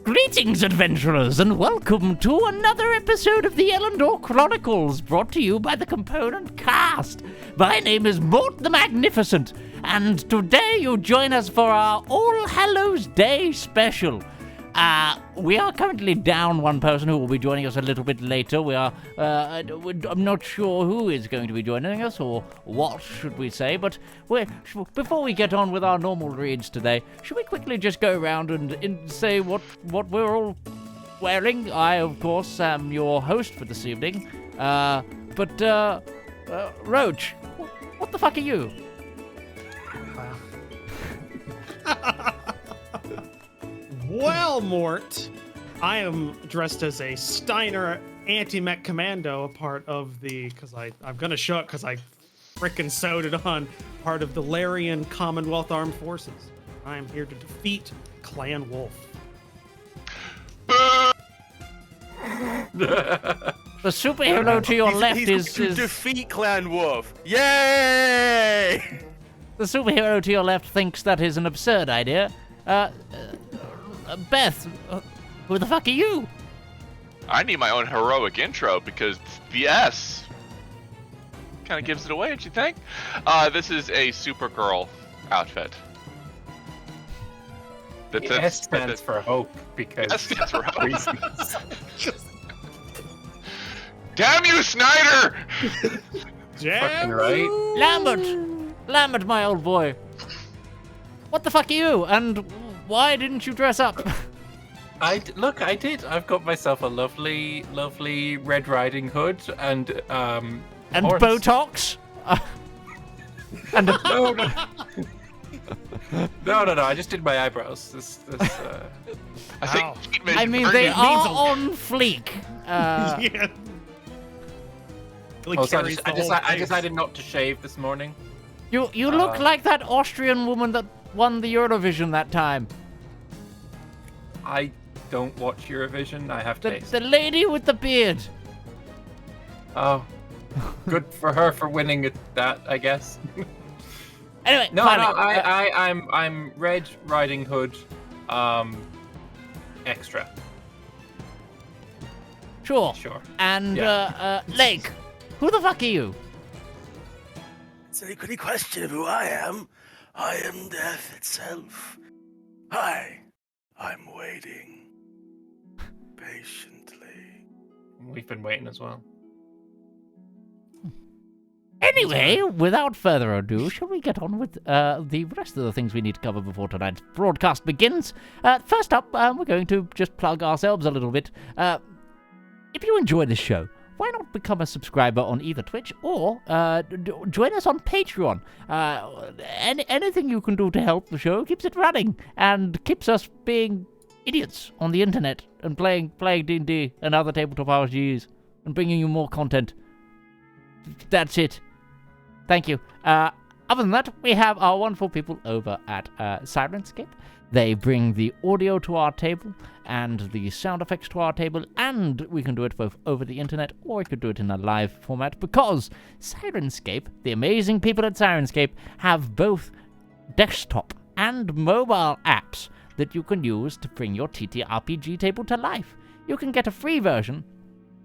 Greetings, adventurers, and welcome to another episode of the Elendor Chronicles, brought to you by the Component Cast. My name is Mort the Magnificent, and today you join us for our All Hallows Day special. We are currently down one person who will be joining us a little bit later. I'm not sure who is going to be joining us, or what, should we say, but before we get on with our normal reads today, should we quickly just go around and say what we're all wearing? I, of course, am your host for this evening, but Roach, what the fuck are you? Well, Mort, I am dressed as a Steiner anti-mech commando, a part of the, I'm gonna show it because I frickin' sewed it on, part of the Larian Commonwealth Armed Forces. I am here to defeat Clan Wolf. The superhero to your left is defeat Clan Wolf. Yay! The superhero to your left thinks that is an absurd idea. Beth, who the fuck are you? I need my own heroic intro because BS kind of gives it away, don't you think? This is a Supergirl outfit. S stands for hope because S stands for hope. reasons. Damn you, Snyder! Fucking right. Lambert, my old boy. What the fuck are you? And why didn't you dress up? I did. I've got myself a lovely Red Riding Hood and And horse. Botox? And No. I just did my eyebrows. I think I mean, they are on fleek. Yeah. Really So carries the I whole decided not to shave this morning. You look like that Austrian woman that won the Eurovision that time. I don't watch Eurovision. I have taste. The lady with the beard. Oh, good for her for winning at that, I guess. Anyway, No, finally, I'm Red Riding Hood, extra. Sure. And Lake, who the fuck are you? It's a pretty question of who I am. I am death itself. Hi, I'm waiting. Patiently. We've been waiting as well. Anyway, without further ado, shall we get on with the rest of the things we need to cover before tonight's broadcast begins? First up, we're going to just plug ourselves a little bit. If you enjoy this show, why not become a subscriber on either Twitch or join us on Patreon? Anything you can do to help the show keeps it running and keeps us being idiots on the internet and playing D&D and other tabletop RPGs and bringing you more content. That's it. Thank you. Other than that, we have our wonderful people over at Sirenscape. They bring the audio to our table and the sound effects to our table, and we can do it both over the internet or we could do it in a live format because Sirenscape, the amazing people at Sirenscape, have both desktop and mobile apps that you can use to bring your TTRPG table to life. You can get a free version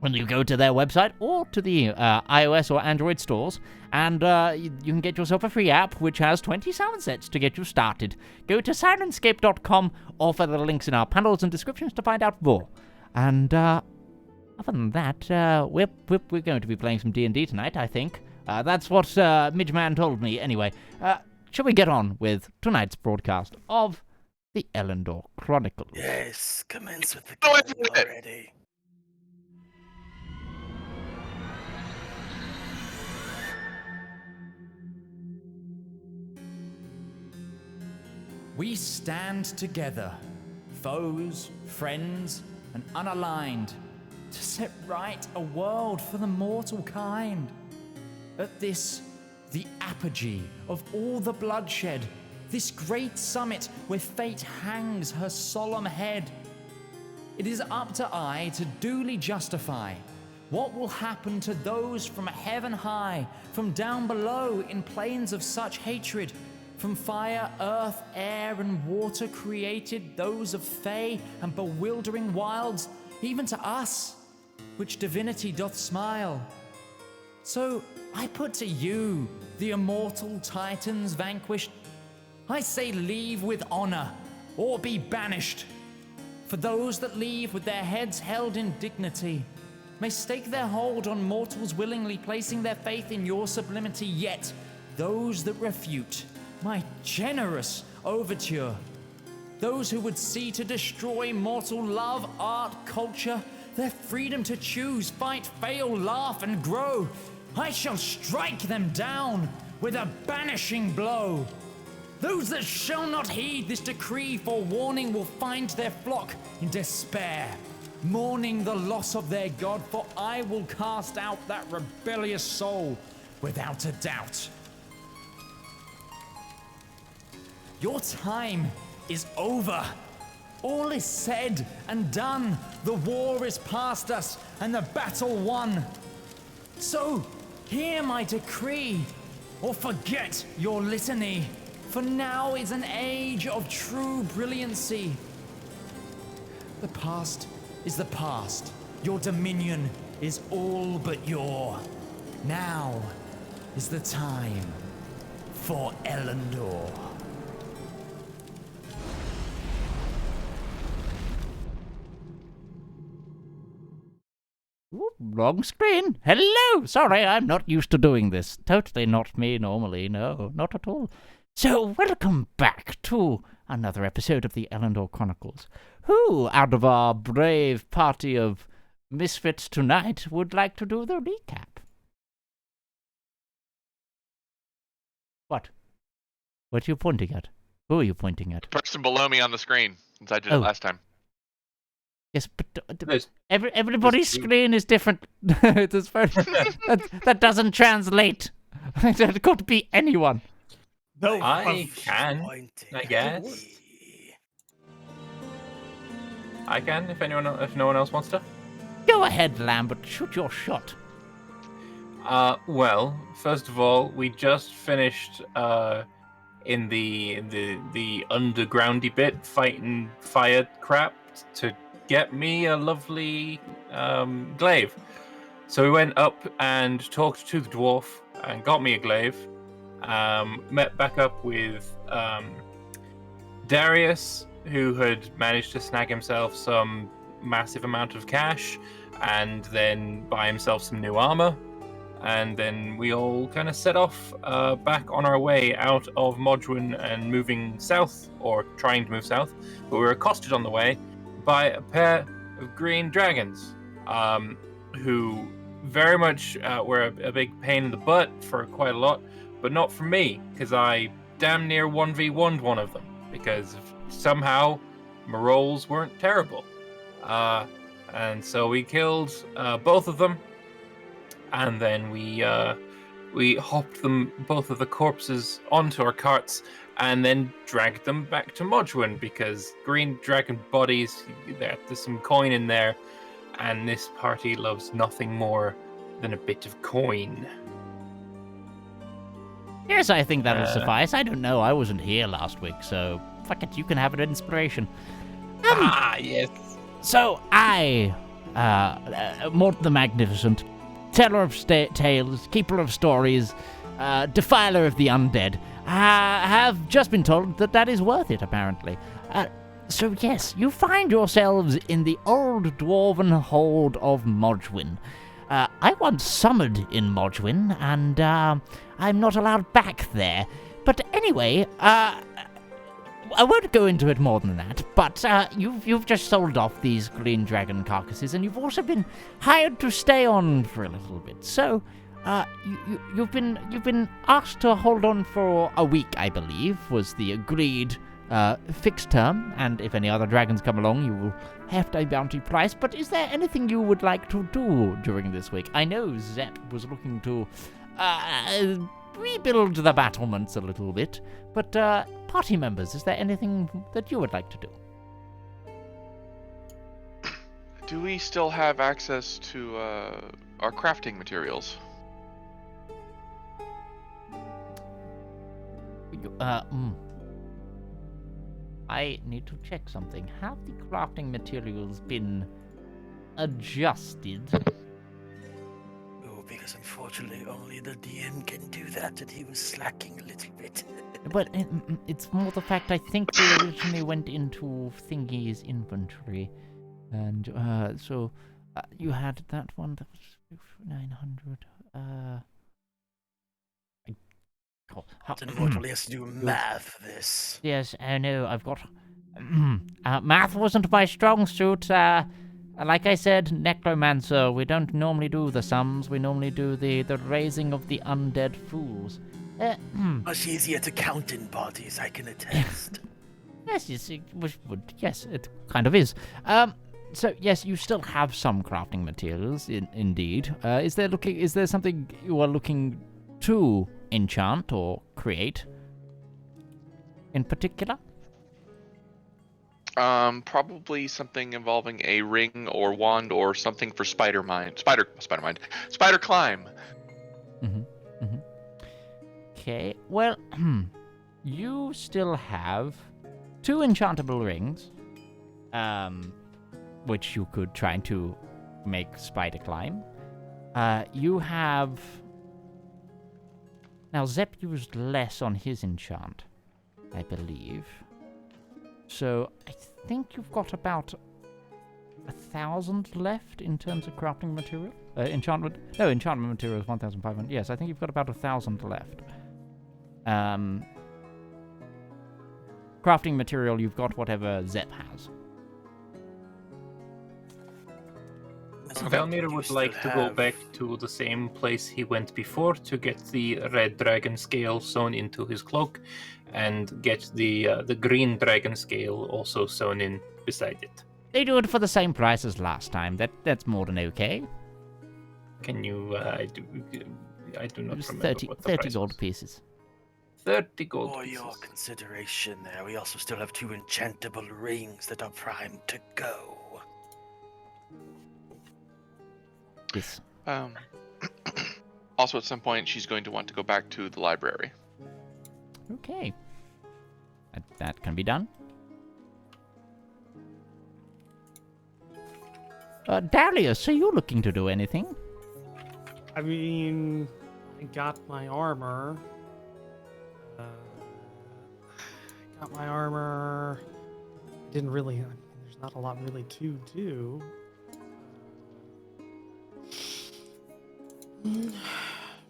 when you go to their website or to the iOS or Android stores, and you can get yourself a free app which has 20 sound sets to get you started. Go to sirenscape.com or follow the links in our panels and descriptions to find out more. And other than that, we're going to be playing some D&D tonight, I think. That's what Midgeman told me. Anyway, shall we get on with tonight's broadcast of the Elendor Chronicles? Yes, commence with the Oh, I game did it. already. We stand together, foes, friends, and unaligned, to set right a world for the mortal kind. At this, the apogee of all the bloodshed, this great summit where fate hangs her solemn head, it is up to I to duly justify what will happen to those from heaven high, from down below in plains of such hatred, From fire, earth, air, and water created those of fey and bewildering wilds, even to us, which divinity doth smile. So I put to you, the immortal titans vanquished, I say leave with honor, or be banished. For those that leave with their heads held in dignity may stake their hold on mortals willingly placing their faith in your sublimity, yet those that refute my generous overture, those who would see to destroy mortal love, art, culture, their freedom to choose, fight, fail, laugh, and grow, I shall strike them down with a banishing blow. Those that shall not heed this decree for warning will find their flock in despair, mourning the loss of their god, for I will cast out that rebellious soul without a doubt. Your time is over. All is said and done. The war is past us and the battle won. So, hear my decree, or forget your litany, for now is an age of true brilliancy. The past is the past. Your dominion is all but your. Now is the time for Elendor. Ooh, wrong screen. Hello! Sorry, I'm not used to doing this. Totally not me normally. No, not at all. So, welcome back to another episode of the Elendor Chronicles. Who, out of our brave party of misfits tonight, would like to do the recap? What? What are you pointing at? Who are you pointing at? Person below me on the screen, since I did it last time. Yes, but everybody's screen is different. that doesn't translate. That could be anyone. No, I can, I guess. I can, if no one else wants to. Go ahead, Lambert. Shoot your shot. Well, first of all, we just finished in the undergroundy bit fighting fire crap to get me a lovely glaive. So we went up and talked to the dwarf and got me a glaive. Met back up with Darius, who had managed to snag himself some massive amount of cash and then buy himself some new armor. And then we all kind of set off back on our way out of Modwin and moving south, or trying to move south. But we were accosted on the way by a pair of green dragons, who very much were a big pain in the butt for quite a lot, but not for me, because I damn near 1v1'd one of them, because somehow my rolls weren't terrible. And so we killed both of them, and then we hopped them, both of the corpses, onto our carts, and then dragged them back to Modwin, because green dragon bodies, there's some coin in there, and this party loves nothing more than a bit of coin. Yes, I think that'll suffice. I don't know. I wasn't here last week, so fuck it. You can have an inspiration. Yes. So I, Mort the Magnificent, teller of tales, keeper of stories, defiler of the undead, have just been told that is worth it, apparently. So yes, you find yourselves in the old dwarven hold of Modwin. I once summoned in Modwin, and I'm not allowed back there. But anyway, I won't go into it more than that, but you've just sold off these green dragon carcasses, and you've also been hired to stay on for a little bit. So, you've been asked to hold on for a week, I believe, was the agreed fixed term, and if any other dragons come along, you will have a bounty price. But is there anything you would like to do during this week? I know Zep was looking to rebuild the battlements a little bit, but party members, is there anything that you would like to do? Do we still have access to our crafting materials? I need to check something. Have the crafting materials been adjusted? Oh, because unfortunately only the DM can do that, and he was slacking a little bit. But it's more the fact I think they originally went into Thingy's inventory. And so you had that one that was 900. Unfortunately, has to do math for this. Yes, I know. I've got. Math wasn't my strong suit. Like I said, necromancer. We don't normally do the sums. We normally do the raising of the undead fools. Much easier to count in bodies, I can attest. Yes, yes, it kind of is. So yes, you still have some crafting materials, indeed. Is there something you are looking to enchant or create in particular? Probably something involving a ring or wand or something for spider climb. Okay, well, you still have 2 enchantable rings, which you could try to make spider climb. You have... Now, Zep used less on his enchant, I believe. So, I think you've got about 1,000 left in terms of crafting material. Enchantment material is 1,500. Yes, I think you've got about 1,000 left. Crafting material, you've got whatever Zep has. Valmir would like to go back to the same place he went before to get the red dragon scale sewn into his cloak, and get the green dragon scale also sewn in beside it. They do it for the same price as last time. That's more than okay. Can you? I do not It was remember 30, what the 30 price gold was. pieces. 30 gold For pieces. your consideration there, we also still have 2 enchantable rings that are primed to go. Yes. Also, at some point, she's going to want to go back to the library. Okay. That can be done. Darius, are you looking to do anything? I mean, I got my armor. Didn't really. There's not a lot really to do.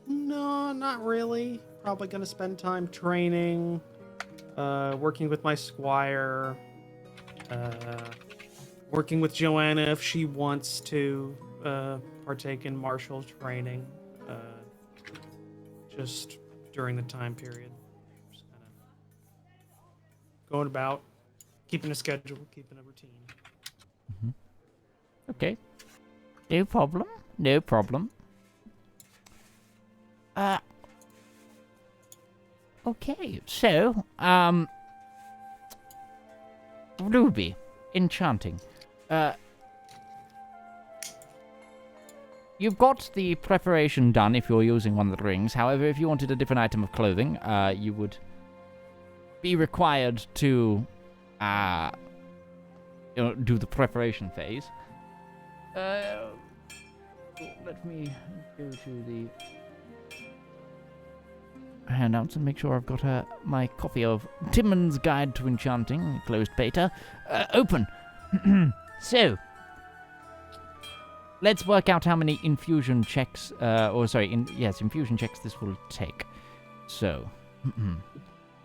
No, not really. Probably gonna spend time training, working with my squire, working with Joanna if she wants to partake in martial training, just during the time period. Just kind of going about, keeping a schedule, keeping a routine. Okay. No problem. No problem. Okay, so, Ruby, enchanting. You've got the preparation done if you're using one of the rings. However, if you wanted a different item of clothing, you would be required to, do the preparation phase. Let me go to the handouts and make sure I've got my copy of Timmon's Guide to Enchanting, closed beta, open. So, let's work out how many infusion checks, infusion checks this will take. So,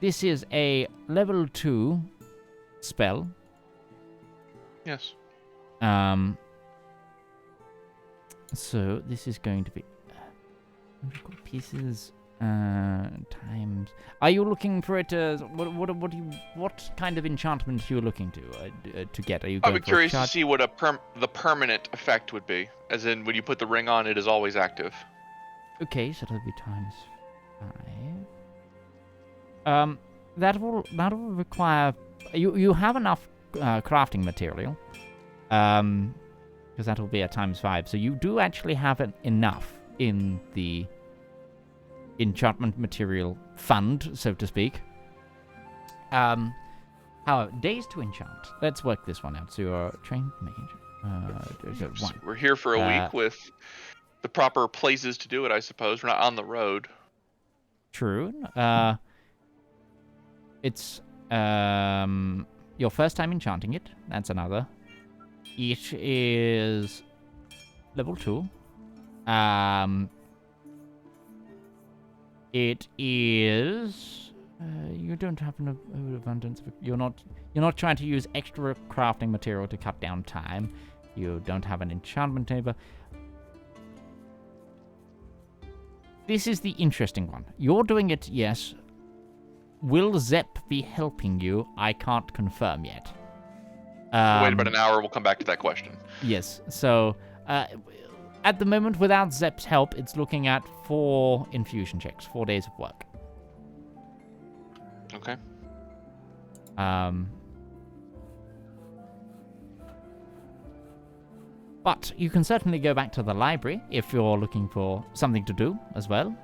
this is a level 2 spell. Yes. So, this is going to be pieces... times. Are you looking for it as what kind of enchantment are you looking to get? Are you? I'd be curious to see what the permanent effect would be. As in, when you put the ring on, it is always active. Okay, so that'll be times 5. That will require you have enough crafting material. Because that will be a times 5. So you do actually have enough in the enchantment material fund, so to speak. However, days to enchant. Let's work this one out. So you're a trained mage. So So one. we're here for a week with the proper places to do it, I suppose. We're not on the road. True. It's your first time enchanting it. That's another. It is level 2. It is. You don't have an abundance of. You're not trying to use extra crafting material to cut down time. You don't have an enchantment table. This is the interesting one. You're doing it, yes. Will Zep be helping you? I can't confirm yet. Wait about an hour, we'll come back to that question. Yes. So, at the moment, without Zep's help, it's looking at 4 infusion checks, 4 days of work. Okay. But you can certainly go back to the library if you're looking for something to do as well.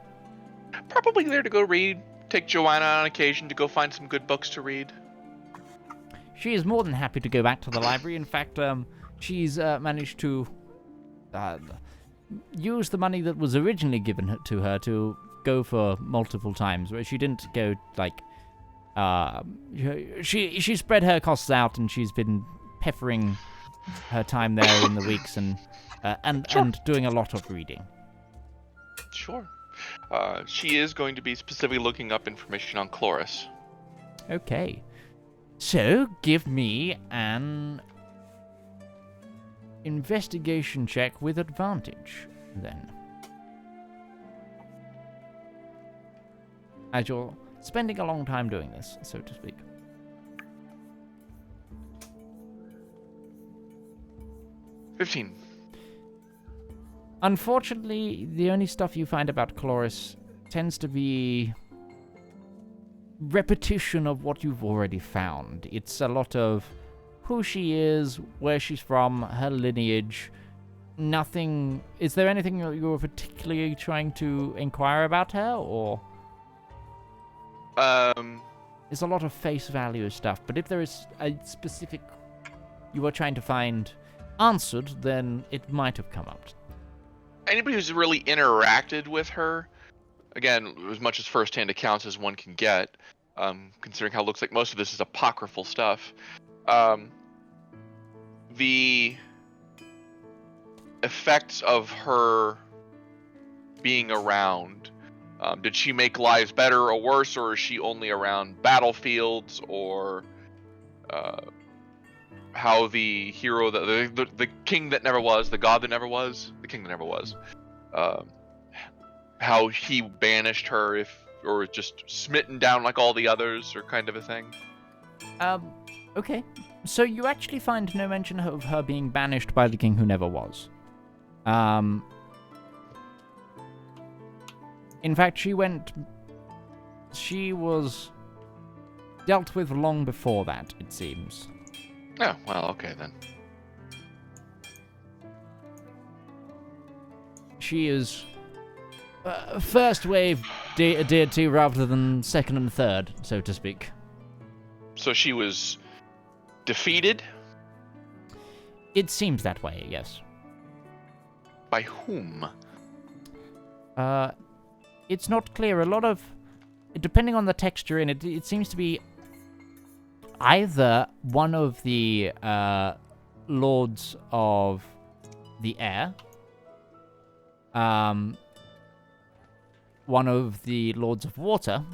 Probably there to go read. Take Joanna on occasion to go find some good books to read. She is more than happy to go back to the library. In fact, she's managed to use the money that was originally given to her to go for multiple times, where she didn't go like. She spread her costs out, and she's been peppering her time there in the weeks and doing a lot of reading. Sure. She is going to be specifically looking up information on Chloris. Okay. So, give me an investigation check with advantage, then. As you're spending a long time doing this, so to speak. $15. Unfortunately, the only stuff you find about Chloris tends to be repetition of what you've already found. It's a lot of who she is, where she's from, her lineage. Nothing. Is there anything you're particularly trying to inquire about her, or? It's a lot of face value stuff, but if there is a specific you are trying to find answered, then it might have come up. Anybody who's really interacted with her, again, as much as first-hand accounts as one can get, considering how it looks like most of this is apocryphal stuff, the effects of her being around, did she make lives better or worse, or is she only around battlefields, or how the hero, the king that never was, the god that never was, the king that never was, how he banished her, or just smitten down like all the others, or kind of a thing. Okay. So you actually find no mention of her being banished by the king who never was. In fact, she was dealt with long before that, it seems. Oh, well, okay then. She is first wave deity rather than second and third, so to speak. So she was defeated? It seems that way, yes. By whom? It's not clear. A lot of, depending on the texture in it, it seems to be either one of the lords of the air, one of the lords of water,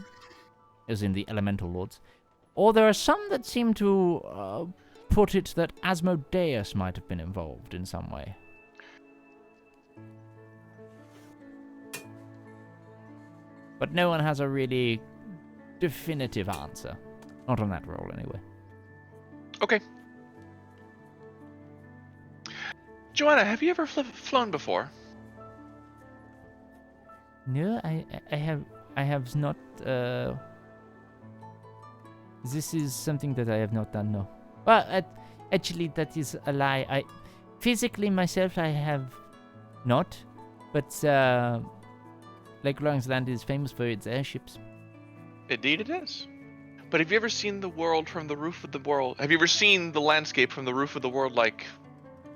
as in the elemental lords, or there are some that seem to put it that Asmodeus might have been involved in some way. But no one has a really definitive answer. Not on that roll, anyway. Okay. Joanna, have you ever flown before? No, I have not. This is something that I have not done. No. Well, actually, that is a lie. Physically myself, I have not, but Lake Longsland is famous for its airships. Indeed, it is. But have you ever seen the world from the roof of the world? Have you ever seen the landscape from the roof of the world, like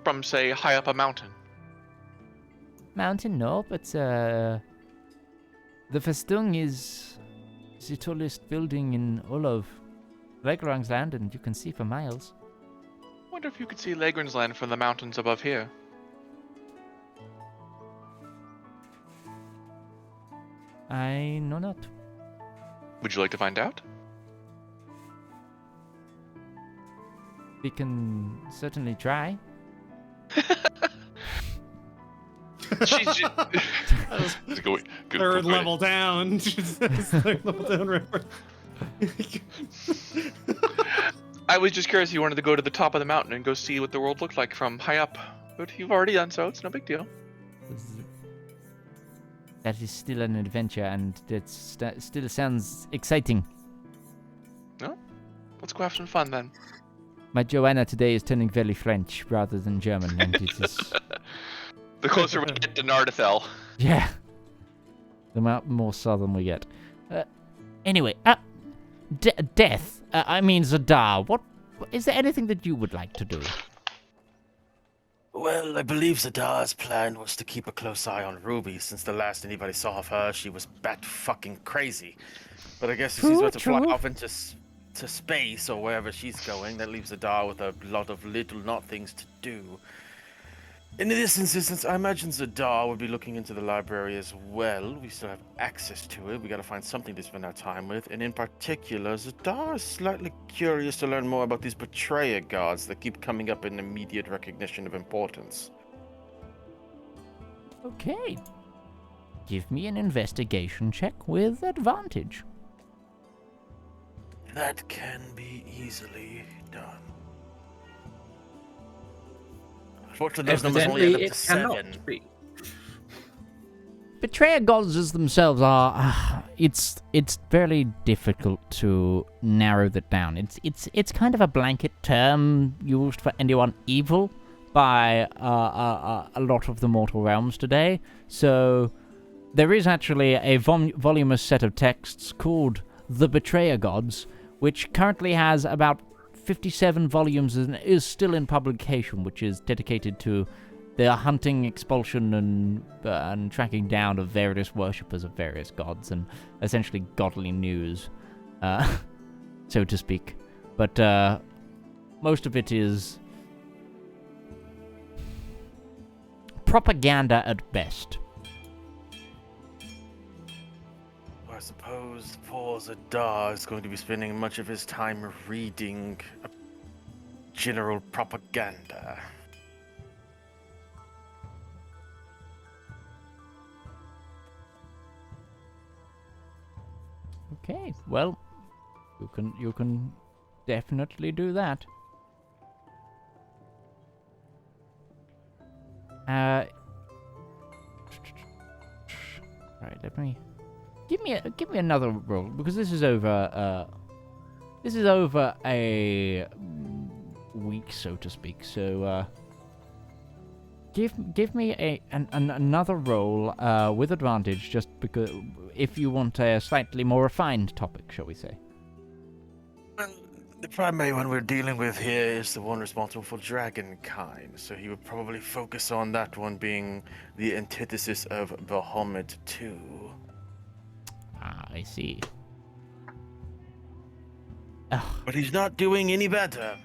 from, say, high up a mountain? Mountain, no, but the Festung is the tallest building in all of Legrang's land, and you can see for miles. Wonder if you could see Lagran's land from the mountains above here. I know not. Would you like to find out? We can certainly try. She's just... Third level down. Third level down reference. I was just curious if you wanted to go to the top of the mountain and go see what the world looked like from high up. But you've already done so, it's no big deal. That is still an adventure, and that still sounds exciting. No? Let's go have some fun then. My Joanna today is turning very French rather than German, and it is... The closer we get to Nardathel. Yeah. The more southern we get. Anyway, Death. I mean Zedaar. What is there anything that you would like to do? Well, I believe Zedaar's plan was to keep a close eye on Ruby. Since the last anybody saw of her, she was bat fucking crazy. But I guess if she's about to fly off into to space or wherever she's going, that leaves Zedaar with a lot of little not things to do. In this instance, I imagine Zedaar would be looking into the library as well. We still have access to it. We gotta find something to spend our time with. And in particular, Zedaar is slightly curious to learn more about these betrayer gods that keep coming up in immediate recognition of importance. Okay. Give me an investigation check with advantage. That can be easily done. Unfortunately, those numbers only add up to 7. Betrayer gods as themselves are... it's very difficult to narrow that down. It's kind of a blanket term used for anyone evil by a lot of the mortal realms today. So there is actually a voluminous set of texts called The Betrayer Gods, which currently has about 57 volumes and is still in publication, which is dedicated to the hunting, expulsion, and tracking down of various worshippers of various gods, and essentially godly news, so to speak. But most of it is propaganda at best. I suppose poor Zedaar is going to be spending much of his time reading general propaganda. Okay, well, you can definitely do that. Right, let me give me another roll, because this is over a week, so to speak. So give me another roll with advantage, just because if you want a slightly more refined topic, shall we say? Well, the primary one we're dealing with here is the one responsible for dragonkind, so he would probably focus on that one being the antithesis of Bahamut 2. Ah, I see. But he's not doing any better.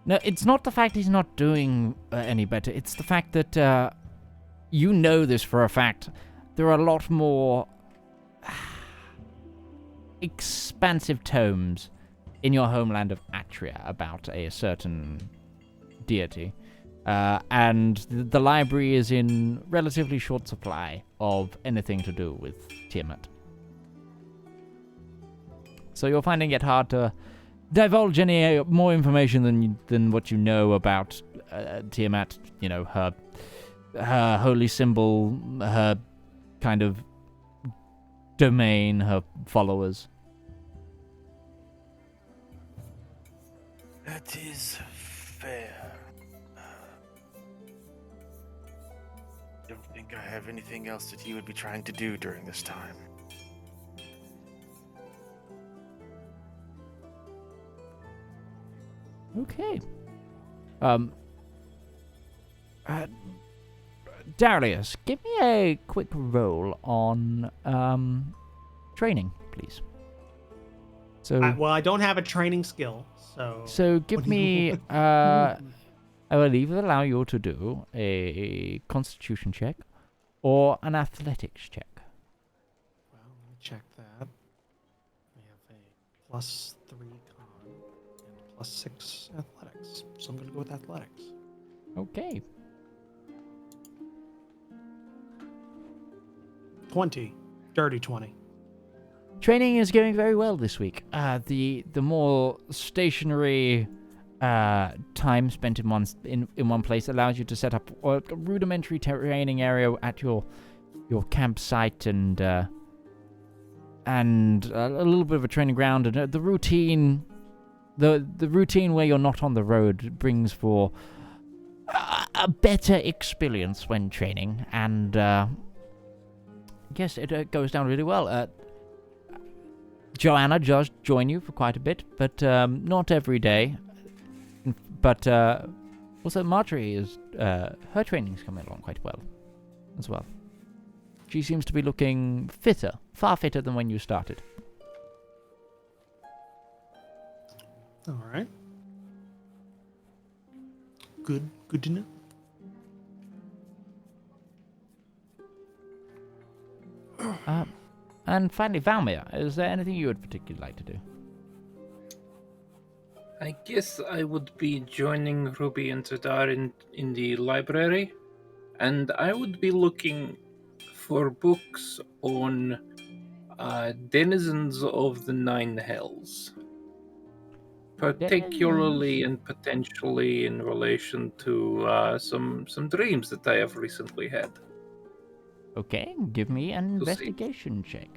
No, it's not the fact he's not doing any better. It's the fact that you know this for a fact. There are a lot more expansive tomes in your homeland of Atria about a certain deity. And the library is in relatively short supply of anything to do with Tiamat. So you're finding it hard to divulge any more information than what you know about Tiamat. You know, her holy symbol, her kind of domain, her followers. That is fair. Don't think I have anything else that he would be trying to do during this time. Okay. Darius, give me a quick roll on training, please. So, I don't have a training skill, so. so give me. I will either allow you to do a Constitution check or an Athletics check. Well, let me check that. We have a +3 con and +6 athletics, so I'm gonna go with athletics. Okay. 20, dirty 20. Training is going very well this week. The more stationary time spent in one place allows you to set up a rudimentary training area at your campsite and a little bit of a training ground, and the routine where you're not on the road brings for a better experience when training, and yes, it goes down really well. Joanna does join you for quite a bit, but not every day. But also Marjorie is her training's coming along quite well as well. She seems to be looking fitter, far fitter than when you started. All right. Good to know. And finally, Valmir, is there anything you would particularly like to do? I guess I would be joining Ruby and Zedaar in the library, and I would be looking for books on denizens of the Nine Hells, particularly and potentially in relation to some dreams that I have recently had. Okay, give me an investigation check.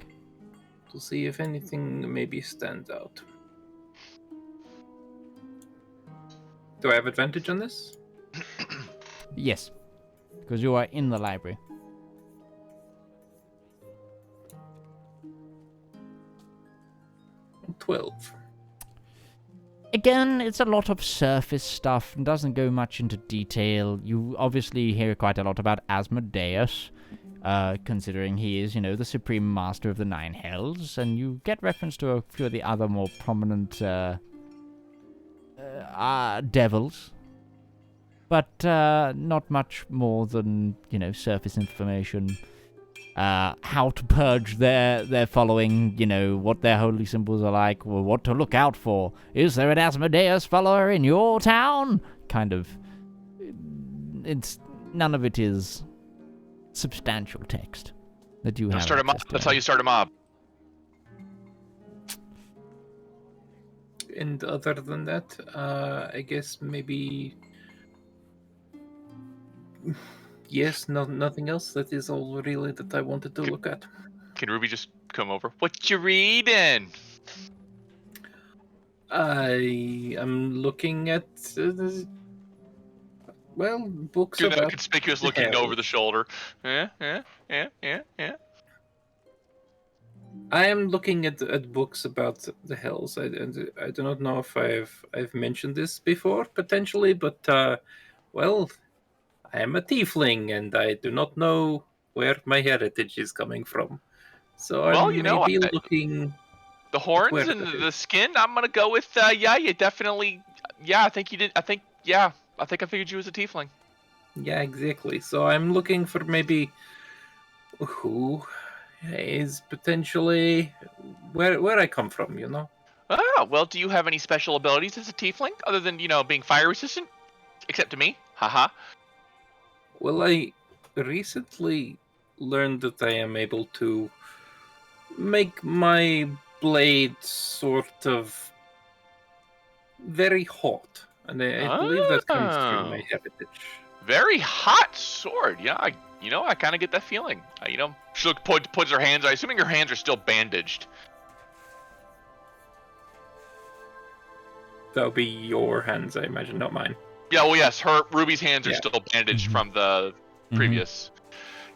To see if anything maybe stands out. Do I have advantage on this? Yes, because you are in the library. And 12. Again, it's a lot of surface stuff and doesn't go much into detail. You obviously hear quite a lot about Asmodeus, considering he is, the supreme master of the Nine Hells, and you get reference to a few of the other more prominent devils, but not much more than, surface information. How to purge their following, what their holy symbols are like, or what to look out for. Is there an Asmodeus follower in your town? Kind of. None of it is substantial text that you have. Start a mob. That's how you start a mob. And other than that, I guess maybe... Yes, nothing else. That is all really that I wanted to look at. Can Ruby just come over? What you reading? I am looking at... books Do that about... conspicuous looking over the shoulder. Yeah. I am looking at books about the Hells. I do not know if I've mentioned this before, potentially, but I am a Tiefling, and I do not know where my heritage is coming from. So I'm maybe looking... The horns and the skin, I'm going to go with, you definitely... Yeah, I think you did... I think I figured you was a Tiefling. Yeah, exactly. So I'm looking for maybe... Who is potentially... Where I come from, Ah, well, do you have any special abilities as a Tiefling, other than, being fire resistant? Except to me. Haha. Well, I recently learned that I am able to make my blade sort of very hot. And I believe that comes through my heritage. Very hot sword. Yeah, I kind of get that feeling. She puts her hands. I'm assuming your hands are still bandaged. That would be your hands, I imagine, not mine. Yeah, well, yes, Ruby's hands are still bandaged from the previous.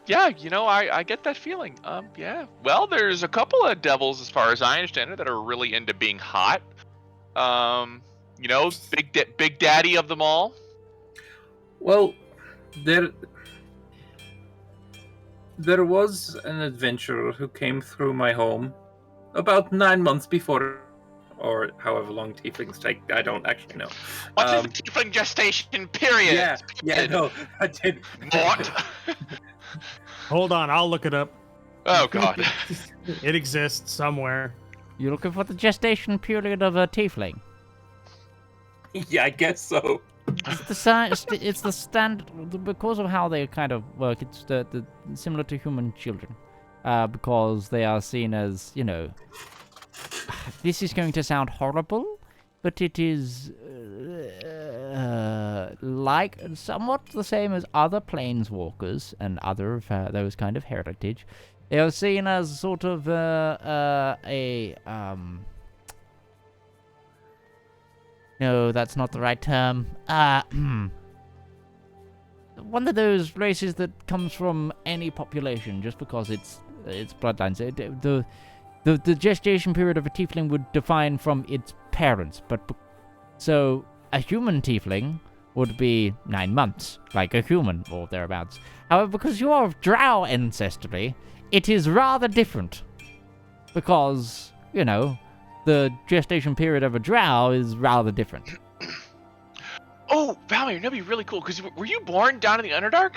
Yeah, I get that feeling. Yeah. Well, there's a couple of devils, as far as I understand it, that are really into being hot. You know, big daddy of them all. Well, there was an adventurer who came through my home about 9 months before, or however long tieflings take. I don't actually know. What is the tiefling gestation period? Yeah, no, I did. Mort. Hold on, I'll look it up. Oh god. It exists somewhere. You're looking for the gestation period of a tiefling. Yeah, I guess so. It's the standard because of how they kind of work. It's the similar to human children, because they are seen as, you know. This is going to sound horrible, but it is like somewhat the same as other planeswalkers and other those kind of heritage. They are seen as sort of no, that's not the right term. One of those races that comes from any population just because it's bloodlines. The gestation period of a tiefling would define from its parents, so a human tiefling would be 9 months, like a human or thereabouts. However, because you are of drow ancestry, it is rather different. Because, you know, the gestation period of a drow is rather different. Oh, Valerie, that'd be really cool, because were you born down in the Underdark?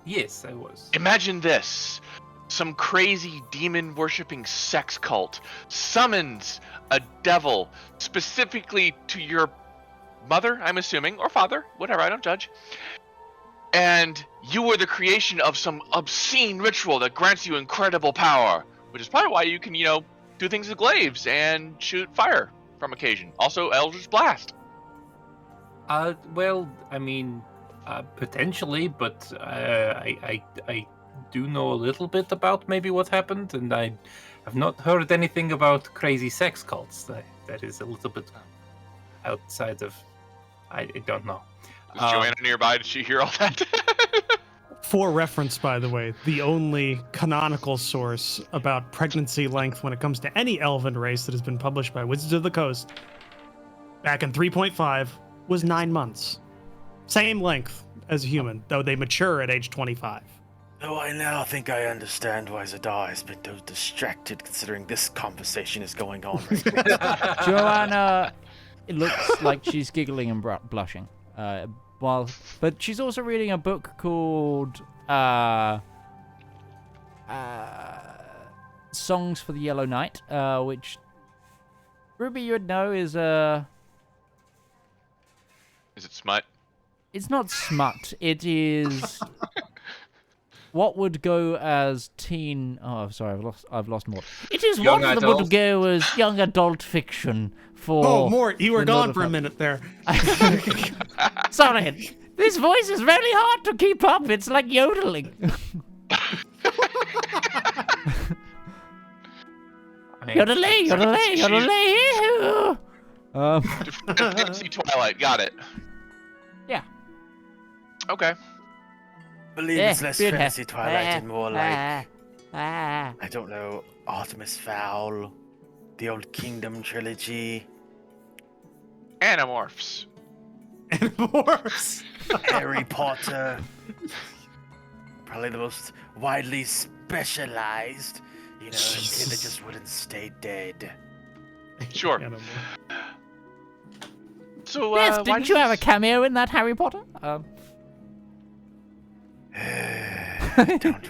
Yes, I was. Imagine this. Some crazy demon-worshipping sex cult summons a devil specifically to your mother, I'm assuming, or father, whatever, I don't judge. And you were the creation of some obscene ritual that grants you incredible power, which is probably why you can, you know, do things with glaives and shoot fire from occasion. Also, Eldritch Blast. Well, I mean, potentially, but I do know a little bit about maybe what happened, and I have not heard anything about crazy sex cults. That is a little bit outside of. I don't know. Was Joanna nearby? Did she hear all that? For reference, by the way, the only canonical source about pregnancy length when it comes to any elven race that has been published by Wizards of the Coast back in 3.5 was 9 months. Same length as a human, though they mature at age 25. Though I now think I understand why Zedaar has been so distracted considering this conversation is going on right now. Joanna, it looks like she's giggling and blushing. But she's also reading a book called Songs for the Yellow Knight, which Ruby you would know is Is it smut? It's not smut. It is what would go as teen. Oh, sorry, I've lost Mort. It is Young what adult. would go as young adult fiction for. Oh, Mort, you were the gone Northern for a Hub. minute there. Sorry, this voice is very hard to keep up. It's like yodeling. Yodelay, yodelay, yodelay. Fantasy Twilight, got it. Yeah. Okay. Believe it's less good fantasy Twilight and more like, Ah. I don't know, Artemis Fowl, the Old Kingdom trilogy, Animorphs. And Morse. Harry Potter. Probably the most widely specialized, you know, Jesus. kid that just wouldn't stay dead. Sure. Yeah, no more. So, Yes, why didn't you have a cameo in that Harry Potter? Don't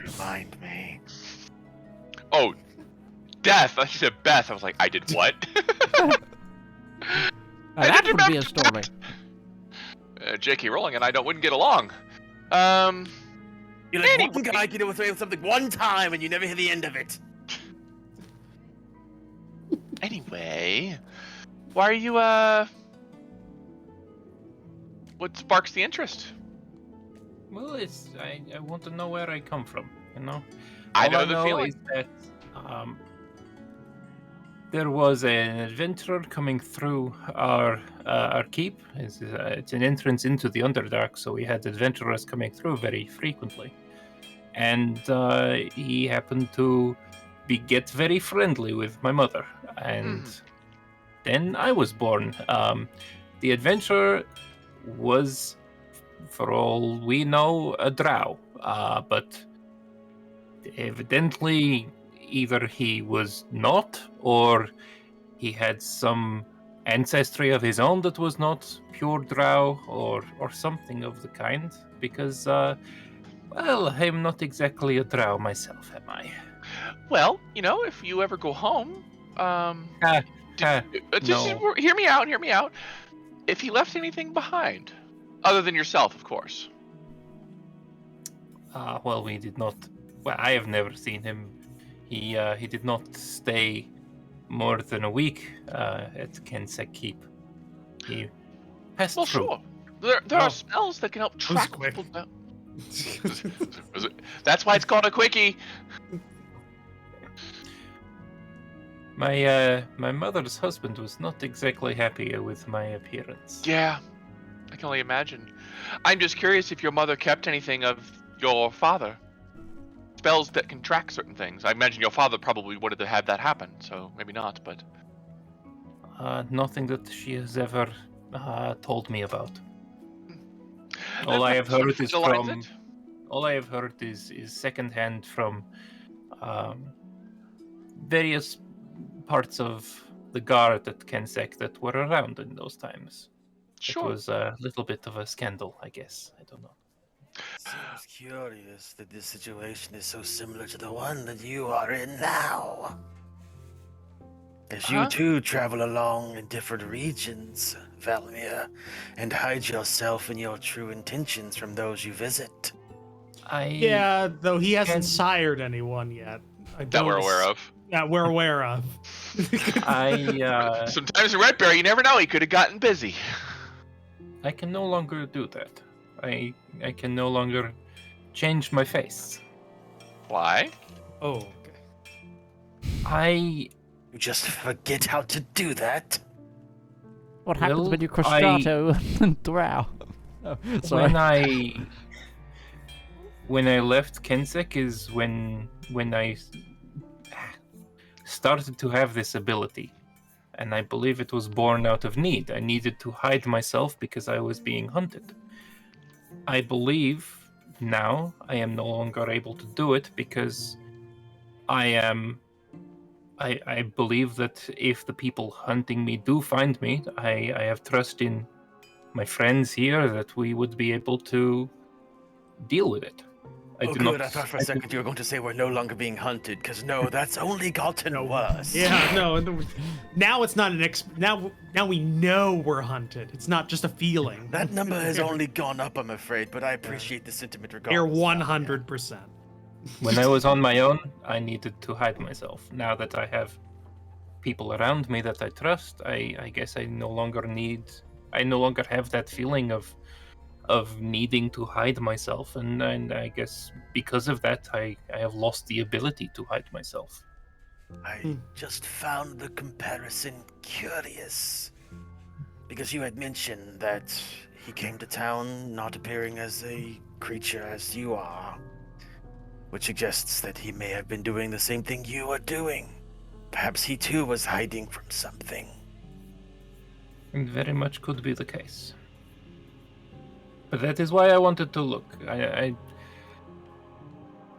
remind me. Oh, Death. I said Beth. I was like, I did what? That would be a story. J.K. Rowling and I wouldn't get along. You're like Anyway. one guy get away with something one time and you never hear the end of it. Anyway, why are you, what sparks the interest? Well, it's I want to know where I come from, you know? I All know the feeling. is that there was an adventurer coming through our keep. It's an entrance into the Underdark, so we had adventurers coming through very frequently. And he happened to get very friendly with my mother. And then I was born. The adventurer was, for all we know, a drow, but evidently either he was not, or he had some ancestry of his own that was not pure drow, or something of the kind, because, well, I'm not exactly a drow myself, am I? Well, if you ever go home, Ah, just no. hear me out. Hear me out. If he left anything behind, other than yourself, of course. Well, we did not. Well, I have never seen him. He did not stay more than a week at Kensek Keep. He passed Well, through. sure. There are spells that can help was track quick. people down. That's why it's called a quickie. My mother's husband was not exactly happy with my appearance. Yeah, I can only imagine. I'm just curious if your mother kept anything of your father. Spells that can track certain things. I imagine your father probably wanted to have that happen, so maybe not, but... Nothing that she has ever told me about. That All I have sort of heard is underlines from. it. All I have heard is secondhand from various parts of the guard at Kensek that were around in those times. Sure. It was a little bit of a scandal, I guess. I don't know. Seems curious that this situation is so similar to the one that you are in now. As you Huh? too travel along in different regions, Valmir, and hide yourself and your true intentions from those you visit. Yeah, though he hasn't And- sired anyone yet. That we're aware of. That we're aware of. Sometimes in Redberry, you never know, he could have gotten busy. I can no longer do that. I can no longer change my face. Why? Oh, okay. I You just forget how to do that. What happens Well, when you Cruscato and Drow? Oh, sorry. when I left Kensek is when I started to have this ability, and I believe it was born out of need. I needed to hide myself because I was being hunted. I believe now I am no longer able to do it because I believe that if the people hunting me do find me, I have trust in my friends here that we would be able to deal with it. I thought for a second you were going to say we're no longer being hunted, because no, that's only gotten worse. Yeah, no. Now it's not now we know we're hunted. It's not just a feeling. That number has only gone up, I'm afraid, but I appreciate the sentiment You're regardless. 100%. When I was on my own, I needed to hide myself. Now that I have people around me that I trust, I guess I no longer have that feeling of needing to hide myself, and I guess because of that I have lost the ability to hide myself. I just found the comparison curious. Because you had mentioned that he came to town not appearing as a creature as you are, which suggests that he may have been doing the same thing you are doing. Perhaps he too was hiding from something. It very much could be the case. But that is why I wanted to look.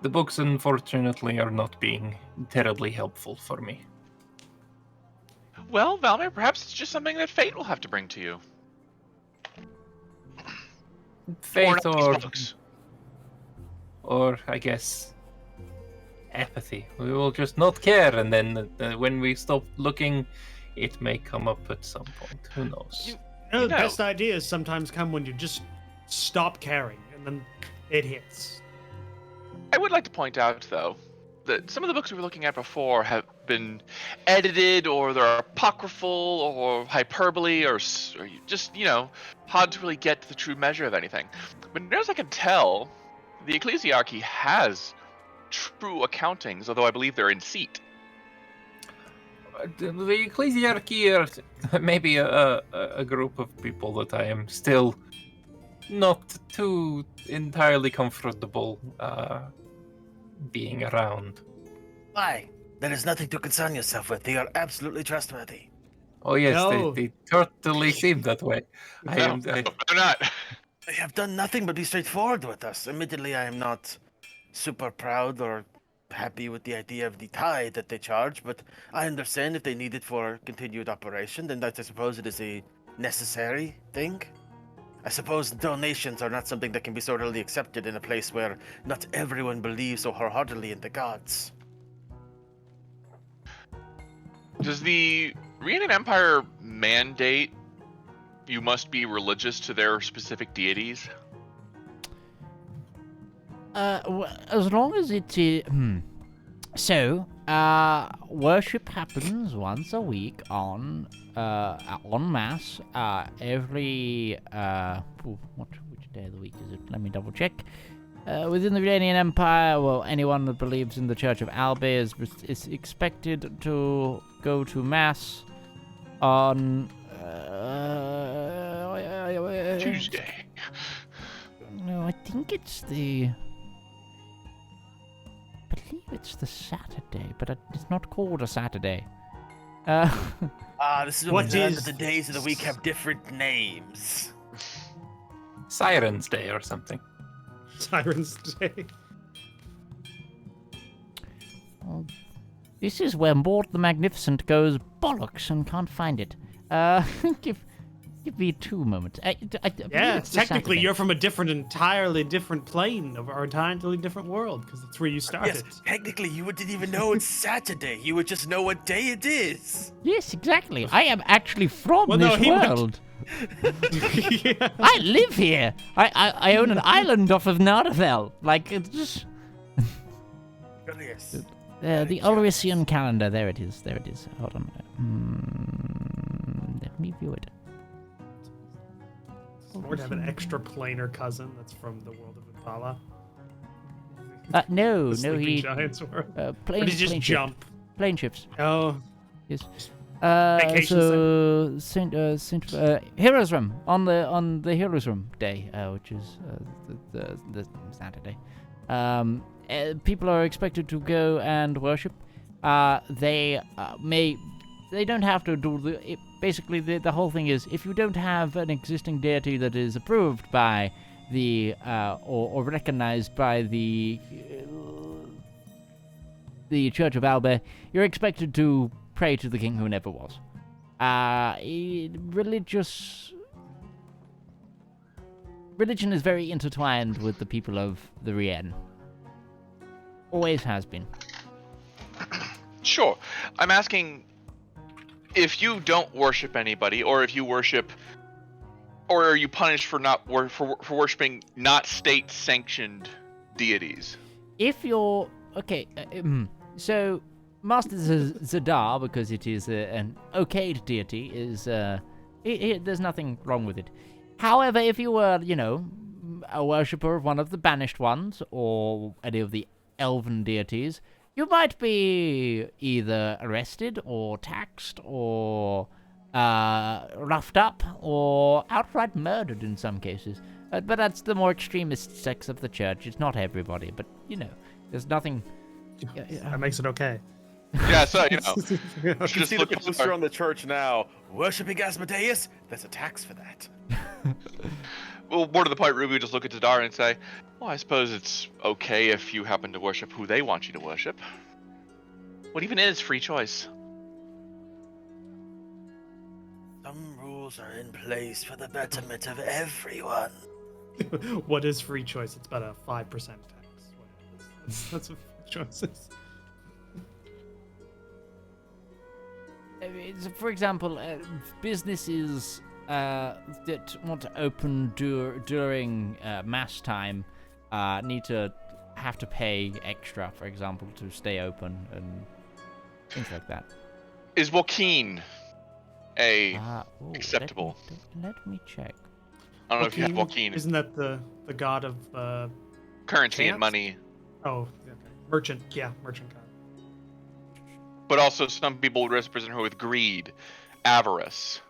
The books, unfortunately, are not being terribly helpful for me. Well, Valmir, perhaps it's just something that fate will have to bring to you. Faith not these books. or I guess apathy. We will just not care, and then when we stop looking, it may come up at some point. Who knows? The best ideas sometimes come when you just stop caring, and then it hits. I would like to point out, though, that some of the books we were looking at before have been edited, or they're apocryphal, or hyperbole, or just, hard to really get to the true measure of anything. But as I can tell, the Ecclesiarchy has true accountings, although I believe they're in seat. The Ecclesiarchy are maybe a group of people that I am still not too entirely comfortable being around. Why? There is nothing to concern yourself with. They are absolutely trustworthy. Oh yes, No. they totally seem that way. No, they're not. They have done nothing but be straightforward with us. Admittedly, I am not super proud or happy with the idea of the tithe that they charge, but I understand if they need it for continued operation, then I suppose it is a necessary thing. I suppose donations are not something that can be so readily accepted in a place where not everyone believes so wholeheartedly in the gods. Does the Rhiannon Empire mandate you must be religious to their specific deities? As long as it is... So, worship happens once a week on mass, every, which day of the week is it? Let me double check. Within the Rhiannon Empire, well, anyone that believes in the Church of Albe is expected to go to mass on, Tuesday. No, I think it's the... I believe it's the Saturday, but it's not called a Saturday. This is What that is- the days of the week have different names. Sirens Day or something. Siren's Day. Well, this is where Mort the Magnificent goes bollocks and can't find it. Give me 2 moments. I believe Yeah, it's the technically Saturday. you're from a entirely different plane of our entirely different world because that's where you started. Yes, technically you didn't even know it's Saturday. You would just know what day it is. Yes, exactly. I am actually from Well, no, this he went- world. Yeah. I live here. I own an island off of Narvel. Like, it's just... Yes. the Ulrician calendar. There it is. Hold on. Let me view it. Or to have an extra planar cousin that's from the world of Impala. No, The no, Sleeping he... Giants world. plane, Or did he just plane ship. jump? Plane ships. Oh, Yes. Vacation So Heroes Room on the Heroes Room day, which is the Saturday. People are expected to go and worship. They don't have to do basically the whole thing is if you don't have an existing deity that is approved by the or recognized by the Church of Albe, you're expected to pray to the king who never was. Religion is very intertwined with the people of the Rien. Always has been. Sure. I'm asking if you don't worship anybody, or if you worship, or are you punished for for worshiping not state-sanctioned deities? If you're okay, so Master Zedaar, because it is an okayed deity, is there's nothing wrong with it. However, if you were, a worshipper of one of the banished ones or any of the elven deities, you might be either arrested or taxed or roughed up or outright murdered in some cases. But that's the more extremist sects of the church. It's not everybody, but there's nothing. that makes it okay. Yeah, so You can just see the look at poster on the church now. Worshipping Asmodeus? There's a tax for that. Well, more to the point, Ruby would just look at Zedaar and say, well, I suppose it's okay if you happen to worship who they want you to worship. What even is free choice? Some rules are in place for the betterment of everyone. What is free choice? It's about a 5% tax. That's what free choice is. For example, businesses that want to open during mass time have to pay extra, for example, to stay open and things like that. Is Joaquin acceptable? Let me check. I don't know if you have Joaquin. Isn't that the god of Currency and chance? money. Oh, okay. Merchant. Yeah, merchant god. But also some people would represent her with greed, avarice.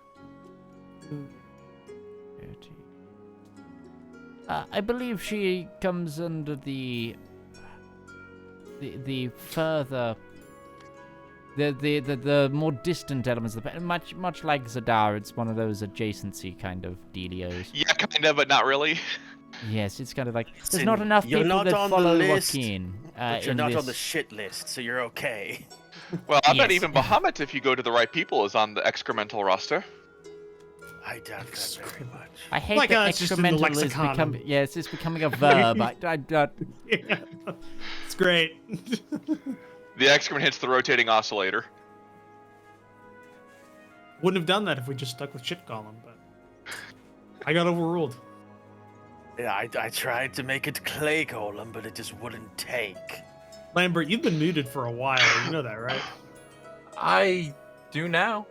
I believe she comes under the the more distant elements of the much like Zedaar, it's one of those adjacency kind of dealios. Yeah, kind of, but not really. Yes, it's kind of like there's Listen, not enough you're people not that on the follow list, Joaquin. But you're in not this. on the shit list, so you're okay. Well, I bet Yes. even Bahamut, if you go to the right people, is on the excremental roster. I doubt that very much. I hate My that God, it's just in the excremental is lexicon. becoming. Yes, it's becoming a verb. Yeah, it's great. The excrement hits the rotating oscillator. Wouldn't have done that if we just stuck with shit golem, but I got overruled. Yeah, I tried to make it clay golem, but it just wouldn't take. Lambert, you've been muted for a while. You know that, right? I do now.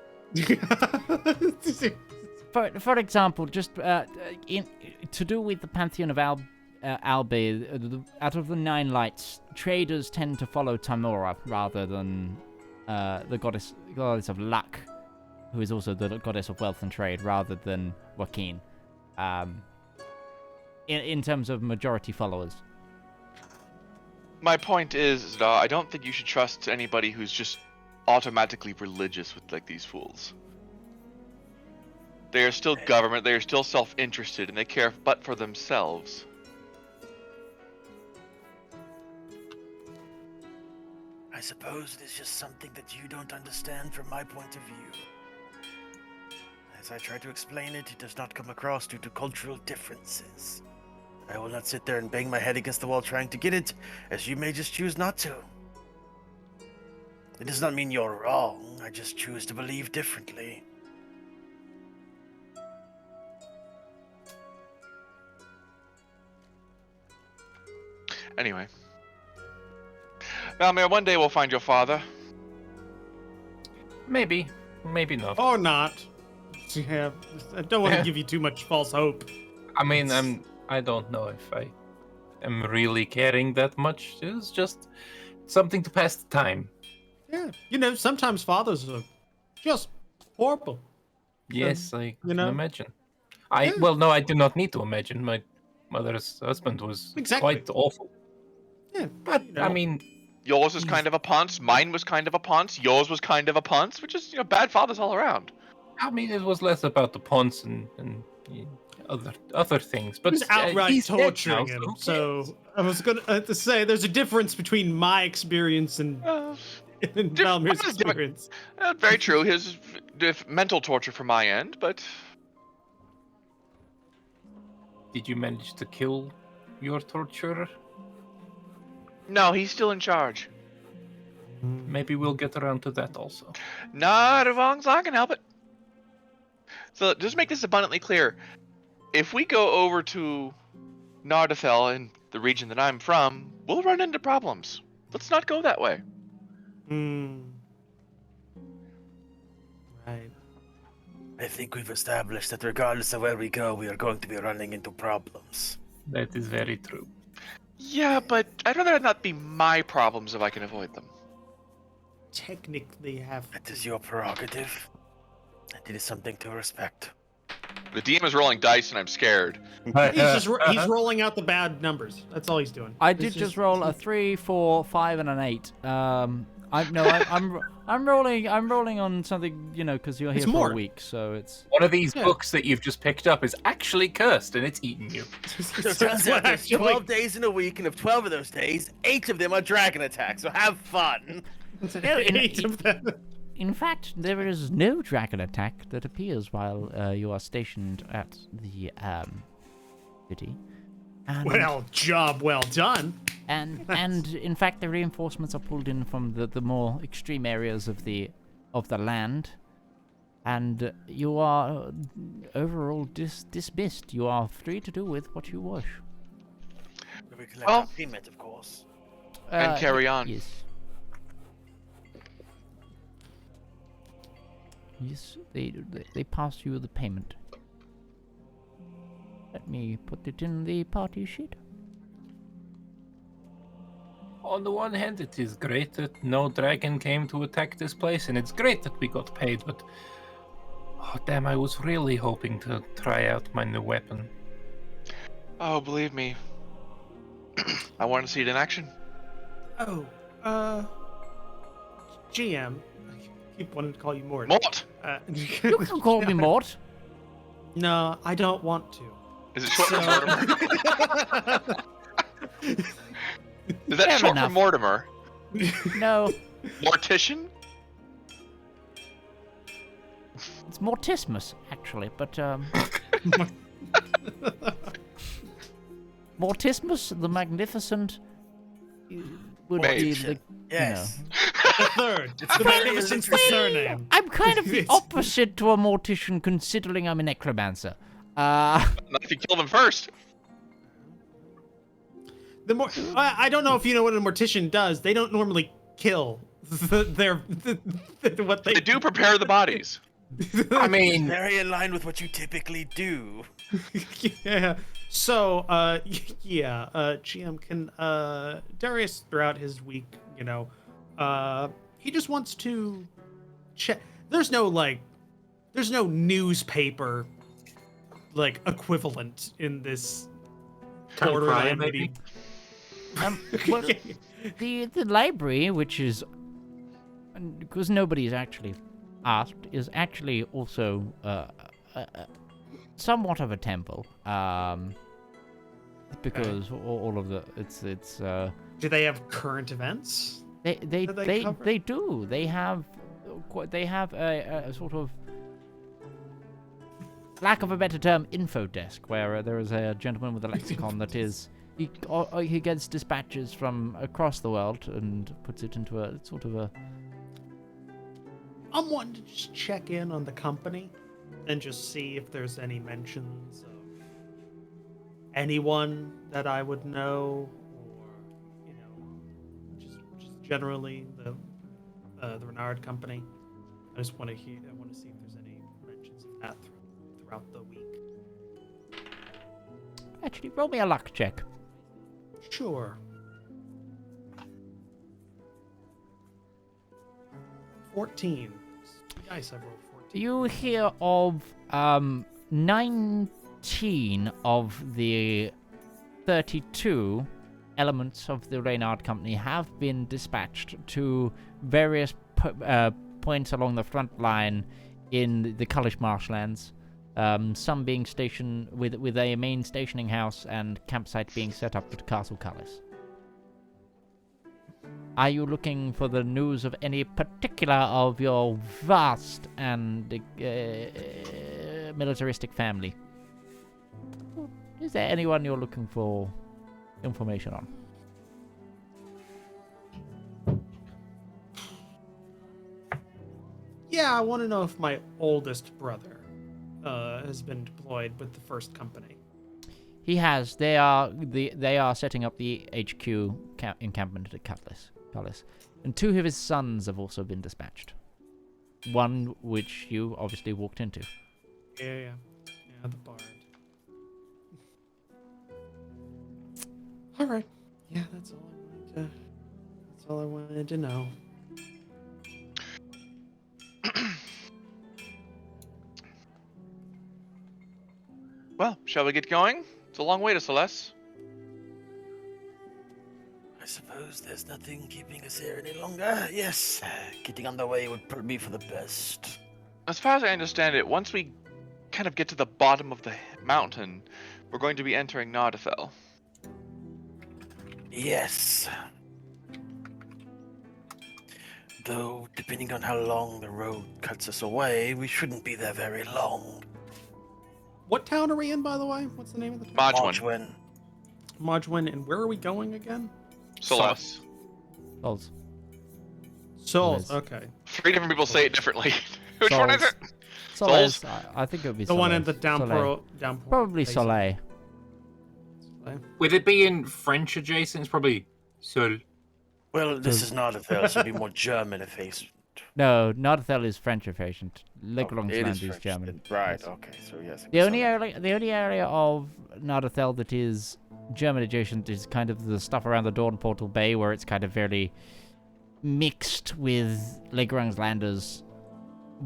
For example, just to do with the pantheon of Albe, out of the 9 lights, traders tend to follow Tamora rather than the goddess of luck, who is also the goddess of wealth and trade, rather than Joaquin. In terms of majority followers. My point is, I don't think you should trust anybody who's just automatically religious with like these fools. They are still government, they are still self-interested, and they care but for themselves. I suppose it is just something that you don't understand from my point of view. As I try to explain it, it does not come across due to cultural differences. I will not sit there and bang my head against the wall trying to get it, as you may just choose not to. It does not mean you're wrong, I just choose to believe differently. Anyway. Valmir, one day we'll find your father. Maybe not. Or not. Yeah, I don't want to give you too much false hope. I mean, I don't know if I am really caring that much. It's just something to pass the time. Yeah, sometimes fathers are just horrible. Yes, I you can know? imagine. Yeah. Well, no, I do not need to imagine. My mother's husband was Exactly. quite awful. Yeah, But, I mean, Yours was kind of a ponce, mine was kind of a ponce, yours was kind of a ponce, which is, bad fathers all around. it was less about the punts and other things. But He was outright he's dead torturing now, him. who So cares? I was gonna to say there's a difference between my experience and Valmir's experience. Very true. His mental torture from my end, but Did you manage to kill your torturer? no, he's still in charge. Maybe we'll get around to that also. Not as long as I can help it. So just make this abundantly clear. If we go over to Nardathel in the region that I'm from, we'll run into problems. Let's not go that way. Right. I think we've established that regardless of where we go, we are going to be running into problems. That is very true. Yeah, but I'd rather it not be my problems if I can avoid them. Technically have. That is your prerogative, and it is something to respect. The DM is rolling dice and I'm scared. He's rolling out the bad numbers. That's all he's doing. I did just roll a 3, 4, 5, and an 8. I'm rolling on something, because you're here It's for more. a week, so it's. One of these Yeah. books that you've just picked up is actually cursed and it's eating you. So it turns out there's 12 days in a week, and of 12 of those days, 8 of them are dragon attacks, so have fun! Eight of them. In fact, there is no dragon attack that appears while you are stationed at the city. And, Job well done. and in fact, the reinforcements are pulled in from the more extreme areas of the land, and you are overall dismissed. You are free to do with what you wish. We collect Well- our payment, of course. And carry on. Yes. Yes, they pass you the payment. Let me put it in the party sheet. On the one hand, it is great that no dragon came to attack this place, and it's great that we got paid, but... Oh, damn, I was really hoping to try out my new weapon. Oh, believe me. I want to see it in action. GM, I keep wanting to call you Mort. Mort! You can call me Mort. No, I don't want to. Is it short for Mortimer? Is that Fair short enough. for Mortimer? No, Mortician? it's Mortismus, actually, but, Mortismus the Magnificent would be the... Yes. The third. It's the Magnificent's the surname. I'm kind of the opposite to a mortician, considering I'm a necromancer. Not if you kill them first. I don't know if you know what a mortician does. They don't normally kill. What They do prepare the bodies. I mean, Very in line with what you typically do. Yeah. So, GM can Darius throughout his week, he just wants to check. There's no newspaper equivalent in this Town crier, borderland. maybe? Well, the library, which is, because nobody's actually asked, is actually also somewhat of a temple. Because all of the it's Do they have current events? they cover? they do. They have a sort of, lack of a better term, info desk, where there is a gentleman with a lexicon that is he gets dispatches from across the world and puts it into a sort of a. I'm wanting to just check in on the company and just see if there's any mentions of anyone that I would know, or just generally the Renard company. I just want to see if there's any mentions of that throughout the week. Actually, roll me a luck check. Sure. 14. Nice, I rolled 14. You hear of 19 of the 32 elements of the Reynard Company have been dispatched to various points along the front line in the Cullish marshlands. Some being stationed with a main stationing house and campsite being set up at Castle Cullis. Are you looking for the news of any particular of your vast and militaristic family? Is there anyone you're looking for information on? Yeah, I want to know if my oldest brother has been deployed with the first company. He has. They are setting up the HQ encampment at Cullis. And 2 of his sons have also been dispatched. One which you obviously walked into. Yeah, the bard. All right. Yeah, that's all I wanted to know. Well, shall we get going? It's a long way to Celeste. I suppose there's nothing keeping us here any longer. Yes, getting underway would probably be for the best. As far as I understand it, once we kind of get to the bottom of the mountain, we're going to be entering Nardathel. Yes. Though, depending on how long the road cuts us away, we shouldn't be there very long. What town are we in, by the way? What's the name of the town? Modgewin. Modgewin, and where are we going again? Celeste. Souls. Souls. Souls. Okay. 3 different people say it differently. Which one is it? Souls. I think it would be The one in the Soleil. downpour. Probably basin. Soleil. with it being French adjacent, it's probably Sol. Well, this is not a fail. It should be more German adjacent. No, Nardathel is French adjacent. Legrong's It land is is French, German. then. Right. Yes. Okay. So yes. The only area of Nardathel that is German adjacent is kind of the stuff around the Dawn Portal Bay, where it's kind of very mixed with Legrong's landers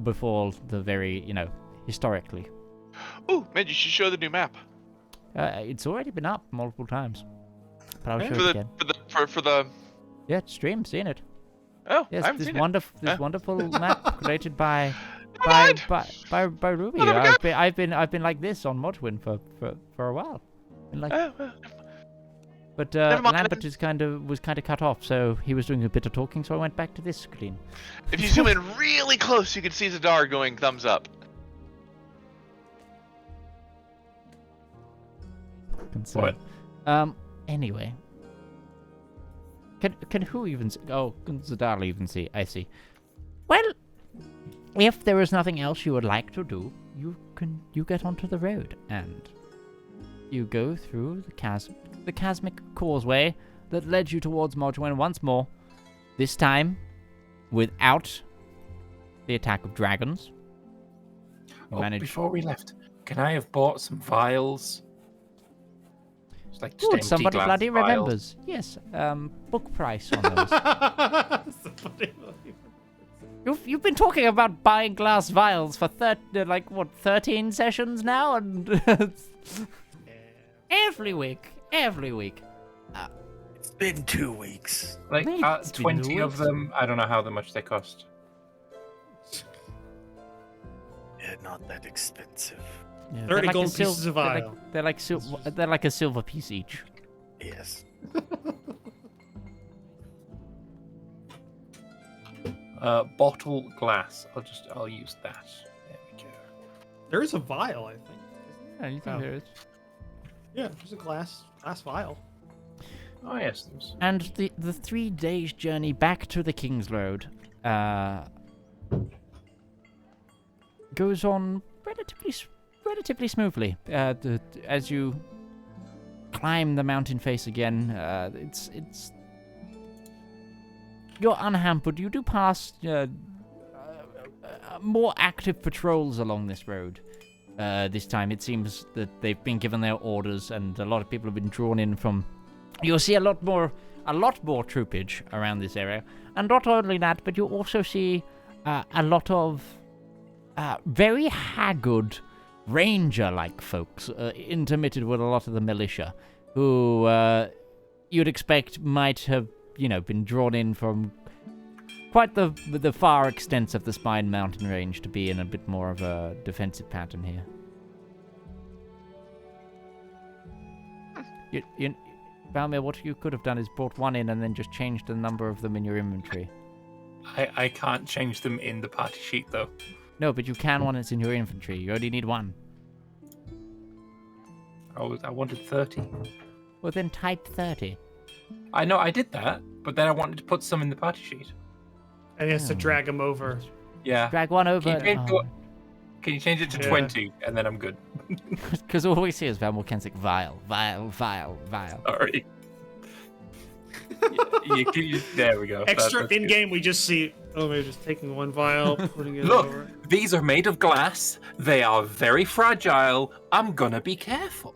before the very, historically. Ooh, man, you should show the new map. It's already been up multiple times, but I'll show For it the again. for the Yeah, stream, seeing it. Oh, I Yes, haven't this seen it. wonderful map created by mind. Ruby. Well, there we I've been like this on Modwin for a while. Been like, Oh, well, but never mind. Lambert was kind of cut off, so he was doing a bit of talking, so I went back to this screen. if you zoom in really close, you can see Zedaar going thumbs up. Concern. Anyway. Can who even see? Oh, can Zedaar even see? I see. Well, if there is nothing else you would like to do, you get onto the road and you go through the chasmic causeway that led you towards Modwin once more. This time, without the attack of dragons. You managed. Before we left, can I have bought some vials? It's like just Good, empty somebody glass bloody vials. remembers. Yes, book price on those. You've been talking about buying glass vials for 13 sessions now, and every week. It's been 2 weeks. Like Mate, it's been 20 of weeks. them. I don't know how much they cost. Yeah, not that expensive. Yeah, 30 they're gold a pieces of vial. They're like a silver piece each. Yes. Bottle glass. I'll use that. There we go. There is a vial, I think. Yeah, you think Oh. there is. Yeah, there's a glass vial. Oh yes, there's. And the 3 days journey back to the King's Road goes on relatively smoothly. As you climb the mountain face again, it's you're unhampered. You do pass more active patrols along this road. This time it seems that they've been given their orders, and a lot of people have been drawn in from. You'll see a lot more troopage around this area, and not only that, but you'll also see a lot of very haggard ranger-like folks intermitted with a lot of the militia, who you'd expect might have, been drawn in from quite the far extents of the Spine Mountain range to be in a bit more of a defensive pattern here. Valmir, what you could have done is brought one in and then just changed the number of them in your inventory. I can't change them in the party sheet though. No, but you can when it's in your inventory. You only need one. I wanted 30. Well, then type 30. I know I did that, but then I wanted to put some in the party sheet. And he has to drag him over. Yeah. Drag one over. Can you change it to Yeah. 20 and then I'm good? Because all we see is Valmir Kensick vial. Sorry. There we go. Extra That's in good. game, we just see. Oh, maybe just taking one vial, putting it Look, over. these are made of glass. They are very fragile. I'm gonna be careful.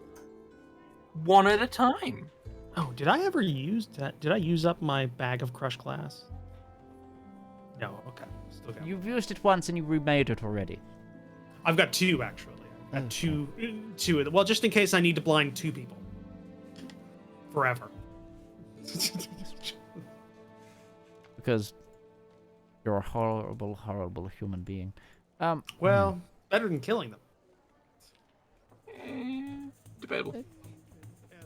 One at a time. Oh, did I ever use that? Did I use up my bag of crushed glass? No. Okay. Still got. You've used it once and you remade it already. I've got 2 actually. I've got two of them. Well, just in case I need to blind 2 people. Forever. Because you're a horrible, horrible human being. Well, better than killing them. Debatable. Yeah,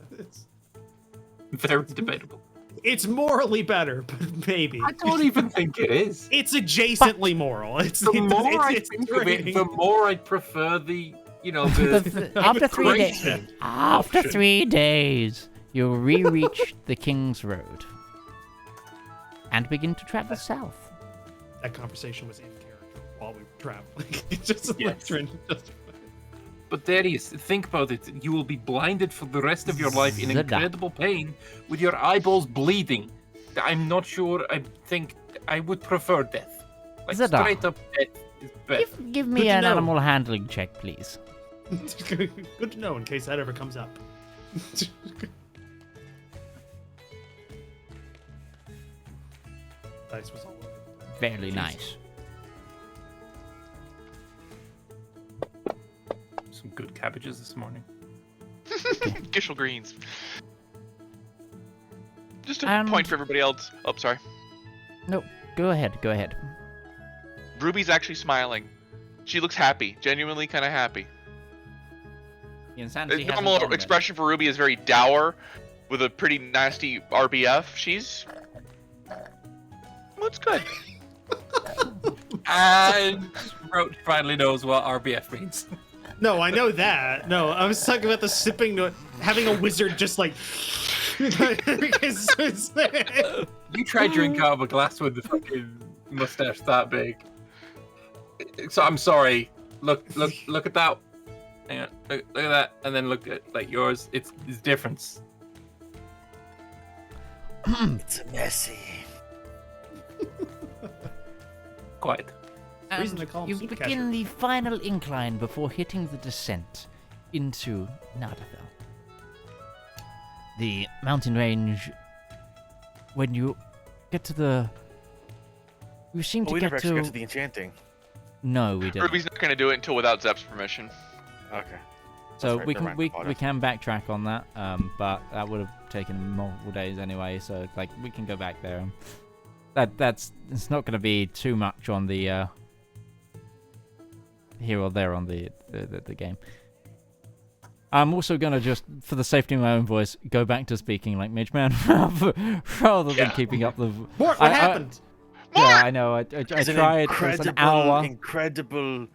Very debatable. it's morally better, but maybe. I don't even think it is. It's adjacently moral. The more I think of it, the more I prefer the After 3 days, greater after option. 3 days, you'll re-reach the King's Road and begin to travel south. That conversation was in character while we were traveling. It's just Yes. trying to justify. But there is. Think about it. You will be blinded for the rest of your life in Zedaar. incredible pain with your eyeballs bleeding. I'm not sure. I think I would prefer death. Like Zedaar. straight up death is better. Give me Good to an know. animal handling check, please. Good to know in case that ever comes up. Dice was all over. Very nice. Some good cabbages this morning. Gishel greens. Just a And- point for everybody else. Oh, sorry. No, go ahead. Ruby's actually smiling. She looks happy, genuinely kind of happy. The insanity The hasn't normal gone expression for Ruby is very dour, with a pretty nasty RBF. She's... Well, it's good. And Roach finally knows what RBF means. No, I know that. No, I was talking about the sipping, having a wizard just like. You try to drink out of a glass with the fucking mustache that big. So I'm sorry. Look at that. Hang on. Look at that, and then look at like yours. It's different. It's messy. Quite. Reason to call him You Soup begin Catcher. the final incline before hitting the descent into Nardathel. The mountain range, when you get to the... You seem to we get never to... actually got to the enchanting. No, we didn't. Ruby's not going to do it until without Zep's permission. Okay. So right, we never can mind, we can backtrack on that, but that would have taken multiple days anyway. So like we can go back there. That's it's not going to be too much on the here or there on the game. I'm also going to just, for the safety of my own voice, go back to speaking like Mage Man rather than keeping up the. Mort, what happened? Yeah, I know. I It's tried. It was an hour. Incredible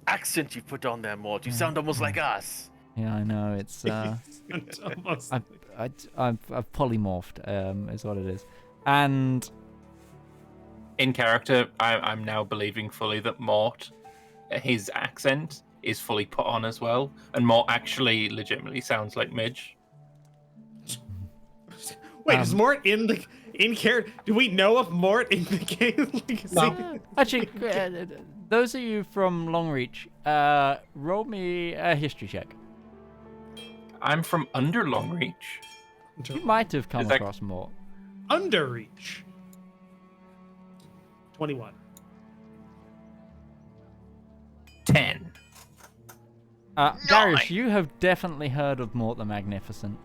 accent you put on there, Mort. You sound almost like us. Yeah, I know. It's Almost. I've polymorphed. Is what it is, and In character, I'm now believing fully that Mort, his accent is fully put on as well, and Mort actually legitimately sounds like Midge. Wait, is Mort in character? Do we know of Mort in the game? No. actually, those of you from Longreach, roll me a history check. I'm from under Longreach. You might have come Is that- across Mort. Underreach. 21. 10. Darius, you have definitely heard of Mort the Magnificent.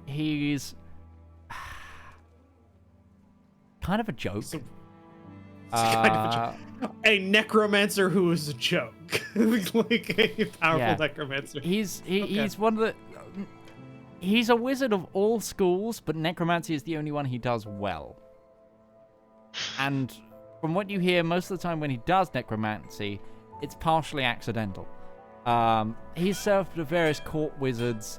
He's kind of a joke. Kind of a joke. A necromancer who is a joke. Like a powerful necromancer. He's one of the. He's a wizard of all schools, but necromancy is the only one he does well. And from what you hear, most of the time when he does necromancy, it's partially accidental. He's served to various court wizards.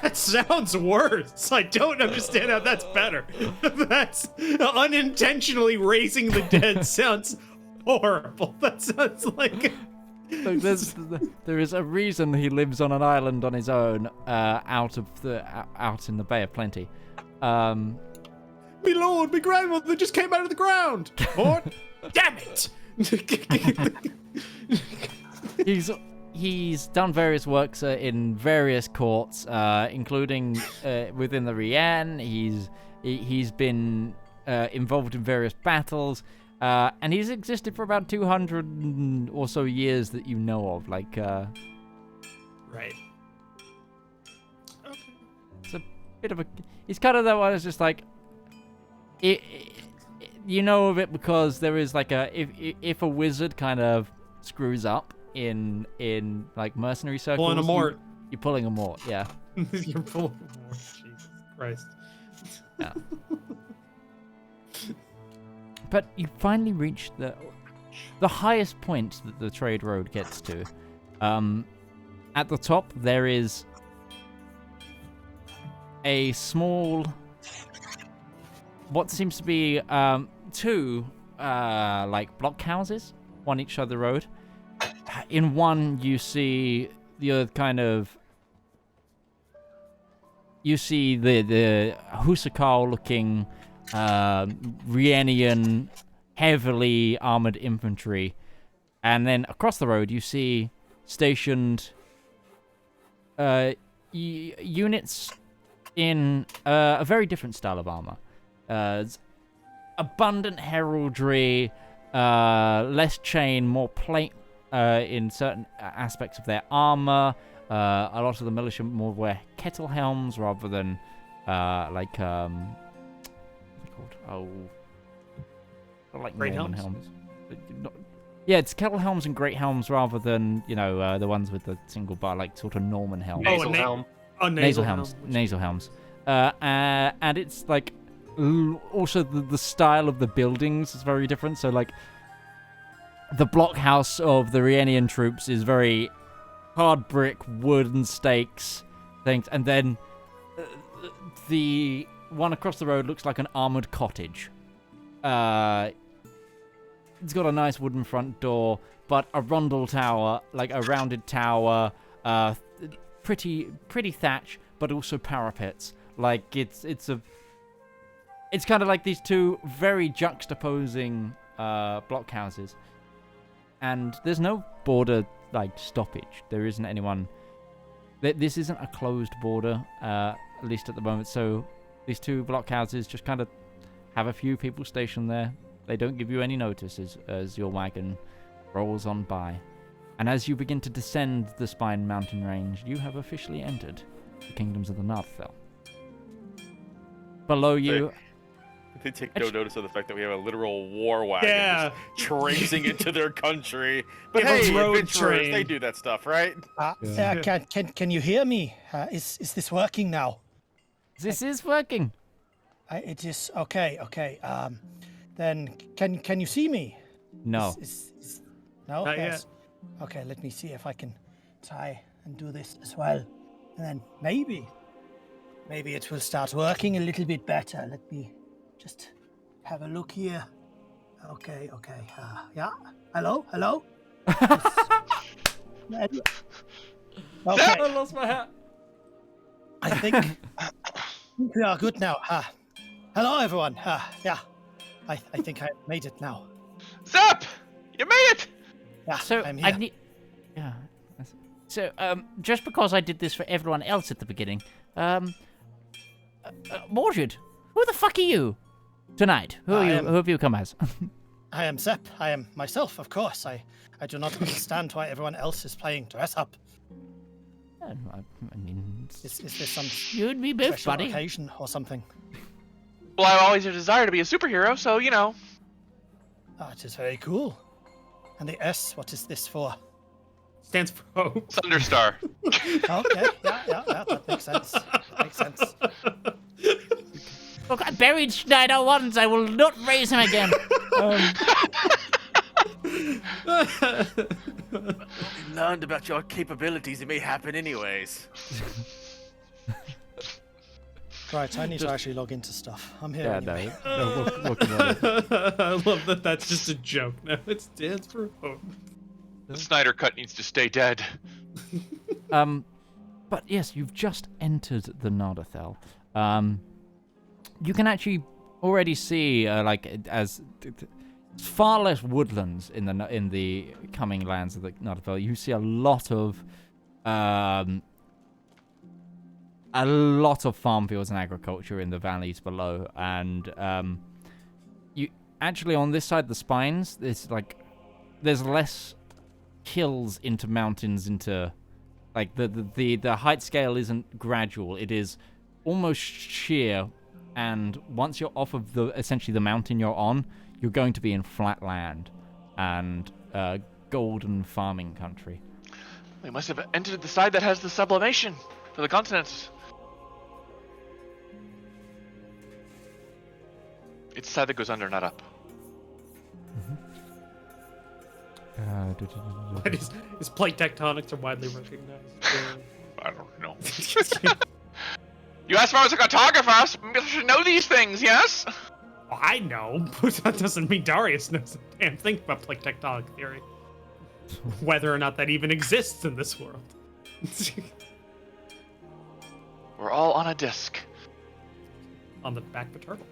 That sounds worse. I don't understand how that's better. That's unintentionally raising the dead sounds horrible. That sounds like... Look, there is a reason he lives on an island on his own, out in the Bay of Plenty. Me lord, my grandmother just came out of the ground. Mort, damn it! He's done various works in various courts, including within the Rian. He's been involved in various battles, and he's existed for about 200 or so years that you know of. Like, Right. it's a bit of a. He's kind of that one. It's just like, you know of it because there is like a if a wizard kind of screws up in like mercenary circles, Pulling a Mort. You're pulling a Mort, yeah. You're pulling a Mort. Jesus Christ. Yeah. But you finally reach the highest point that the trade road gets to. At the top there is a small, what seems to be two like block houses on each side of the road. In one you see the kind of the Husakal looking Rienian heavily armored infantry, and then across the road you see stationed units in a very different style of armor. Abundant heraldry, less chain, more plate in certain aspects of their armor. A lot of the militia more wear kettle helms rather than what's it called? like Great Norman helms? helms. Yeah, it's kettle helms and great helms rather than the ones with the single bar, like sort of Norman helms. Nasal helm. Oh, Nasal helms. Nasal helms. And it's like also the style of the buildings is very different. So like the blockhouse of the Rienian troops is very hard brick, wooden stakes, things, and then the one across the road looks like an armored cottage. It's got a nice wooden front door, but a rundle tower, like a rounded tower, pretty thatch, but also parapets. Like it's kind of like these two very juxtaposing blockhouses, and there's no border like stoppage. There isn't anyone. This isn't a closed border, at least at the moment. So these two blockhouses just kind of have a few people stationed there. They don't give you any notice as your wagon rolls on by. And as you begin to descend the Spine mountain range, you have officially entered the Kingdoms of the Nardfell. Below you... They take no notice of the fact that we have a literal war wagon just racing into their country. But Yeah, hey, road adventurers, train. they do that stuff, right? Can you hear me? Is this working now? This is working. It is okay. Then can you see me? No. No. Not Yes. Okay. Let me see if I can try and do this as well, and then maybe it will start working a little bit better. Let me just have a look here. Okay. Yeah. Hello. Okay. I lost my hat. I think we are good now. Hello, everyone. Yeah. I think I made it now. Zap! You made it! Yeah, So I'm I here. need. Yeah. So just because I did this for everyone else at the beginning, Mordred, who the fuck are you tonight? Who are you? Who have you come as? I am Sepp. I am myself, of course. I do not understand why everyone else is playing dress up. I mean, Is there some you and me both, special buddy. occasion or something? Well, I've always had a desire to be a superhero, so, you know. Oh, it is very cool. And the S, what is this for? Stands for hope. Sunderstar. Okay, yeah, that makes sense. Look, I buried Schneider once. I will not raise him again. We learned about your capabilities. It may happen anyways. Right, I need to actually log into stuff. I'm here Yeah, anyway. I love that that's just a joke. No, it stands for hope. The Snyder Cut needs to stay dead. But yes, you've just entered the Nardathel. You can actually already see as far less woodlands in the coming lands of the Nardathel. You see a lot of farm fields and agriculture in the valleys below, and you actually on this side the spines there's less hills into mountains into like the height scale isn't gradual, it is almost sheer, and once you're off of essentially the mountain you're on, you're going to be in flat land and golden farming country. We must have entered the side that has the sublimation for the continents. It's the side that goes under, not up. His plate tectonics are widely recognized. I don't know. You asked if I was a cartographer, so I should know these things, yes? Well, I know, but that doesn't mean Darius knows a damn thing about plate tectonic theory. Whether or not that even exists in this world. We're all on a disc. On the back of a turtle.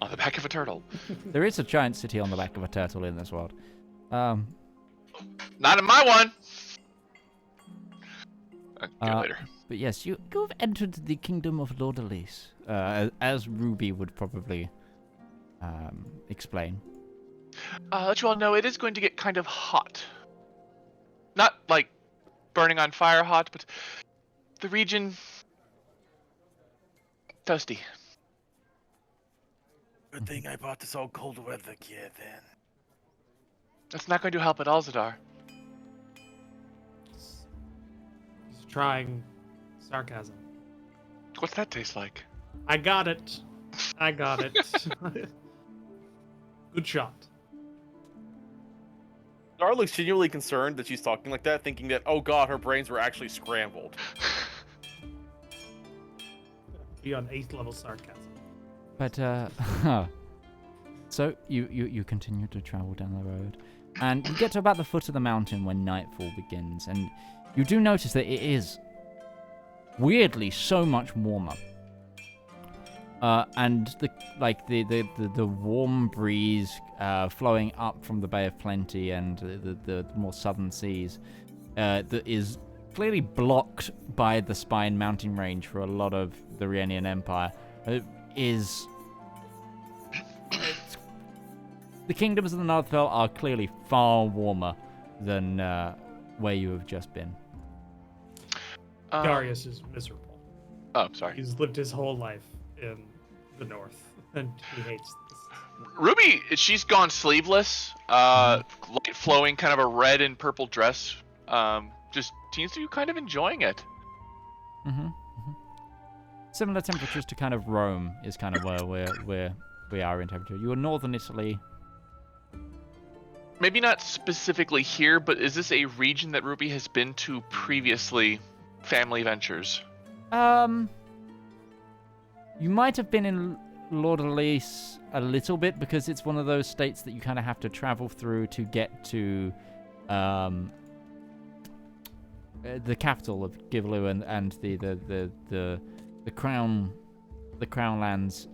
On the back of a turtle. There is a giant city on the back of a turtle in this world. Not in my one! Get it later. But yes, you have entered the kingdom of Lord Elise, as Ruby would probably explain. Let you all know, it is going to get kind of hot. Not like burning on fire hot, but the region toasty. Good thing I bought this old cold weather gear then. That's not going to help at all, Zedaar. He's trying sarcasm. What's that taste like? I got it. I got it. Good shot. Dar looks genuinely concerned that she's talking like that, thinking that, oh god, her brains were actually scrambled. Be on 8th level sarcasm. But, so you continue to travel down the road, and you get to about the foot of the mountain when nightfall begins, and you do notice that it is weirdly so much warmer. And the warm breeze flowing up from the Bay of Plenty and the more southern seas that is clearly blocked by the Spine mountain range for a lot of the Rienian Empire is... The kingdoms of the Northfell are clearly far warmer than where you have just been. Darius is miserable. Oh, sorry. He's lived his whole life in the north, and he hates this. Ruby, she's gone sleeveless, light flowing, kind of a red and purple dress. Just seems to be kind of enjoying it. Similar temperatures to kind of Rome is kind of where we are in temperature. You are northern Italy. Maybe not specifically here, but is this a region that Ruby has been to previously? Family ventures. You might have been in Lord-Elise a little bit, because it's one of those states that you kind of have to travel through to get to the capital of Givalu and the crown lands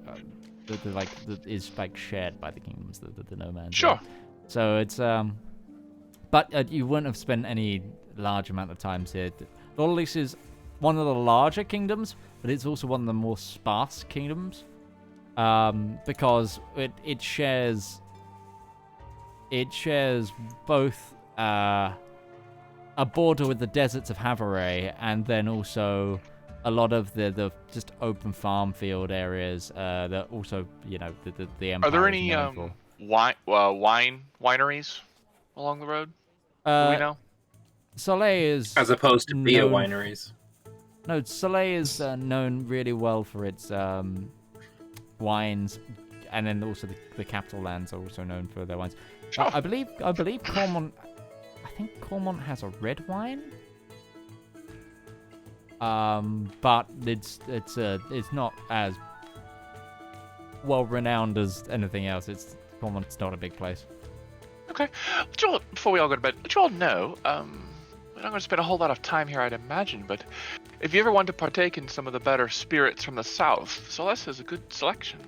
is like shared by the kingdoms, the nomads. Sure. So it's but you wouldn't have spent any large amount of time here. Lord-Elise is one of the larger kingdoms, but it's also one of the more sparse kingdoms, because it shares both a border with the deserts of Havaray, and then also a lot of the just open farm field areas that also, you know, the empire. Are there is any known for. wineries along the road? Do we know? Soleil is As opposed to beer known- wineries. No, Soleil is known really well for its wines, and then also the capital lands are also known for their wines. Sure. I believe Cormont. I think Cormont has a red wine. But it's not as well renowned as anything else. Cormont's not a big place. Okay. Before we all go to bed, let you all know, we're not going to spend a whole lot of time here, I'd imagine, but if you ever want to partake in some of the better spirits from the south, Celeste is a good selection.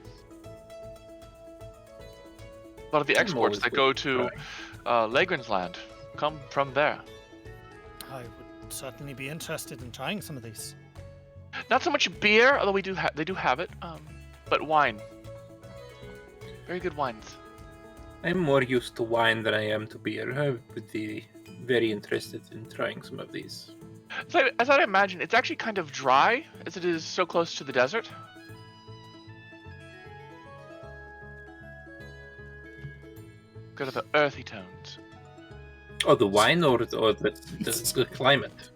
A lot of the exports that go to Lagran's land come from there. I would certainly be interested in trying some of these. Not so much beer, although they do have it, but wine. Very good wines. I'm more used to wine than I am to beer. I would be very interested in trying some of these. So, as I'd imagine, it's actually kind of dry, as it is so close to the desert. Got the earthy tones. Oh, the wine or the climate?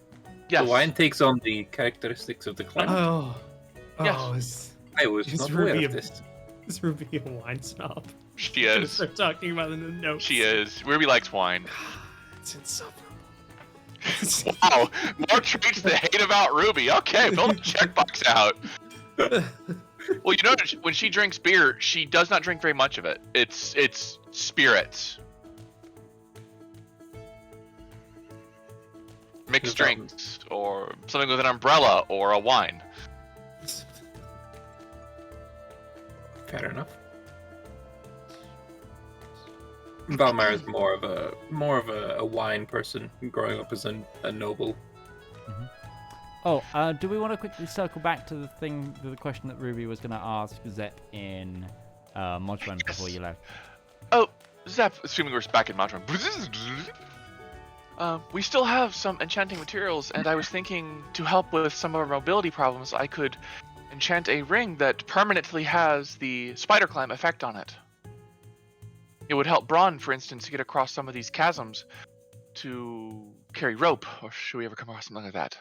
Yes. The wine takes on the characteristics of the climate. Yes. I was not aware of this. Is Ruby a wine snob? She is. Start talking about it in the notes. She is. Ruby likes wine. It's insufferable. Wow, more traits to hate about Ruby. Okay, fill the checkbox out. Well, you know, when she drinks beer, she does not drink very much of it. It's spirits. Mixed drinks, or something with an umbrella, or a wine. Fair enough. Valmar is more of a wine person, growing up as a noble. Mm-hmm. Oh, do we want to quickly circle back to the question that Ruby was going to ask Zep in Modron before you left? Oh, Zep, assuming we're back in Modron. We still have some enchanting materials, and I was thinking to help with some of our mobility problems, I could enchant a ring that permanently has the spider climb effect on it. It would help Braun, for instance, to get across some of these chasms to carry rope, or should we ever come across something like that?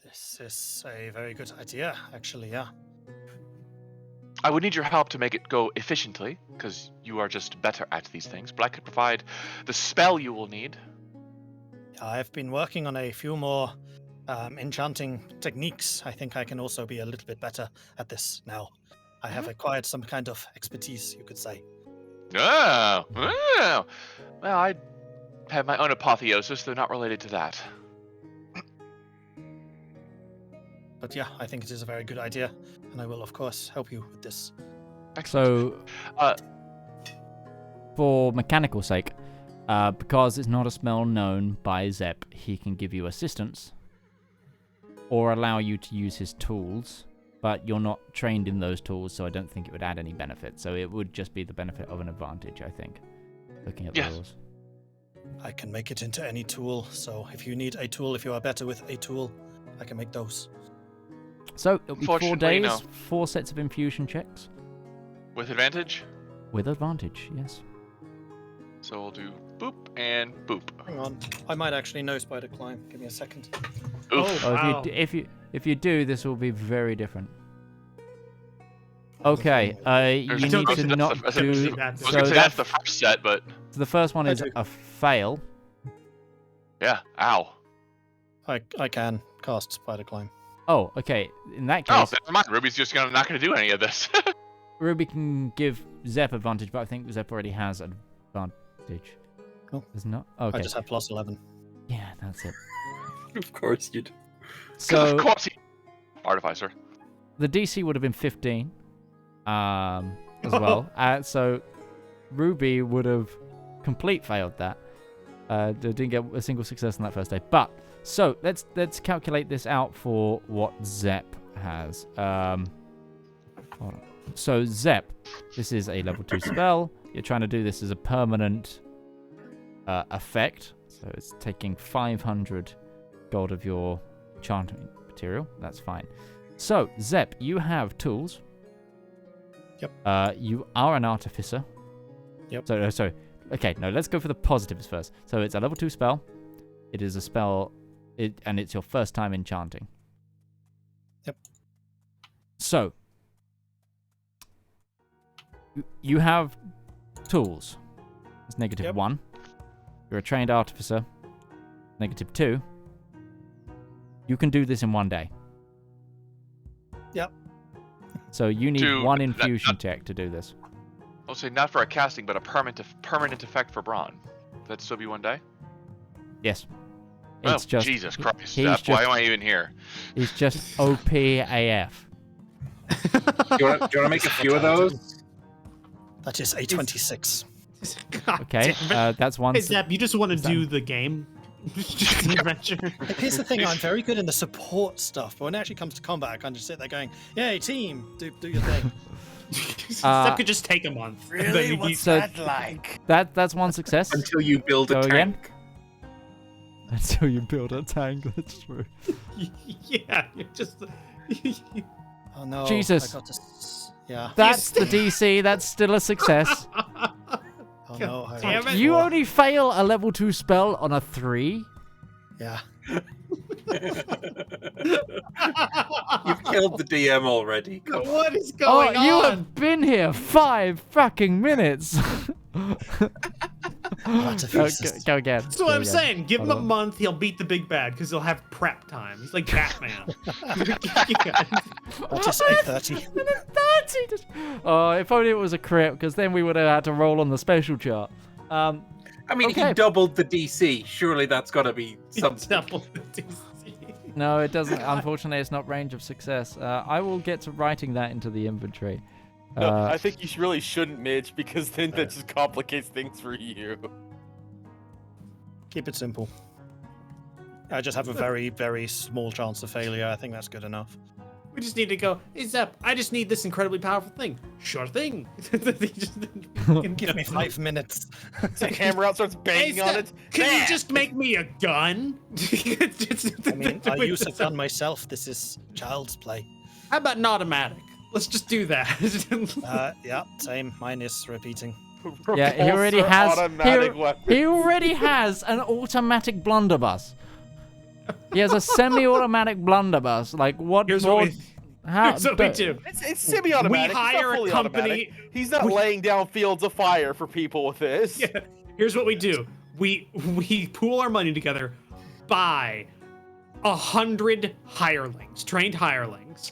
This is a very good idea, actually, yeah. I would need your help to make it go efficiently, because you are just better at these things, but I could provide the spell you will need. I've been working on a few more enchanting techniques. I think I can also be a little bit better at this now. I have acquired some kind of expertise, you could say. Oh. Well, I have my own apotheosis, though not related to that. But yeah, I think it is a very good idea, and I will, of course, help you with this. So, for mechanical sake, because it's not a spell known by Zep, he can give you assistance or allow you to use his tools, but you're not trained in those tools, so I don't think it would add any benefit. So it would just be the benefit of an advantage, I think, looking at the rules. I can make it into any tool, so if you need a tool, if you are better with a tool, I can make those. So it'll be 4 Unfortunately, days, no. 4 sets of infusion checks. With advantage? With advantage, yes. So we'll do boop and boop. Hang on, I might actually know Spider Climb. Give me a second. Oof. Oh, wow. If you do, this will be very different. Okay, you need to not do. I was going to So say that's the first set, but the first one is a fail. yeah, ow. I can cast Spider Climb. Oh, okay. In that Oh, case, never mind. Ruby's just not going to do any of this. Ruby can give Zep advantage, but I think Zep already has advantage. Oh. There's not. Okay. I just have plus 11. Yeah, that's it. Of course you do. So of course, Artificer. the DC would have been 15, as well. So Ruby would have complete failed that. Didn't get a single success on that first day. But so let's calculate this out for what Zep has. Hold on. So Zep, this is a level 2 spell. You're trying to do this as a permanent effect. So it's taking 500 gold of your enchanting material. That's fine. So Zep, you have tools. Yep. You are an artificer. Yep. So okay, no, let's go for the positives first. So it's a level 2 spell. It is a spell, and it's your first time enchanting. Yep. So you have tools. It's negative Yep. 1. You're a trained artificer. Negative 2. You can do this in 1 day. Yep. So you need one infusion check to do this. I'll say not for a casting, but a permanent effect for Braun. That'd still be 1 day? Yes. Oh, It's just Jesus Christ. he's Why am I even here? It's just OP AF. Do you want to make a few of those? That is a 26. God Okay, damn it. that's one. Hey, Zep, you just want to do the game? Just an adventure. Here's the thing, I'm very good in the support stuff, but when it actually comes to combat, I kind of sit there going, yay, team, do your thing. Zep could just take a month. and then Really? you- What's so- that like? That's one success. Until you build a Go tank. again. Until you build a tank, that's true. Yeah, you're just. Oh no. Jesus. I got to... Yeah. That's the DC. That's still a success. Oh no. I damn rolled it. You four. only fail a level 2 spell on a 3. Yeah. You've killed the DM already. Come on. What is going Oh, you on? have been here 5 fucking minutes. Go again. That's what Go I'm again. saying. Give him Hold a on. month, he'll beat the big bad because he'll have prep time. He's like Batman. That is a 30. If only it was a crit, because then we would have had to roll on the special chart. I mean, Okay. he doubled the DC. Surely that's got to be something. Double the DC. No, it doesn't. Unfortunately, it's not range of success. I will get to writing that into the inventory. No, I think you really shouldn't, Midge, because then that just complicates things for you. Keep it simple. I just have a very, very small chance of failure. I think that's good enough. We just need to go, hey Zep, I just need this incredibly powerful thing. Sure thing. Give me 5 minutes. Take hammer out, starts Hey banging on Zep, it. can you Bam! just make me a gun? I mean, I use a gun myself. This is child's play. How about an automatic? Let's just do that. Yeah, same. Mine is repeating. Yeah, he already has. Automatic weapon. He already has an automatic blunderbuss. He has a semi-automatic blunderbuss. Like what? Here's more, what we. how, Here's what we do. It's semi-automatic. We hire a company. He's not laying down fields of fire for people with this. Yeah. Here's what we do. We pool our money together, buy 100 hirelings, trained hirelings.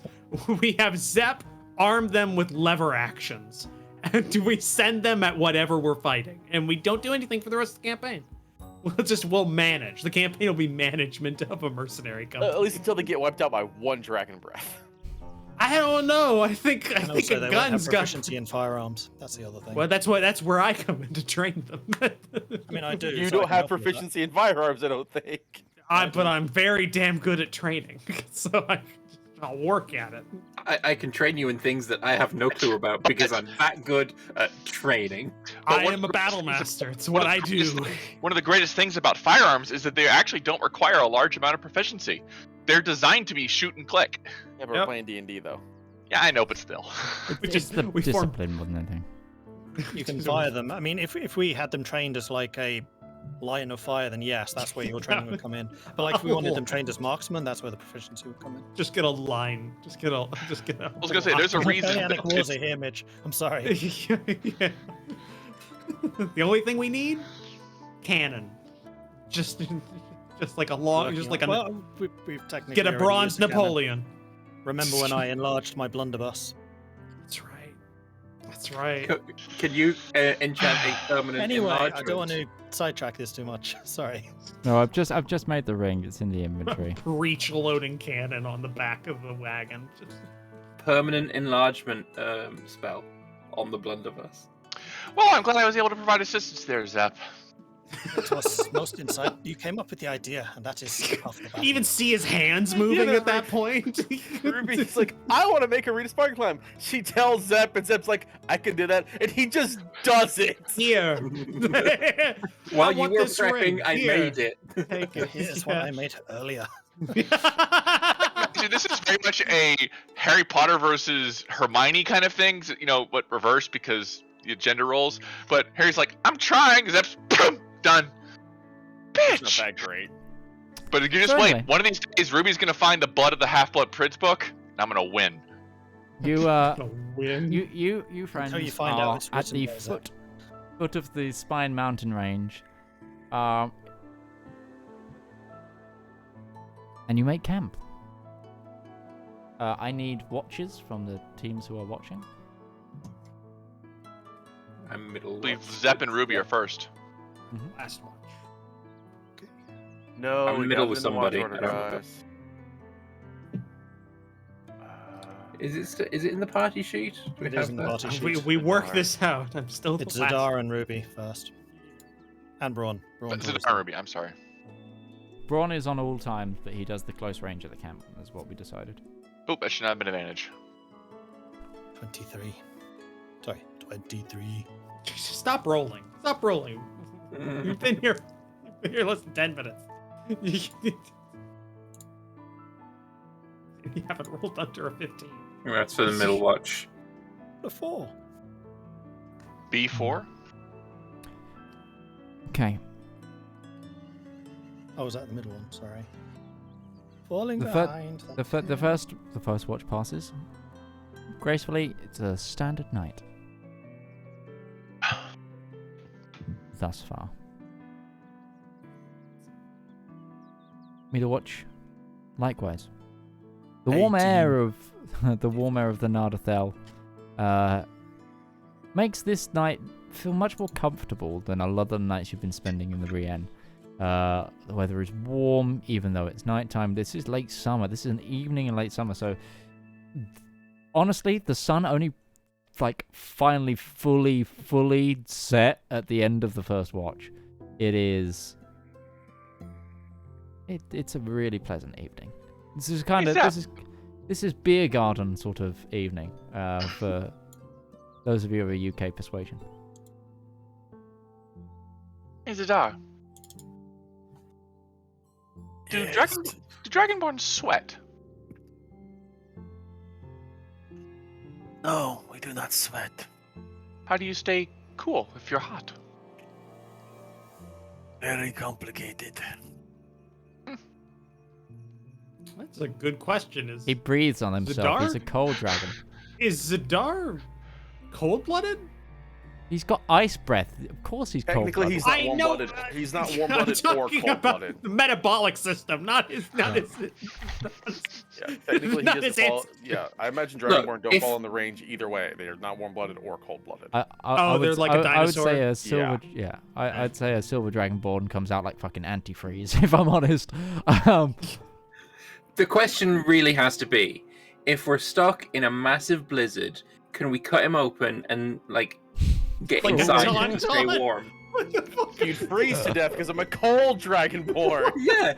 We have Zep arm them with lever actions, and we send them at whatever we're fighting, and we don't do anything for the rest of the campaign. We'll manage. The campaign will be management of a mercenary company. At least until they get wiped out by one dragon breath. I don't know. I think And a also, they won't have gun's got. proficiency in firearms. That's the other thing. Well, that's where I come in to train them. I mean, I do. You so I don't can have help you with that. proficiency in firearms, I don't think. But I'm very damn good at training, so I'll work at it. I can train you in things that I have no clue about because I'm that good at training. I am a battle master. It's what I do. One of the greatest things about firearms is that they actually don't require a large amount of proficiency. They're designed to be shoot and click. Yeah, but we're playing D&D though. Yeah, I know, but still. It's the we form- discipline more than anything. You can fire them. I mean, if we had them trained as like a line of fire, then yes, that's where your training would come in. But like if we wanted them trained as marksmen, that's where the proficiency would come in. Just get a line. Just get a. I was gonna say, there's a reason. Mechanic wars are here, Mitch. I'm sorry. Yeah. The only thing we need, cannon. Just like a long, just like a. Well, we've technically Get a already bronze used a cannon. Napoleon. Remember when I enlarged my blunderbuss? That's right. That's right. Can you enchant a permanent Anyway, enlargement? I don't want to sidetrack this too much. Sorry. No, I've just made the ring. It's in the inventory. Breech loading cannon on the back of the wagon. Permanent enlargement spell on the blunderbuss. Well, I'm glad I was able to provide assistance there, Zep. It was most insight. You came up with the idea, and that is half the battle. You even see his hands moving at that point. Ruby's like, I want to make a spark climb. She tells Zep, and Zep's like, I can do that, and he just does it. Here. While I you want were this ring. prepping, I Here. made it. Take it. Here's what I made earlier. See, this is very much a Harry Potter versus Hermione kind of thing. You know, what reverse because you gender roles. But Harry's like, I'm trying. Zep's boom, done. It's Bitch. not that great. But you just Certainly. wait. One of these days, Ruby's gonna find the blood of the Half-Blood Prince book, and I'm gonna win. You Win. you friends you find are out it's at the written there, Zach. foot of the Spine Mountain range, and you make camp. I need watches from the teams who are watching. I'm middle. Leave Zep and Ruby are first. Last one. No, I'm in the we middle got with them in the watch somebody. order, I don't know. guys. Is it in the party sheet? Do we It have is in the that? party sheet. We work this out. I'm still the It's last. Zedaar and Ruby first. And Braun. Zedaar, Ruby. I'm sorry. Braun is on all times, but he does the close range at the camp. That's what we decided. Oh, that should not have been an advantage. 23. Sorry, 23. Stop rolling. Stop rolling. You've been here less than 10 minutes. You haven't rolled under a 15. That's for the middle watch. A 4. B4? Okay. Oh, was that the middle one? Sorry. Falling The fir- behind. The first watch passes gracefully. It's a standard night thus far. Middle watch, likewise. The warm 18. air of the Nardathel makes this night feel much more comfortable than a lot of the nights you've been spending in the Rien. The weather is warm, even though it's nighttime. This is late summer. This is an evening in late summer. So, honestly, the sun only, finally fully set at the end of the first watch. It is. It's a really pleasant evening. This is this is beer garden sort of evening for those of you of a UK persuasion. Hey, Zedaar. Do Dragonborn sweat? No, we do not sweat. How do you stay cool if you're hot? Very complicated. That's a good question. He breathes on himself. He's a Zedaar? cold dragon. Is Zedaar cold-blooded? He's got ice breath. Of course he's cold. Technically, he's I not know, warm-blooded. He's not warm-blooded I'm or talking cold-blooded. about the metabolic system, not his. Yeah, technically, Not he his doesn't fall. answer. Yeah, I imagine Dragonborn don't if- fall in the range either way. They are not warm-blooded or cold-blooded. I they're would, like a I would say dinosaur? a silver. Yeah, I'd say a silver dragonborn comes out like fucking antifreeze. If I'm honest. The question really has to be, if we're stuck in a massive blizzard, can we cut him open and like get Like a inside tauntaun? and stay warm? You'd freeze to death because I'm a cold Dragonborn. Yeah,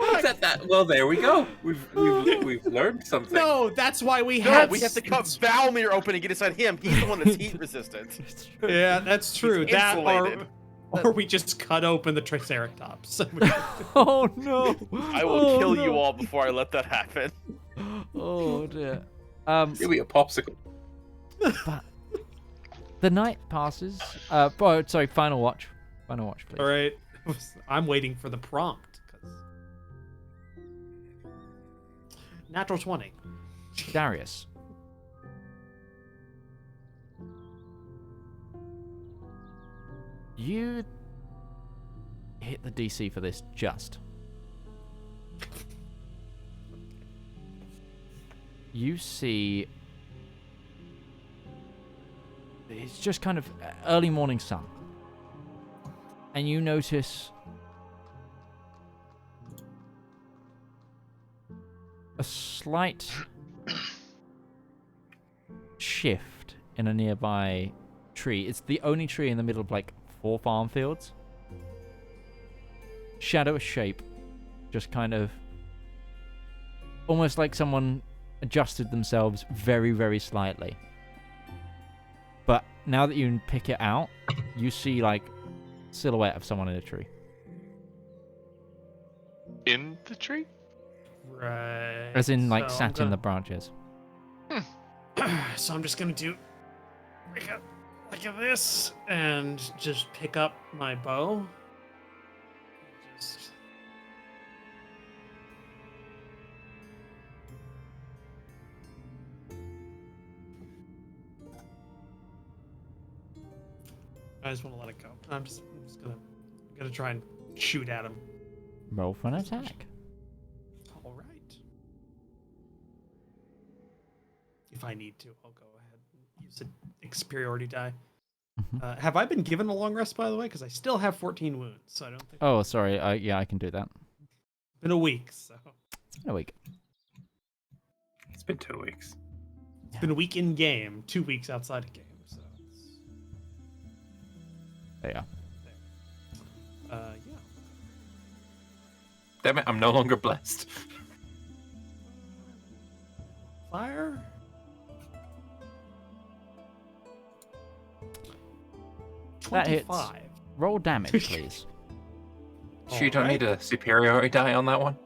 well, there we go. We've learned something. No, that's why we No, have. we have to cut Valmir open and get inside him. He's the one that's heat resistant. Yeah, that's true. He's That insulated. or we just cut open the Triceratops. Oh no! I will kill you all before I let that happen. Oh dear. Give me a popsicle. But the night passes. Sorry. Final watch. Final watch, please. All right, I'm waiting for the prompt. Natural 20. Darius. You hit the DC for this just. You see, it's just kind of early morning sun. And you notice a slight shift in a nearby tree. It's the only tree in the middle of like 4 farm fields. Shadow shape, just kind of almost like someone adjusted themselves very, very slightly. But now that you pick it out, you see like silhouette of someone in a tree. In the tree? Right. As in like so sat in the branches. So I'm just gonna do like this and just pick up my bow. Just... I just want to let it go. I'm just gonna try and shoot at him. Roll for an attack. All right. If I need to, I'll go ahead and use a superiority die. Have I been given a long rest, by the way? Because I still have 14 wounds, so I don't think. Oh, sorry. Yeah, I can do that. Been a week, so It's been a week. It's been 2 weeks. it's been a week in game, 2 weeks outside of game. So it's... There you are. yeah. Damn it, I'm no longer blessed. Fire. That hits. 25. Roll damage, please. Sure you don't Alright. need a superiority die on that one?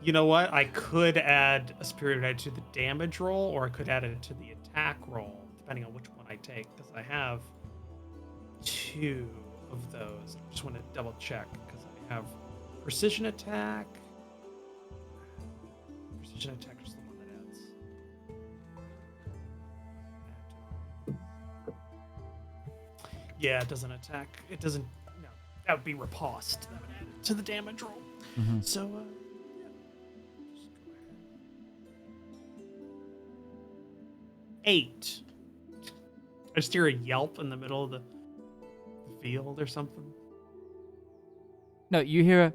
You know what? I could add a superiority die to the damage roll, or I could add it to the attack roll, depending on which one I take, because I have 2 of those. I just want to double check, because I have precision attack. Precision attack is the one that adds. Yeah, it doesn't attack. It doesn't. No, that would be riposte. That would add to the damage roll. Mhm. So, yeah. Just go ahead. 8. I just hear a yelp in the middle of the field or something. No, you hear a...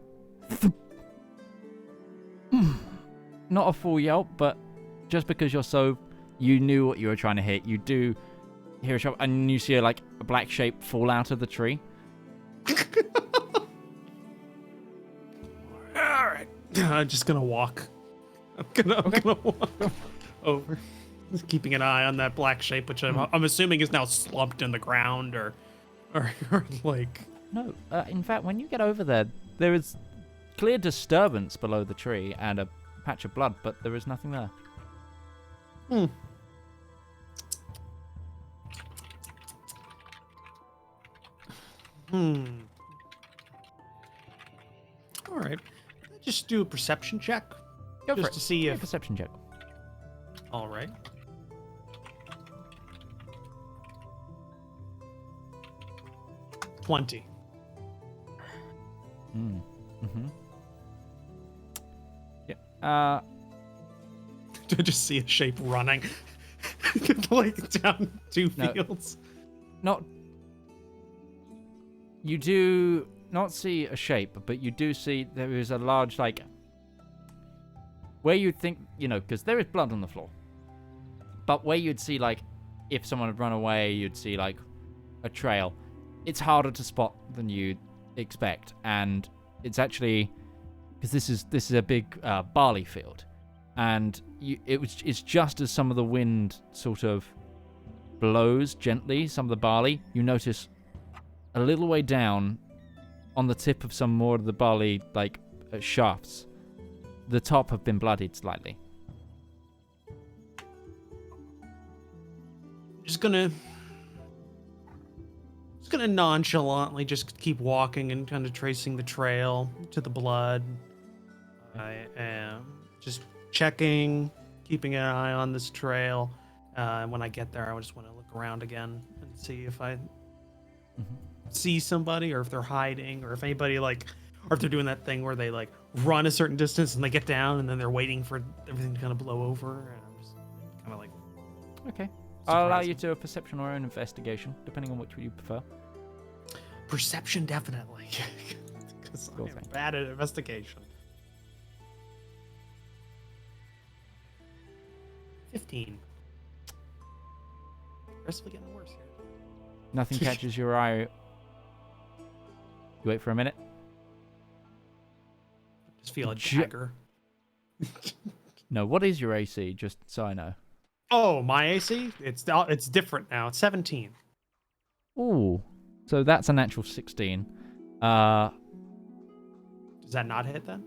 Not a full yelp, but just because you knew what you were trying to hit, you do hear a shot, and you see a black shape fall out of the tree. All right. I'm just gonna walk. I'm gonna walk over, just keeping an eye on that black shape, which I'm assuming is now slumped in the ground, or like. No, in fact, when you get over there, there is clear disturbance below the tree and a patch of blood, but there is nothing there. All right. Just do a perception check. Go just for it. to see Yeah, if. perception check. All right. $20. Mm-hmm. Yeah. To just see a shape running, like down two No. fields. Not. You do not see a shape, but you do see there is a large, like, where you'd think, because there is blood on the floor. But where you'd see, like, if someone had run away, you'd see, like, a trail. It's harder to spot than you'd expect, and it's actually because this is a big barley field, and it's just as some of the wind sort of blows gently some of the barley, you notice a little way down on the tip of some more of the barley, like shafts, the top have been bloodied slightly. Just gonna nonchalantly just keep walking and kind of tracing the trail to the blood. I am just checking, keeping an eye on this trail. And when I get there, I just want to look around again and see if I see somebody, or if they're hiding, or if anybody or if they're doing that thing where they like run a certain distance and they get down and then they're waiting for everything to kind of blow over. And I'm just kind of like, Okay. I'll allow you to a perception or an investigation, depending on which you prefer. perception, definitely. Because Cool I'm thing. bad at investigation. 15. Progressively getting worse here. Nothing catches your eye. You wait for a minute. Just feel a Ju- dagger. No, what is your AC? Just so I know. Oh, my AC? It's different now. It's 17. Ooh. So that's a natural 16. Does that not hit then?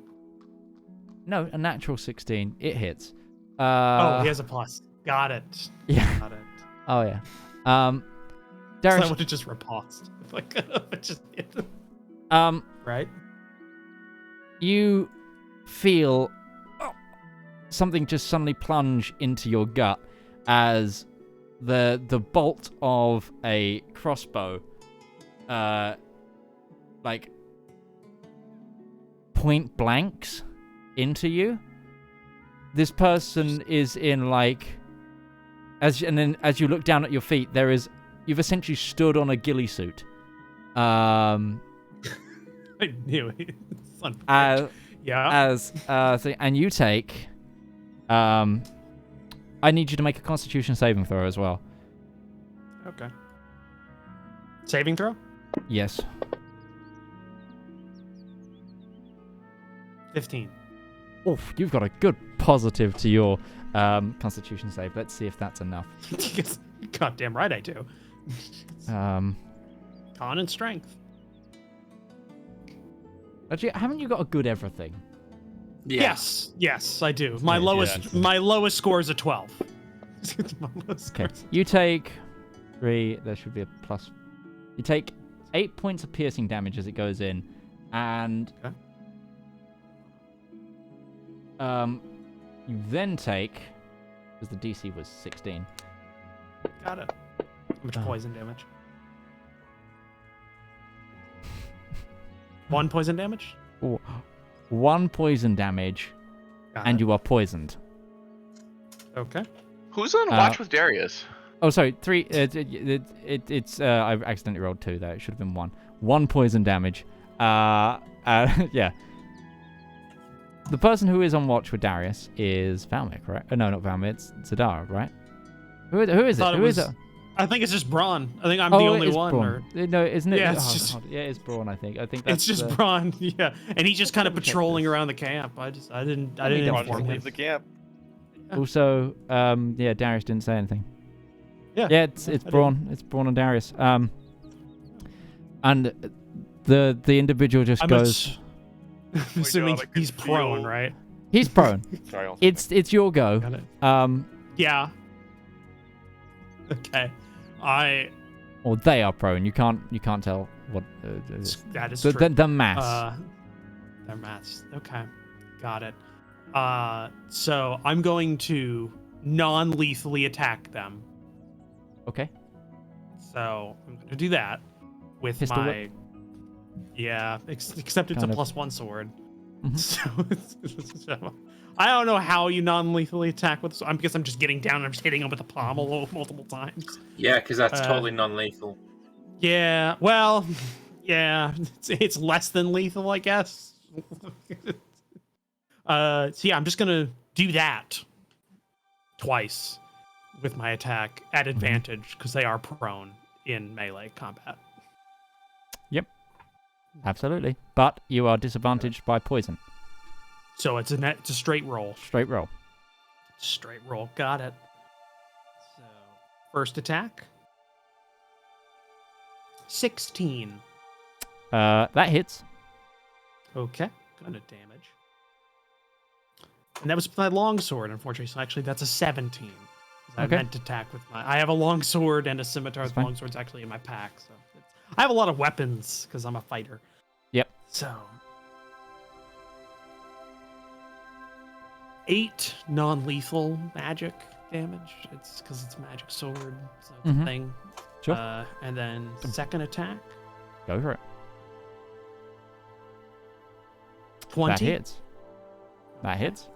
No, a natural 16. It hits. Oh, he has a plus. Got it. Yeah. Got it. Oh, yeah. So Darius, I would have just riposte. If I could have just hit him. Right? you feel something just suddenly plunge into your gut as the bolt of a crossbow like point blanks into you. This person is in as you look down at your feet, you've essentially stood on a ghillie suit. I knew it. Son of a bitch. Yeah. And you take I need you to make a Constitution saving throw as well. Okay. Saving throw? Yes. 15. Oof, you've got a good positive to your Constitution save. Let's see if that's enough. Goddamn right I do. Um, Con and strength. actually, haven't you got a good everything? Yeah. Yes, I do. My Yes, lowest score is a 12. My lowest Okay, score is- you take 3. There should be a plus. You take 8 points of piercing damage as it goes in, and Okay. you then take, because the DC was 16. Got it. How much poison damage? 1 poison damage? 1 poison damage, Got and it. you are poisoned. Okay. Who's on watch with Darius? Oh, sorry, 3. It's I accidentally rolled 2 there. It should have been 1. 1 poison damage. Yeah. The person who is on watch with Darius is Valmik, right? No, not Valmik. It's Zedaar, right? Who is it? Who is it? I think it's just Braun. I think I'm the only one. Braun. Or... No, isn't it? Yeah, it's just- yeah, it's Braun. I think that's It's just Braun, yeah. And he's just kind of double check patrolling this. around the camp. I didn't me double inform check him. Leave the camp. Also, yeah, Darius didn't say anything. Yeah. Yeah, it's I Braun. It's Braun and Darius. And the individual just I'm goes. assuming God, I can he's prone, feel- right? He's prone. Sorry, I'll- It's your go. Got it. Um, Yeah. Okay. or they are prone. You can't tell what? That is The, true. the mass. Their maths. Okay, got it. So I'm going to non-lethally attack them. Okay. So I'm going to do that with Pistol my. whip? Yeah, except it's Kind a of. +1 sword. Mhm. So I don't know how you non-lethally attack with. I guess I'm just getting down and I'm just hitting them with the pommel multiple times. Yeah, because that's Uh, totally non-lethal. Yeah. Well. Yeah. It's less than lethal, I guess. So yeah, I'm just gonna do that twice with my attack at advantage because they are prone in melee combat. Yep. Absolutely. But you are disadvantaged by poison. So it's a straight roll. Straight roll. Straight roll. Got it. So first attack. 16. That hits. Okay. Gonna damage. And that was my longsword, unfortunately. So actually, that's a 17. 'Cause I Okay. meant to attack with my. I have a longsword and a scimitar. That's The fine. longsword's actually in my pack, so I have a lot of weapons because I'm a fighter. Yep. So 8 non-lethal magic damage. It's because it's a magic sword, so it's a Mhm. thing. Sure. And then second attack. Go for it. 20. That hits. That hits.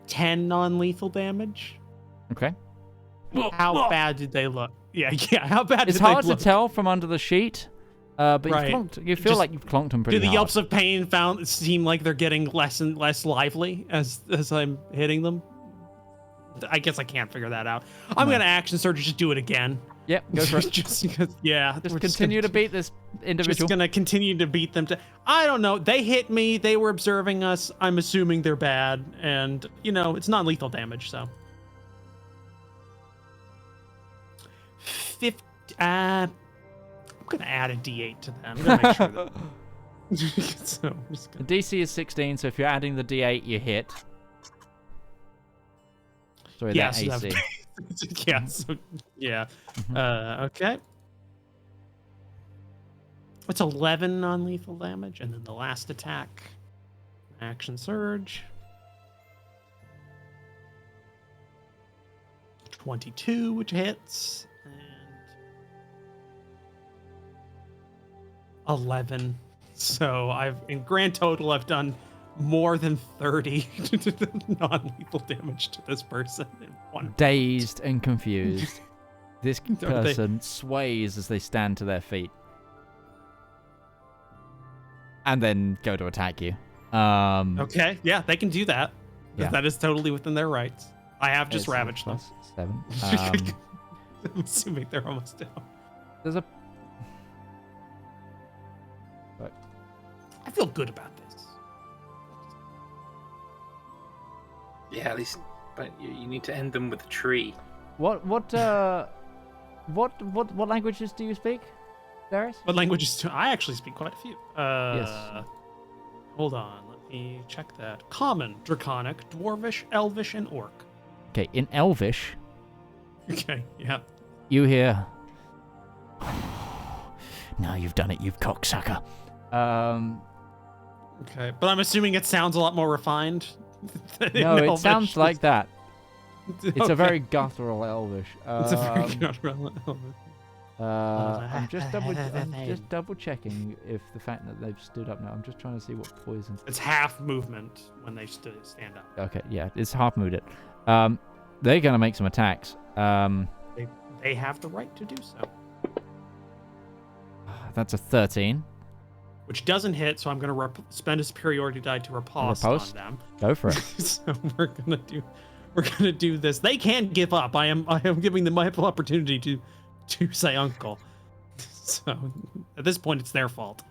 10 non-lethal damage. Okay. How bad did they look? Yeah. How bad It's did they hard to look? tell from under the sheet, but Right. you feel Just- like you've clonked them Do pretty the hard. yelps of pain seem like they're getting less and less lively as I'm hitting them? I guess I can't figure that out. I'm No. gonna action surge and just do it again. Yep, go for it. just because, yeah. Just we're continue to gonna- beat this individual. Just gonna continue to beat them. I don't know. They hit me. They were observing us. I'm assuming they're bad, and it's non-lethal damage. So, 50. I'm gonna add a D8 to that. I'm gonna make sure that. So, I'm just The gonna... DC is 16, so if you're adding the D8, you hit. Sorry, Yeah, that so AC. yeah. So, yeah. Okay. It's 11 non-lethal damage, and then the last attack, action surge. 22, which hits, and 11. So in grand total, I've done more than 30 non-lethal damage to this person in one. Dazed and confused. This they- person sways as they stand to their feet. And then go to attack you. Okay, yeah, they can do that. Yeah. That is totally within their rights. I have just it's ravaged them. +7. I'm assuming they're almost down. There's a... I feel good about this. Yeah, at least, but you need to end them with a tree. What languages do you speak, Darius? What languages do I actually speak quite a few? Yes. Hold on, let me check that. Common, Draconic, Dwarvish, Elvish, and Orc. Okay, in Elvish, Okay, yeah. you hear... Now you've done it, you cocksucker. Okay, but I'm assuming it sounds a lot more refined. than in No, it Elvish. sounds like that. It's Okay. a very guttural Elvish. It's a very guttural Elvish. I'm just double checking if the fact that they've stood up now. I'm just trying to see what poison. It's half movement when they stand up. Okay, yeah, it's half moved it. They're gonna make some attacks. They have the right to do so. That's a 13. Which doesn't hit, so I'm going to spend a superiority die to riposte Riposte? on them. Go for it. So we're gonna do this. They can't give up. I am giving them ample opportunity to say uncle. So at this point, it's their fault.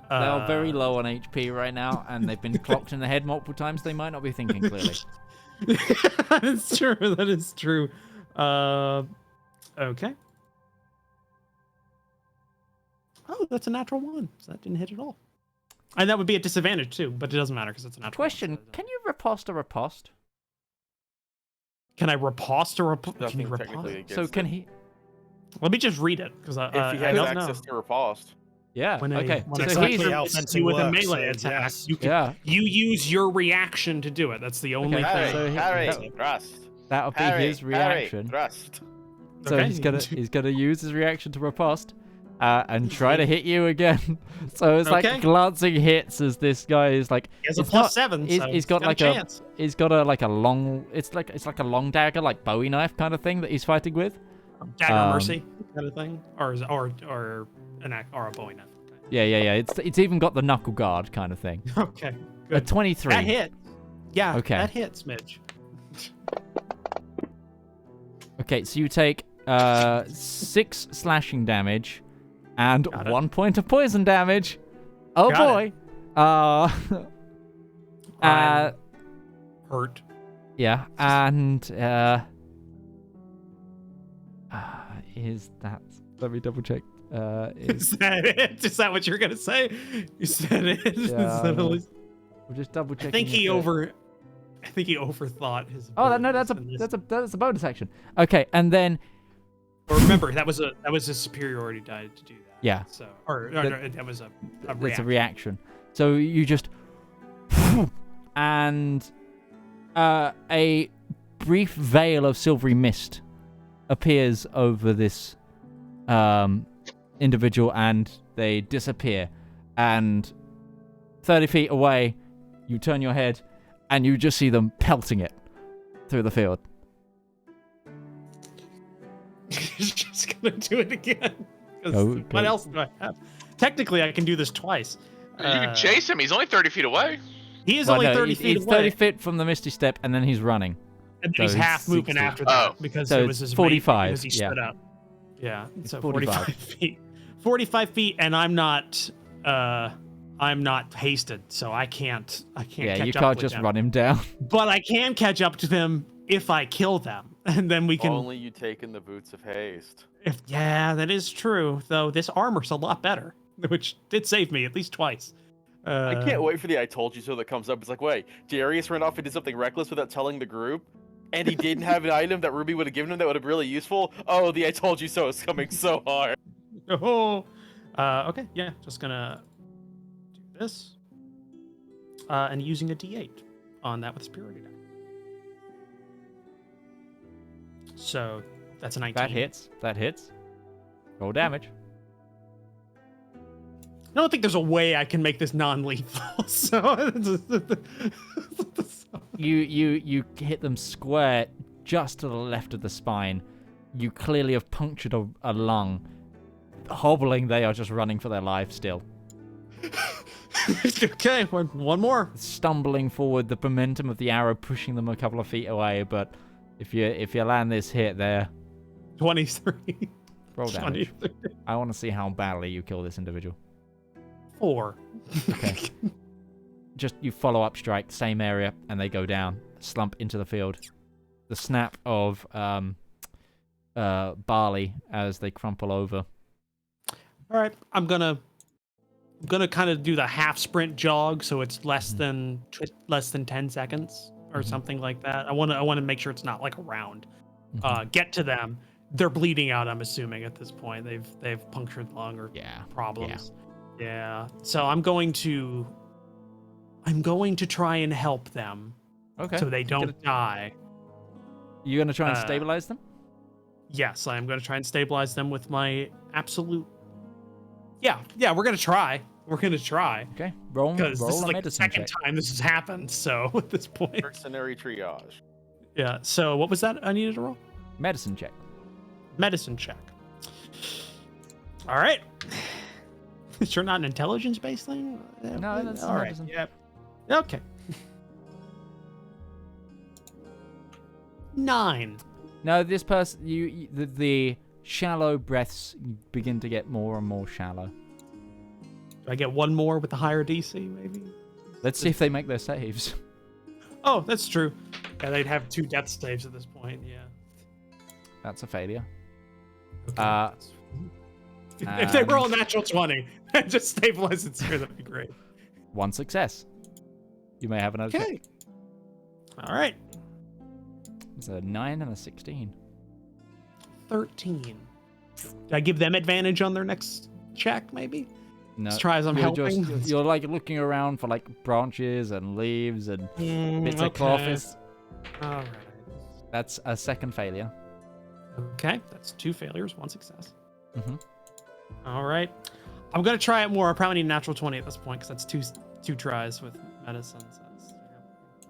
They're very low on HP right now, and they've been clocked in the head multiple times. They might not be thinking clearly. That's true. That is true. Okay. Oh, that's a natural 1. So that didn't hit at all. And that would be a disadvantage too, but it doesn't matter because it's a natural. Question: 1, so Can you riposte a riposte? Can I riposte or can you Nothing technically riposte? against So can it. he? Let me just read it because if he I has don't access know. to riposte. Yeah. When Okay. when That's So exactly he's how it's fencing with a works, melee so attack, yes. you use your reaction to do it. That's the only Okay, thing. so Parry, thrust. that'll be Parry, his reaction. Parry, thrust. So Okay. he's gonna use his reaction to riposte, and try to hit you again. So it's Okay. like glancing hits as this guy is like. He has a it's plus not- 7. He's, So he's got like chance. he's got a long. It's like a long dagger, like Bowie knife kind of thing that he's fighting with. Dagger mercy kind of thing, or a Bowie knife. Yeah. It's even got the knuckle guard kind of thing. Okay, A good. 23. That hit. Yeah. Okay. That hits, Midge. Okay, so you take 6 slashing damage and Got it. 1 point of poison damage. Oh Got boy. I'm hurt. Yeah, and is that? Let me double check. Is that it? Is that what you're gonna say? You said it. Yeah, Instead of- we'll just double check. I think he overthought his. Oh, no, abilities in this. that's a bonus action. Okay, and then But remember, that was a superiority die to do that. Yeah. So, that was a it's reaction. a reaction. So you just and a brief veil of silvery mist appears over this individual, and they disappear. And 30 feet away, you turn your head, and you just see them pelting it through the field. He's just gonna do it again. 'Cause Okay. What else do I have? Technically, I can do this twice. You can chase him. He's only 30 feet away. He is Well, only no, 30 he's feet 30 away, feet from the Misty Step, and then he's running. and so then he's he's half moving 60. after that Oh. because So it was it's his 45, because he yeah. stood up. Yeah, It's so 45. 45 feet. 45 feet, and I'm not hasted, so I can't. Yeah, catch you up can't with just them. run him down. But I can catch up to them if I kill them, and then we can. Only you taking the boots of haste. Yeah, that is true. Though this armor's a lot better, which did save me at least twice. I can't wait for the "I told you so" that comes up. It's like, wait, Darius ran off and did something reckless without telling the group, and he didn't have an item that Ruby would have given him that would have been really useful. Oh, the "I told you so" is coming so hard. Oh, okay, yeah, just gonna do this, and using a D8 on that with superiority die. So that's a 19. That hits. Roll damage. I don't think there's a way I can make this non-lethal. So You hit them square just to the left of the spine. You clearly have punctured a lung. Hobbling, they are just running for their lives still. okay, one more. Stumbling forward, the momentum of the arrow pushing them a couple of feet away, but if you land this hit there, 23. roll damage. 23. I want to see how badly you kill this individual. 4. Okay. Just you follow up strike, same area, and they go down, slump into the field. The snap of barley as they crumple over. All right, I'm gonna kind of do the half sprint jog, so it's less than 10 seconds or something like that. I want to make sure it's not like a round. Get to them. They're bleeding out. I'm assuming at this point they've punctured lung or problems. Yeah. So I'm going to try and help them. Okay. So they don't die. You gonna try and stabilize them? Yes, I am going to try and stabilize them with my absolute. Yeah, we're gonna try. Okay. Roll Because this is a like the medicine second check. time this has happened. So at this point, Mercenary triage. yeah. So what was that I needed to roll? Medicine check. Medicine check. All right. It's not an intelligence-based thing. No, that's all right. medicine. Yep. Okay. 9. No, this person, the shallow breaths begin to get more and more shallow. Do I get one more with the higher DC, maybe? Let's see if they make their saves. Oh, that's true. Yeah, they'd have 2 death saves at this point. Yeah. That's a failure. Okay. If they roll a natural 20 and just stabilize it here, that'd be great. 1 success. You may have another check. Okay. All right. It's a 9 and a 16. 13. I give them advantage on their next check, maybe? No, Let's try as I'm helping. You're like looking around for like branches and leaves and bits of cloth. All right. That's a second failure. Okay, that's 2 failures, 1 success. Mm-hmm. All right. I'm going to try it more. I probably need a natural 20 at this point because that's two tries with medicine. So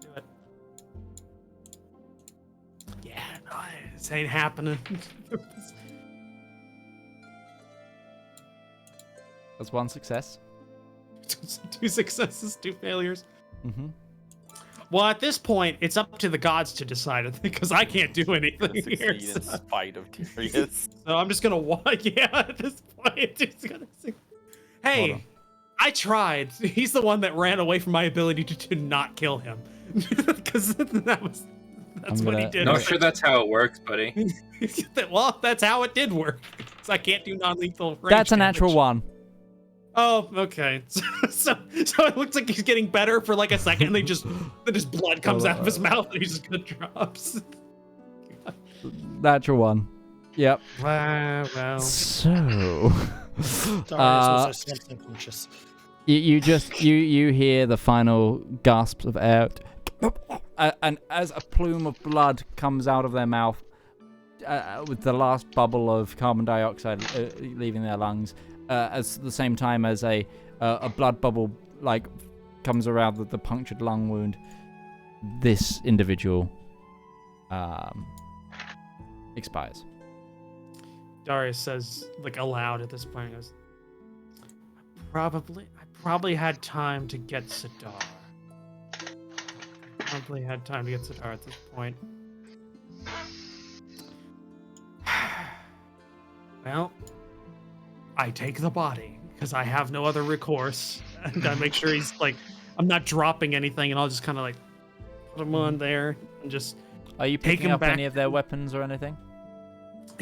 do it. Yeah, no, this ain't happening. That's 1 success. 2 successes, 2 failures. Mm-hmm. Well, at this point, it's up to the gods to decide, I think, because I can't do anything here. In spite of Darius. So I'm just gonna walk. Yeah, at this point, it's just gonna sing. Hey, I tried. He's the one that ran away from my ability to not kill him, because that's what he did. Not sure that's how it works, buddy. Well, that's how it did work. So I can't do non-lethal. That's a natural damage. 1. Oh, okay. So it looks like he's getting better for like a second, and then blood comes out of his mouth, and he just drops. Natural 1. Yep. Wow. So, Darius also seems unconscious. you hear the final gasps of air, and as a plume of blood comes out of their mouth, with the last bubble of carbon dioxide leaving their lungs. At the same time as a blood bubble like comes around the punctured lung wound, this individual expires. Darius says, like aloud at this point, he goes, I probably had time to get Zedaar. Probably had time to get Zedaar at this point. Well, I take the body because I have no other recourse, and I make sure he's like, I'm not dropping anything, and I'll just kind of like put him on there and just. Are you picking up any of their weapons or anything?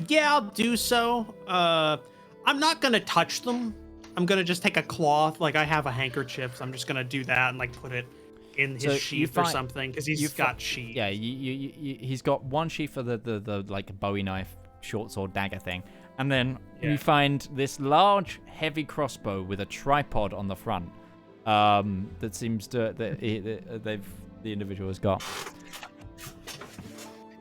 Yeah, I'll do so. I'm not gonna touch them. I'm gonna just take a cloth, like I have a handkerchief, so I'm just gonna do that and like put it in his sheath or something because he's got sheath. Yeah, he's got one sheath for the like Bowie knife, short sword, dagger thing. And then you find this large, heavy crossbow with a tripod on the front. That seems to the individual has got.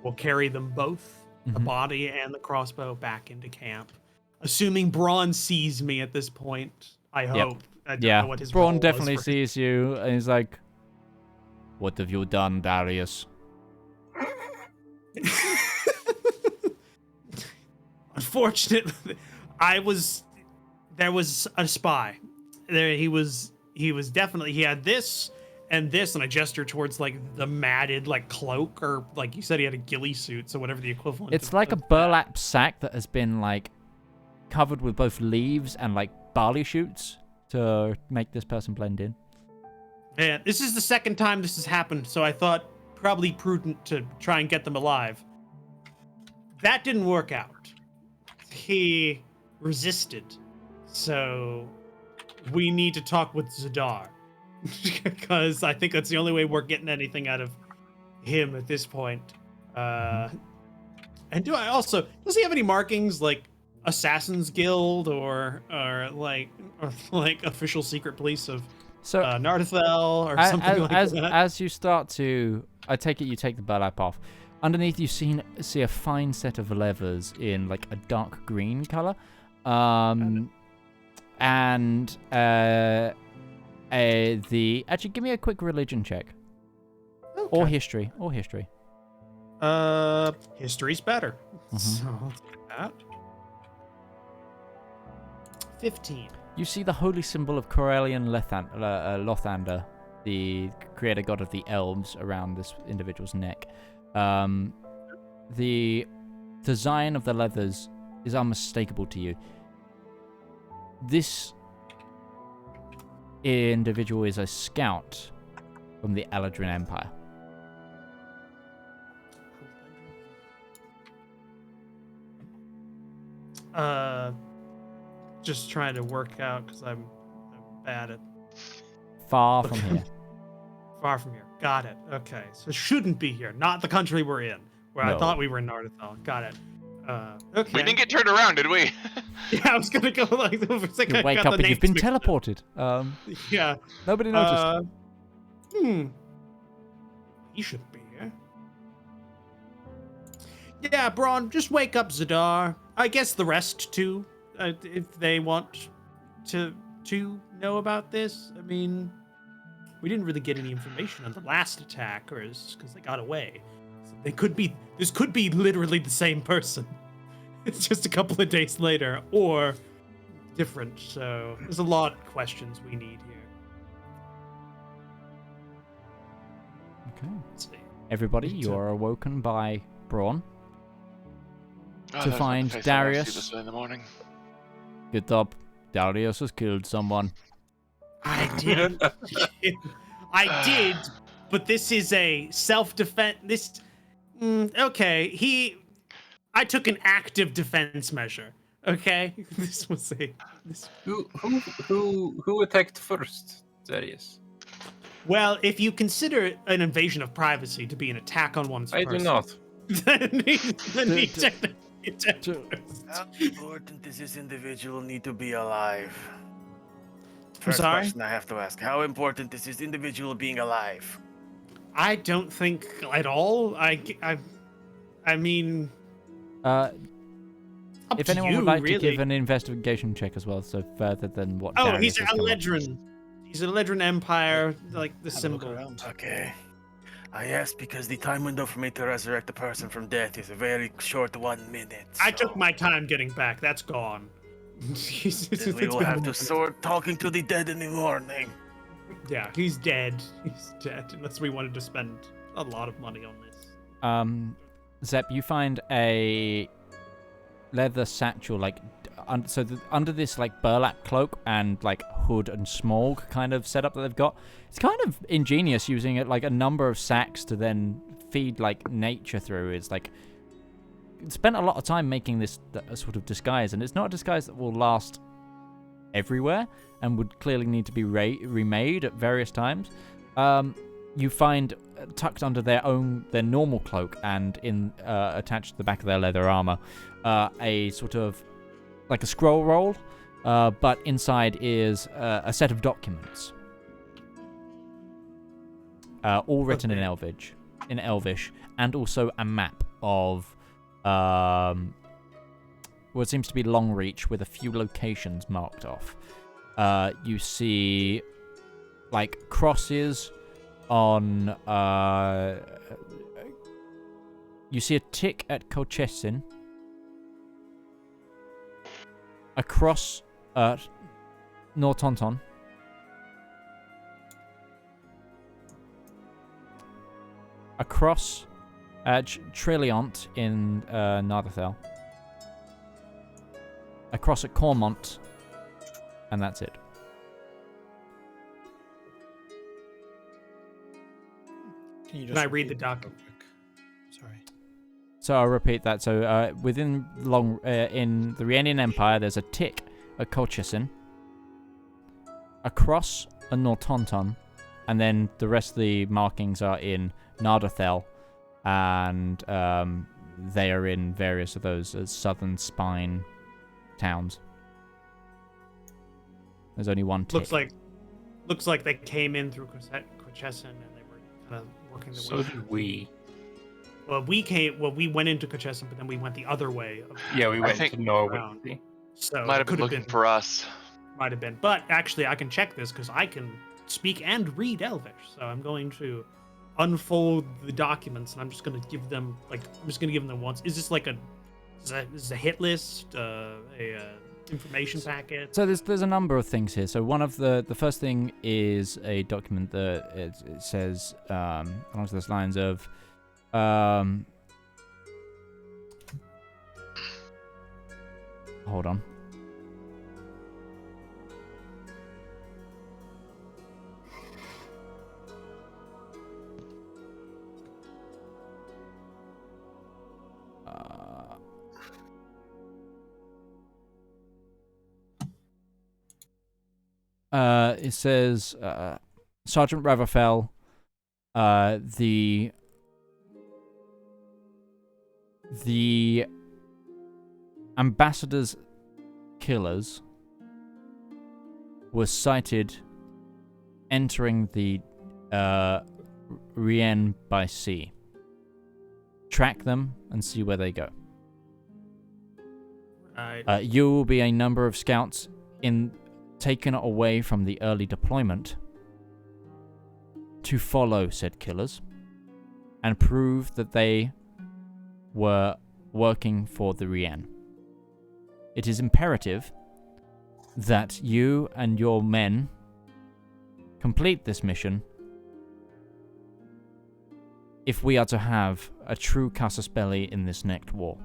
We'll carry them both, the body and the crossbow, back into camp. Assuming Braun sees me at this point, I hope. I don't know what his Braun role definitely was sees you, and he's like, "What have you done, Darius?" Unfortunately, there was a spy. There he was definitely, he had this, and I gestured towards like the matted like cloak, or like you said he had a ghillie suit, so whatever the equivalent. It's like a burlap sack that has been like covered with both leaves and like barley shoots to make this person blend in. Yeah, this is the second time this has happened, so I thought probably prudent to try and get them alive. That didn't work out. He resisted, so we need to talk with Zedaar because I think that's the only way we're getting anything out of him at this point. And does he have any markings like Assassin's Guild or like official secret police of Nardathel or something like that? As you start to, I take it you take the burlap off. Underneath, you see a fine set of levers in like a dark green color, actually give me a quick religion check, or history. History's better. So I'll take that. 15. You see the holy symbol of Corellian Lothander, the creator god of the elves, around this individual's neck. The design of the leathers is unmistakable to you. This individual is a scout from the Eladrin Empire. Just trying to work out because I'm bad at. Far from here. Far from here. Got it. Okay. So shouldn't be here. Not the country we're in. Where I thought we were in Nardathel. Got it. Okay. We didn't get turned around, did we? Yeah, I was gonna go like over a second. You wake up and you've been teleported. Yeah. Nobody noticed. He should be here. Yeah, Braun, just wake up Zedaar. I guess the rest too, if they want to know about this. I mean, we didn't really get any information on the last attackers because they got away. So this could be literally the same person. It's just a couple of days later, or different. So there's a lot of questions we need here. Okay. Let's see. Everybody, you are awoken by Braun. Oh, To there's not the find face I Darius. see this in the morning. Get up. Darius has killed someone. I did. I did, but this is a self-defense. Okay, I took an active defense measure. Okay, this was a. Who attacked first, Darius? Well, if you consider an invasion of privacy to be an attack on one's I person, do not. then he technically attacked first. How important does this individual need to be alive? First sorry? question I have to ask: how important is this individual being alive? I don't think at all. I mean, up If to anyone you, would like really. to give an investigation check as well, so further than what Oh, Darius he's has come up with. Eledrin. He's an Eledrin Empire, like the Have a look symbol. around. Okay. I asked because the time window for me to resurrect a person from death is a very short 1 minute. I so took my time getting back. That's gone. then we will have to start talking to the dead in the morning. Yeah, he's dead. He's dead. Unless we wanted to spend a lot of money on this. Zep, you find a leather satchel, like, under this, like, burlap cloak and, like, hood and smog kind of setup that they've got. It's kind of ingenious using it, like, a number of sacks to then feed, like, nature through. It's, like, spent a lot of time making this sort of disguise, and it's not a disguise that will last everywhere and would clearly need to be remade at various times. You find tucked under their normal cloak and attached to the back of their leather armor a sort of like a scroll roll, but inside is a set of documents, all written in Elvish, and also a map of what seems to be Longreach with a few locations marked off. You see, like, crosses on. You see a tick at Colchessin. A cross at Nortonton. A cross at Trilliant in Nardathel. A cross at Cormont. And that's it. Can I read the document? Sorry. So I'll repeat that. So within in the Rhiannon Empire, there's a tick at Colchessin, a cross at Nortonton, and then the rest of the markings are in Nardathel, and they are in various of those southern spine towns. There's only one tick. Looks like they came in through Colchessin and they were kind of working their way. So did we. Well, we went into Colchessin, but then we went the other way. Yeah, we went think- to Norway. Around. So Might it have been could looking for us. Might have been, but actually, I can check this because I can speak and read Elvish. So I'm going to unfold the documents, and I'm just going to give them once. Is this like is this a hit list, information packet? So there's a number of things here. So one of the first thing is a document that it says along those lines of hold on. It says Sergeant Raverfell, the ambassador's killers were sighted entering the Rien by sea. Track them and see where they go. You will be a number of scouts taken away from the early deployment to follow said killers and prove that they were working for the Rien. It is imperative that you and your men complete this mission if we are to have a true casus belli in this next war.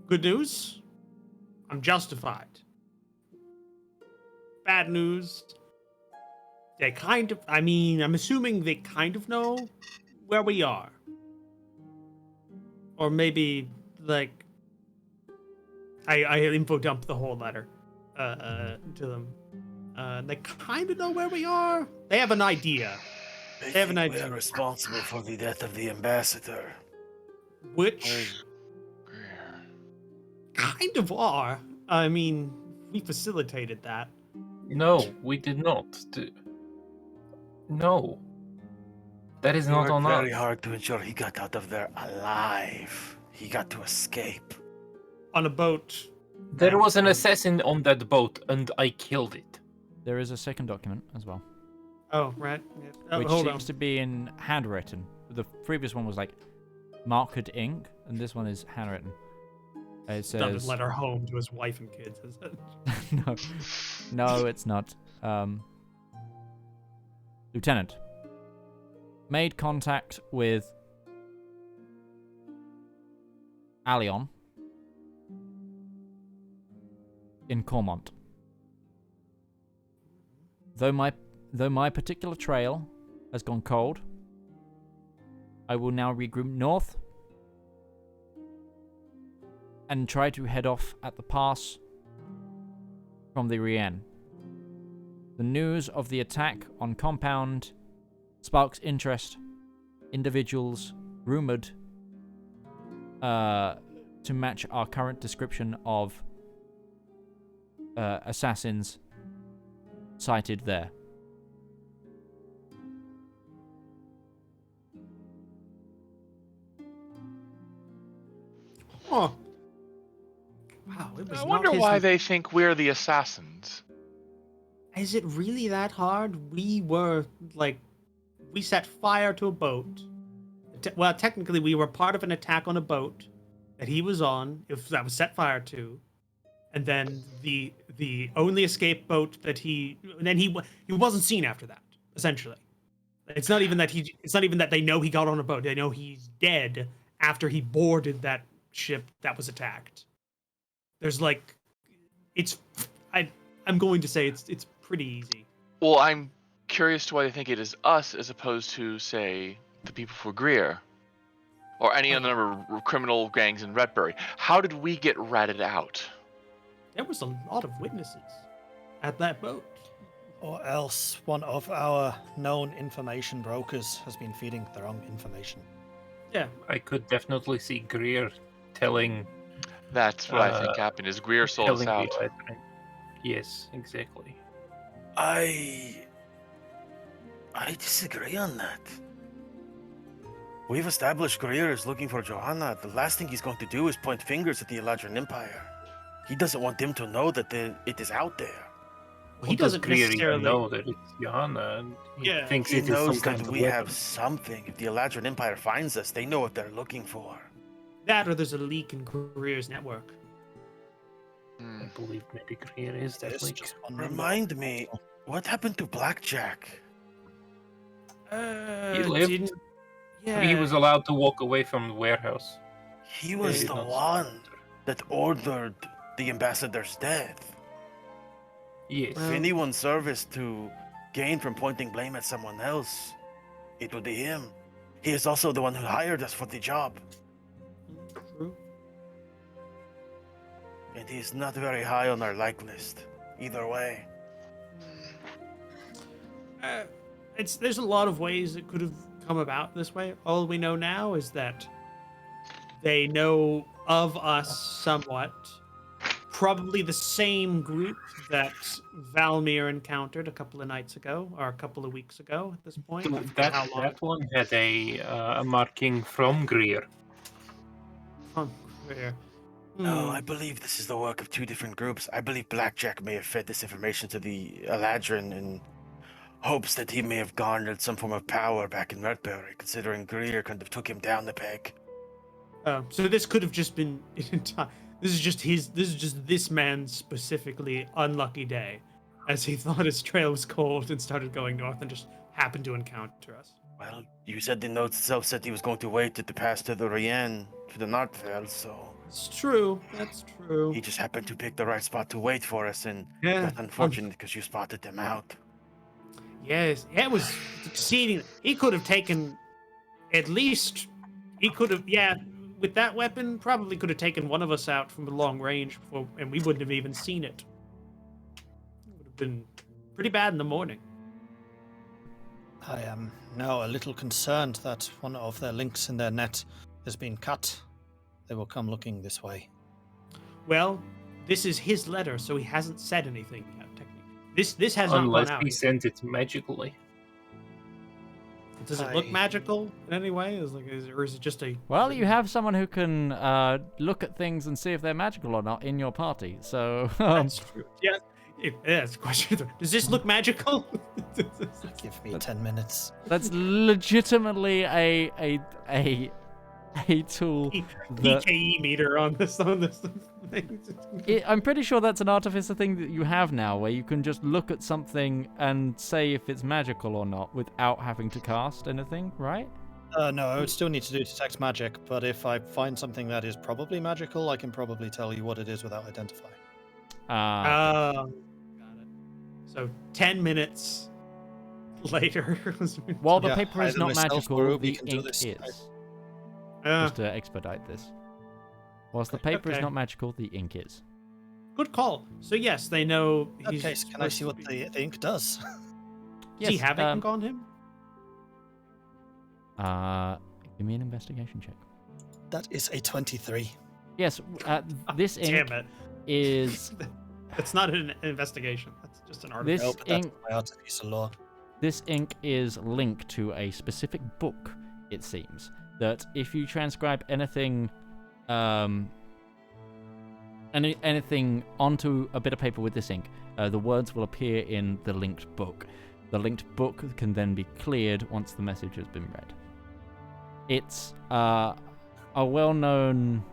Good news, I'm justified. Bad news, I'm assuming they kind of know where we are. Or maybe, like, I info dump the whole letter to them. They kind of know where we are. They have an idea. They have an think idea. we're responsible for the death of the ambassador. Which kind of are. I mean, we facilitated that. No, we did not. No. That is We not on worked very us. hard to ensure he got out of there alive. He got to escape. On a boat. There was an assassin on that boat, and I killed it. There is a second document as well, Oh, right. Yeah. Oh, which hold seems on. to be in handwritten. The previous one was like marked ink, and this one is handwritten. It Dumped says a letter home to his wife and kids. Is it? no, it's not. Lieutenant, made contact with Alion in Cormont. Though my particular trail has gone cold, I will now regroup north and try to head off at the pass from the Rien. The news of the attack on Compound sparks interest. Individuals rumored to match our current description of assassins sighted there. Huh. Wow, it was I not wonder his- why they think we're the assassins. Is it really that hard? We set fire to a boat. Well, technically, we were part of an attack on a boat that he was on, that was set fire to, and then the only escape boat that he wasn't seen after that. Essentially, it's not even that they know he got on a boat. They know he's dead after he boarded that ship that was attacked. There's I'm going to say it's pretty easy. Well, I'm curious to why they think it is us as opposed to, say, the people for Greer. Or any other criminal gangs in Redbury. How did we get ratted out? There was a lot of witnesses at that boat. Or else one of our known information brokers has been feeding the wrong information. Yeah. I could definitely see Greer telling. That's what I think happened, is Greer sold us telling out. the admin. Yes, exactly. I disagree on that. We've established Greer is looking for Johanna. The last thing he's going to do is point fingers at the Eladrin Empire. He doesn't want them to know that it is out there. He doesn't Greer necessarily even know that it's Johanna, and he Yeah, thinks He it is knows some kind that of we weapon. have something. If the Eladrin Empire finds us, they know what they're looking for. that, or there's a leak in Greer's network. Hmm. I believe maybe Greer is that It's leak. just one number. Remind me, what happened to Blackjack? He lived. Didn't, yeah. He was allowed to walk away from the warehouse. He was did the not one that ordered the ambassador's death. Yes. If anyone serviced to gain from pointing blame at someone else, it would be him. He is also the one who hired us for the job, True. and he is not very high on our like list. Either way. There's a lot of ways it could have come about this way. All we know now is that They know of us somewhat. Probably the same group that Valmir encountered a couple of nights ago, or a couple of weeks ago at this point. I forget how long. That one had a marking from Greer. Where? No, I believe this is the work of two different groups. I believe Blackjack may have fed this information to the Eladrin in hopes that he may have garnered some form of power back in Redberry, considering Greer kind of took him down the peg. So this could have just been this is just this man's specifically unlucky day, as he thought his trail was cold and started going north and just happened to encounter us. Well, you said the note itself said he was going to wait at the pass to the Rienne, to the Nordfell, so... It's true, that's true. He just happened to pick the right spot to wait for us, and Yeah. that's unfortunate because you spotted them out. Yes, it was exceeding. He could have taken at least, with that weapon, probably could have taken one of us out from a long range before, and we wouldn't have even seen it. It would have been pretty bad in the morning. I am now a little concerned that one of their links in their net has been cut. They will come looking this way. Well, this is his letter, so he hasn't said anything yet, technically. This has not Unless gone out. he sent it magically. Does it look magical in any way? Or is it just a... Well, you have someone who can look at things and see if they're magical or not in your party, so... That's true. Yeah. It's a question. Does this look magical? Give me 10 minutes. That's legitimately a tool. That... PKE meter on this thing. I'm pretty sure that's an artificer thing that you have now, where you can just look at something and say if it's magical or not without having to cast anything, right? No, I would still need to do detect magic, but if I find something that is probably magical, I can probably tell you what it is without identifying. Got it. So 10 minutes later. While the paper is not magical, the can do ink this. is. Just to expedite this. Whilst the paper is not magical, the ink is. Good call. So yes, they know he's... Okay, so can I see what the ink does? Does he have ink on him? Give me an investigation check. That is a 23. Yes, this ink is... It's not an investigation. That's just an article. This ink is linked to a specific book, it seems. That if you transcribe anything anything onto a bit of paper with this ink, the words will appear in the linked book. The linked book can then be cleared once the message has been read. It's a well-known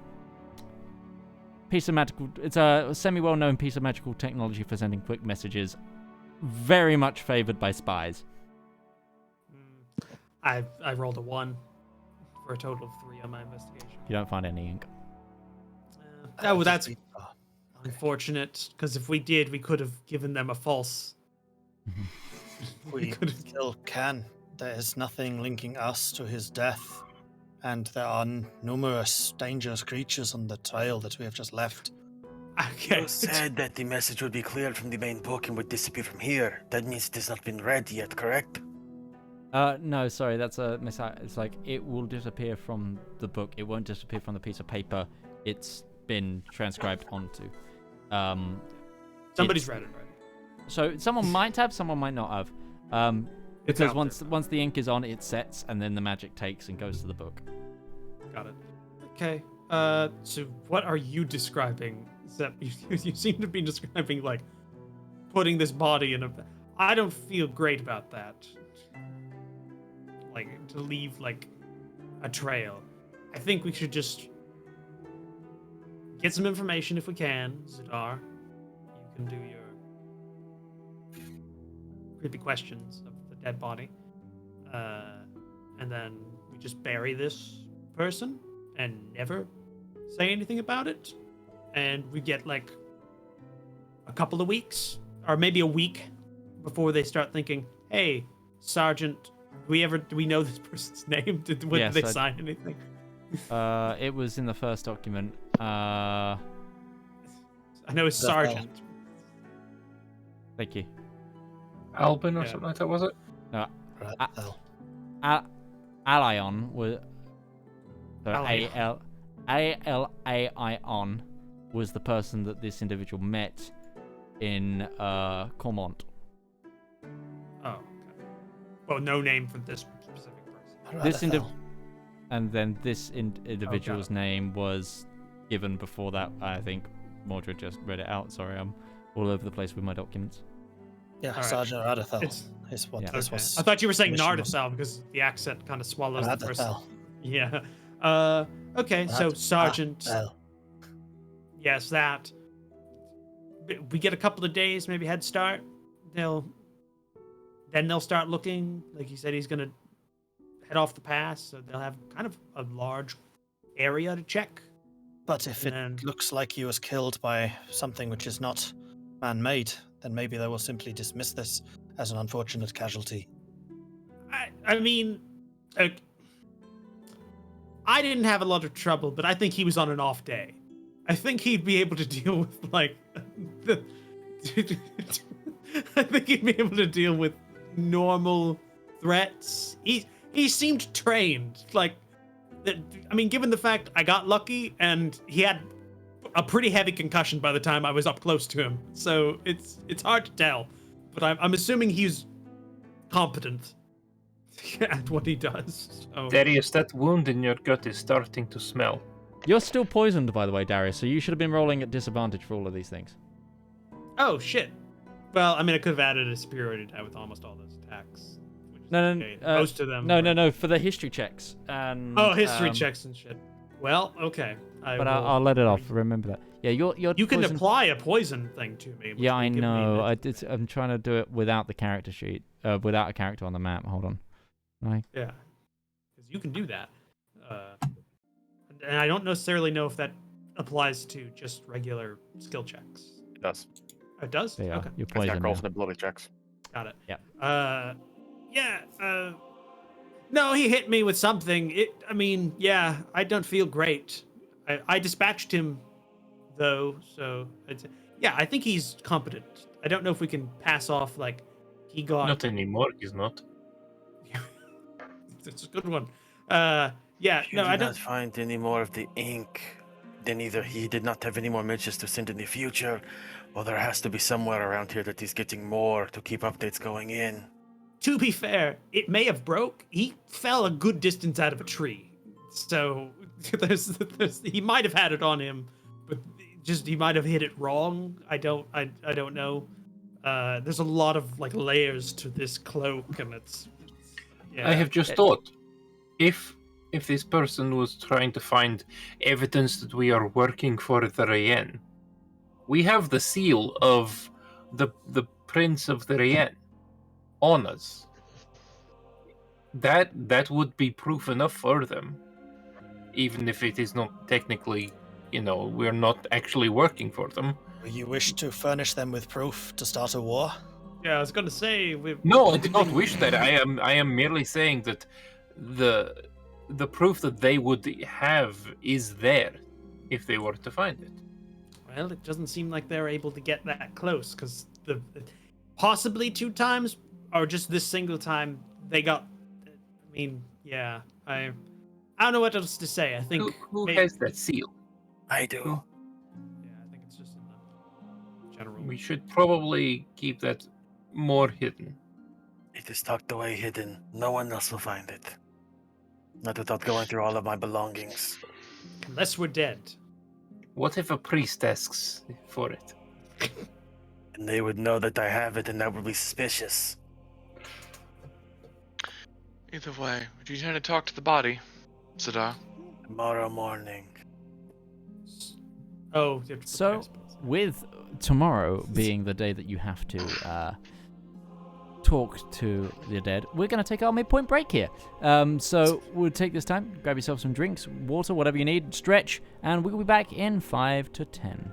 piece of magical... It's a semi-well-known piece of magical technology for sending quick messages, very much favored by spies. I rolled a 1 for a total of 3 on my investigation. You don't find any ink. That's unfortunate, because if we did, we could have given them a false... We still can. There is nothing linking us to his death, and there are numerous dangerous creatures on the trail that we have just left. Okay. You said that the message would be cleared from the main book and would disappear from here. That means it has not been read yet, correct? No, sorry, that's a it's like it will disappear from the book. It won't disappear from the piece of paper it's been transcribed onto. Somebody's read it, right? So someone might have, someone might not have. Because once the ink is on, it sets, and then the magic takes and goes to the book. Got it. Okay. So what are you describing? You seem to be describing, like, putting this body in a... I don't feel great about that. Like, to leave, like, a trail. I think we should just get some information if we can, Zedaar. You can do your creepy questions of the dead body. And then we just bury this person and never say anything about it. And we get, like, a couple of weeks, or maybe a week, before they start thinking, hey, Sergeant, do we know this person's name? Did they sign anything? It was in the first document. I know it's Sergeant. Thank you. Albin or something like that, was it? Alion was... Alaion was the person that this individual met in Cormont. Oh, okay. Well, no name for this specific person. This and then this individual's name was given before that. I think Mordred just read it out. Sorry, I'm all over the place with my documents. Yeah, right. Sergeant Radithel Yeah. is what Yeah. this Okay. was. I thought you were saying commissioned on. Nardisal because the accent kind of swallows the first. Radithel. Yeah. Okay, so Sergeant. Radithel. Yes, that. We get a couple of days, maybe head start. They'll start looking. Like he said, he's gonna head off the pass, so they'll have kind of a large area to check. But if it And- looks like he was killed by something which is not man-made, then maybe they will simply dismiss this as an unfortunate casualty. I mean, I didn't have a lot of trouble, but I think he was on an off day. I think he'd be able to deal with I think he'd be able to deal with normal threats. He seemed trained. Given the fact I got lucky and he had a pretty heavy concussion by the time I was up close to him, so it's hard to tell. But I'm assuming he's competent at what he does. So. Darius, that wound in your gut is starting to smell. You're still poisoned, by the way, Darius, so you should have been rolling at disadvantage for all of these things. Oh shit. Well, I could have added a superiority die with almost all those attacks. Which is No, okay. no, Most of them. No, for the history checks. And, History checks and shit. Well, okay. But I'll let it off. Remember that. Yeah, you're You can poisoned. apply a poison thing to me. which Yeah, will I give me know. the- I'm trying to do it without the character sheet, without a character on the map. Hold on. Right. Yeah. Because you can do that. And I don't necessarily know if that applies to just regular skill checks. It does. It does? There you are. Okay. You're It's got poisoned. roll now. for the bloody checks. Got it. Yeah. No, he hit me with something. I don't feel great. I dispatched him, though, so I think he's competent. I don't know if we can pass off he got. Not anymore, he's not. It's a good one. If you I do don't. not find any more of the ink, then either he did not have any more messages to send in the future, or there has to be somewhere around here that he's getting more to keep updates going in. To be fair, it may have broke. He fell a good distance out of a tree, so he might have had it on him, but he might have hit it wrong. I don't know. There's a lot of layers to this cloak, and it's. Yeah. I have just thought, if this person was trying to find evidence that we are working for the Rayen, we have the seal of the Prince of the Rayen on us. That would be proof enough for them, even if it is not technically, we're not actually working for them. You wish to furnish them with proof to start a war? Yeah, I was gonna say. No, I did not wish that. I am merely saying that the proof that they would have is there if they were to find it. Well, it doesn't seem like they're able to get that close, because possibly 2 times, or just this single time, they got. I don't know what else to say. I think. Who has that seal? I do. Yeah, I think it's just in the general. We should probably keep that more hidden. It is tucked away hidden. No one else will find it. Not without going through all of my belongings. Unless we're dead. What if a priest asks for it? And they would know that I have it, and that would be suspicious. Either way, do you tend to talk to the body, Zedaar? Tomorrow morning. Oh, you have to So, prepare, I suppose. with tomorrow being the day that you have to talk to the dead, we're going to take our midpoint break here. So we'll take this time, grab yourself some drinks, water, whatever you need, stretch, and we'll be back in 5 to 10.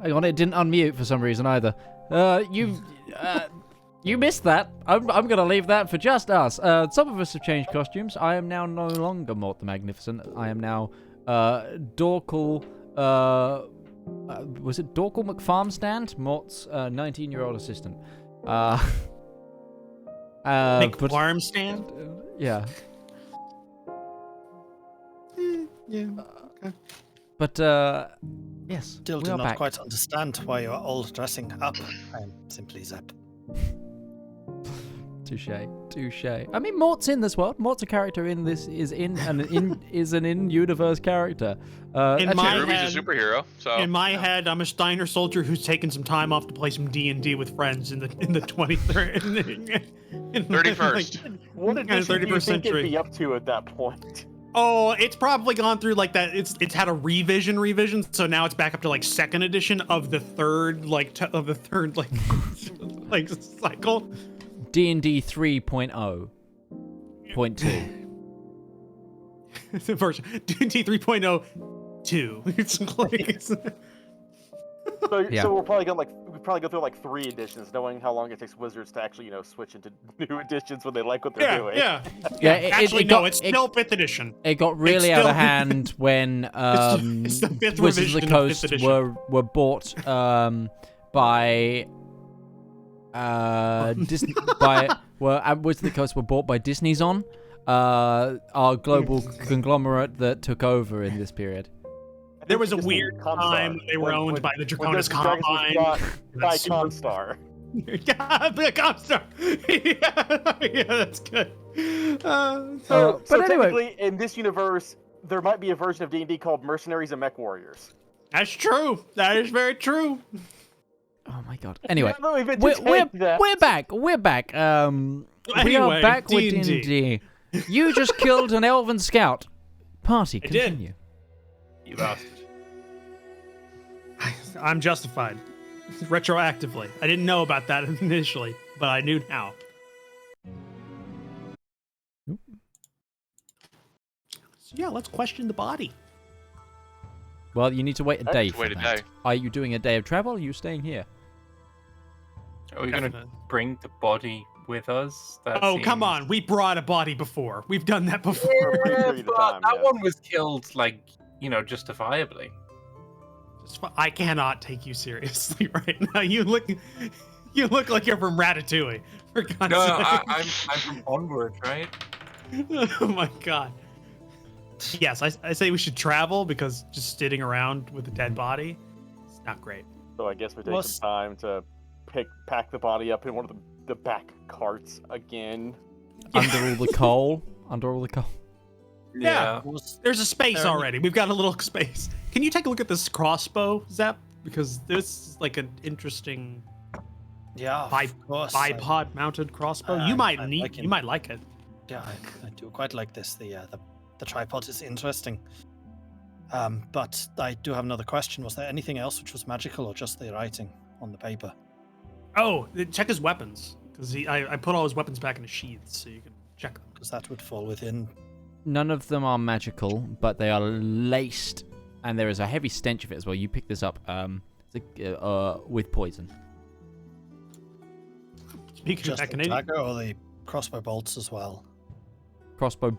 Hang on, it didn't unmute for some reason either. You missed that. I'm gonna leave that for just us. Some of us have changed costumes. I am now no longer Mort the Magnificent. I am now Dorkle. Was it Dorkle McFarmstand? Mort's 19-year-old assistant. McFarmstand? Yeah. Yeah. Okay. But yes, Still we do are not back. quite understand why you're all dressing up. I am simply Zep. Touche. I mean, Mort's in this world. Mort's a character in this. Is an in-universe character. In my Ruby's head, a superhero, so in my head, I'm a Steiner soldier who's taken some time off to play some D&D with friends in the 23rd, in 31st. What edition do you 31st think it'd century. be up to at that point? Oh, it's probably gone through like that. It's had a revision, so now it's back up to like 2nd edition of the third like like cycle. D&D 3.0. Point 2. Version D&D 3.02. It's like So, Yeah. so we'll probably go through like 3 editions, knowing how long it takes wizards to actually, switch into new editions when they like what they're doing. yeah. It No, got- it's still 5th edition. It got really It's out of still- hand when it's the 5th Wizards of the revision of 5th Coast edition. were bought by Disney Wizards of the Coast were bought by Disney's On, our global conglomerate that took over in this period. There was a Just weird Comstar. time they were owned by the when Draconis Dungeons and Dragons was Combine. bought by That's super- Comstar. Yeah, the Comstar. yeah, that's good. So but anyway. technically, in this universe, there might be a version of D&D called Mercenaries and Mech Warriors. That's true. That is very true. Oh my god. Anyway, No, we've we're entertained that. back. We're back. We Anyway, are back with D&D. D&D. You just killed an elven scout. Party, I did. continue. You bastard. I'm justified. Retroactively. I didn't know about that initially, but I knew now. So yeah, let's question the body. Well, you need to wait a day to for wait a that. day. Are you doing a day of travel or are you staying here? Are we going to bring the body with us? That Oh, come seems- on. We brought a body before. We've done that before. Pretty Yeah, period of but time, that yeah. one was killed, justifiably. I cannot take you seriously right now. You look like you're from Ratatouille. For God's No, sake. I'm from Onward, right? Oh my god. Yes, I say we should travel because just sitting around with a dead body, it's not great. So I guess we take Was- some time to pack the body up in one of the back carts again. Under all the coal? Under all the coal? Yeah. Was There's a space There- already. We've got a little space. Can you take a look at this crossbow, Zep? Because this is like an interesting yeah, Bi- of course. bipod mounted crossbow. I You might like it. you might like it. Yeah, I do quite like this. The tripod is interesting. But I do have another question. Was there anything else which was magical, or just the writing on the paper? Oh, check his weapons. Because I put all his weapons back in his sheaths so you can check them. Because that would fall within. None of them are magical, but they are laced, and there is a heavy stench of it as well. You pick this up with poison. Speaking of Just that, the Canadian, dagger or the crossbow bolts as well. Crossbow.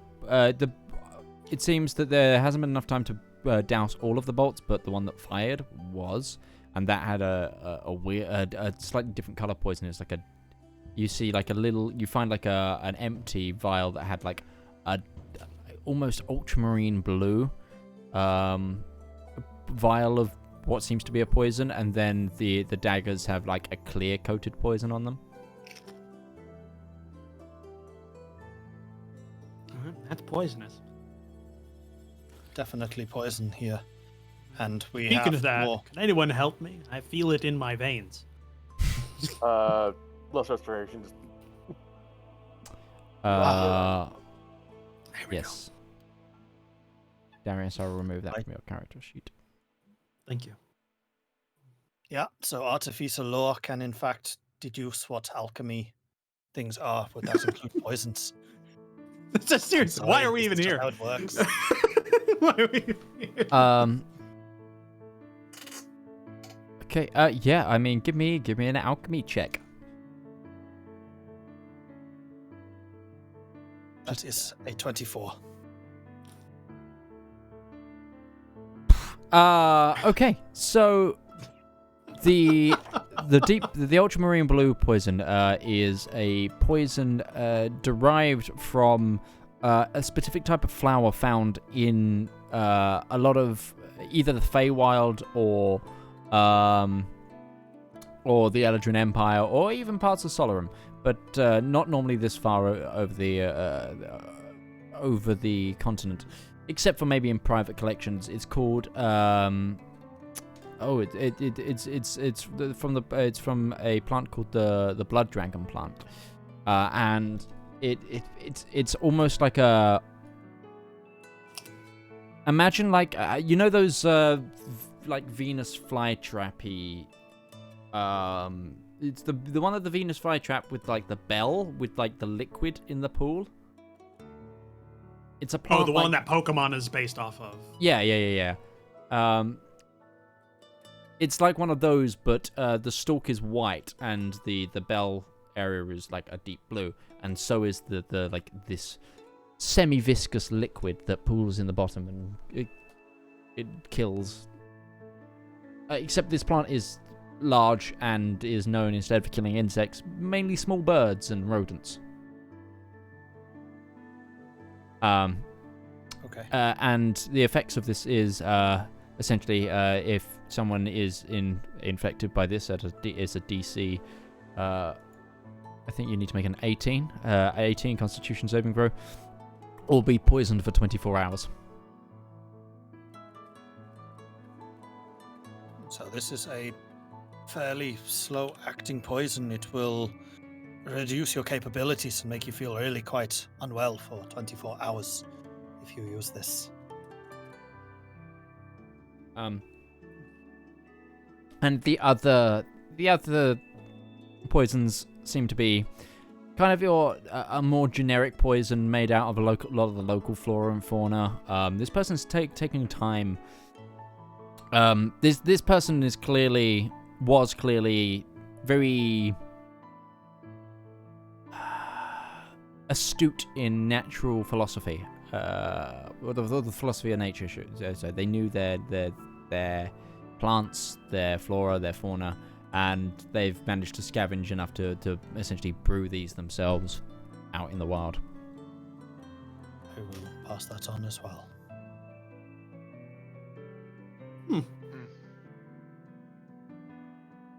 It seems that there hasn't been enough time to douse all of the bolts, but the one that fired was, and that had a weird, a slightly different color poison. It's like you find like an empty vial that had like a almost ultramarine blue vial of what seems to be a poison, and then the daggers have like a clear coated poison on them. that's poisonous. Definitely poison here. And we Speaking have of that, more. can anyone help me? I feel it in my veins. Less restoration. There we Yes. Darius, I'll remove that from your character sheet. go. Thank you. Yeah, so artificer lore can in fact deduce what alchemy things are. Would that include poisons? Just seriously, why are we even This is here? How it works. Why are we here? Okay. Yeah. I mean, give me an alchemy check. That is a 24. Okay. So the ultramarine blue poison is a poison derived from a specific type of flower found in a lot of either the Feywild or the Eldrin Empire, or even parts of Solarum, but not normally this far over the continent, except for maybe in private collections. It's called it's from a plant called the blood dragon plant, and it's almost like a. Imagine like you know those like Venus flytrappy. It's the one of the Venus flytrap with like the bell with like the liquid in the pool. It's a plant. Oh, the one that Pokemon is based off of. Yeah. It's like one of those, but the stalk is white and the bell area is like a deep blue, and so is the like this semi-viscous liquid that pools in the bottom, and it kills. Except this plant is large and is known instead for killing insects, mainly small birds and rodents. Okay. And the effects of this is essentially if someone is infected by this it's a DC. I think you need to make an 18 Constitution saving throw, or be poisoned for 24 hours. So this is a fairly slow-acting poison. It will reduce your capabilities and make you feel really quite unwell for 24 hours if you use this. And the other poisons seem to be kind of a more generic poison made out of a lot of the local flora and fauna. This person's taking time. This person was clearly very astute in natural philosophy, or the philosophy of nature. So they knew their plants, their flora, their fauna, and they've managed to scavenge enough to essentially brew these themselves out in the wild. I will pass that on as well.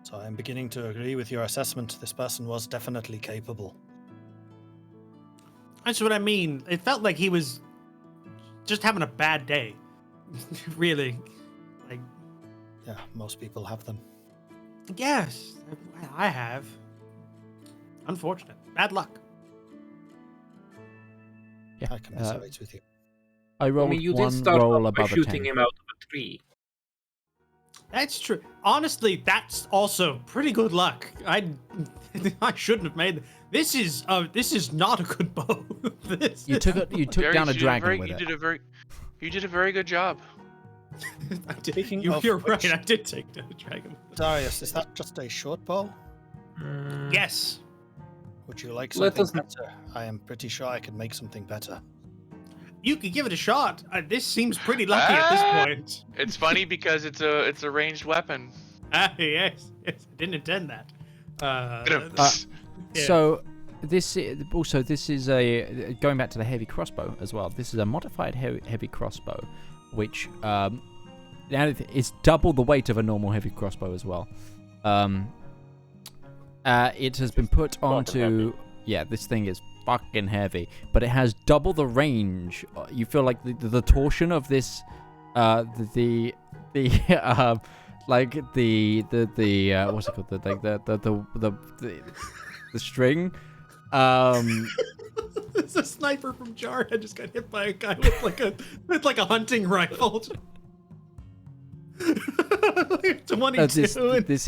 So I'm beginning to agree with your assessment. This person was definitely capable. That's what I mean. It felt like he was just having a bad day. Really. Like, Yeah, most people have them. yes, I have. Unfortunate. Bad luck. Yeah, I commiserate with you. I rolled I mean, you one did start roll off by above a shooting 10. him out of a tree. That's true. Honestly, that's also pretty good luck. I shouldn't have made this is not a good bow. You took Jerry, down a you did dragon with it. You did a very good job. Speaking of You're which- right. I did take down a dragon. Darius, is that just a short bow? Yes. Would you like Let something us- better? I am pretty sure I can make something better. You could give it a shot. This seems pretty lucky at this point. It's funny because it's a ranged weapon. Yes. I didn't intend that. Yeah. So this is going back to the heavy crossbow as well. This is a modified heavy crossbow, which now it's double the weight of a normal heavy crossbow as well. It has been put onto. Yeah, this thing is fucking heavy, but it has double the range. You feel like the torsion of this, what's it called? The string. It's a sniper from Jarhead just got hit by a guy with like a hunting rifle. 22. This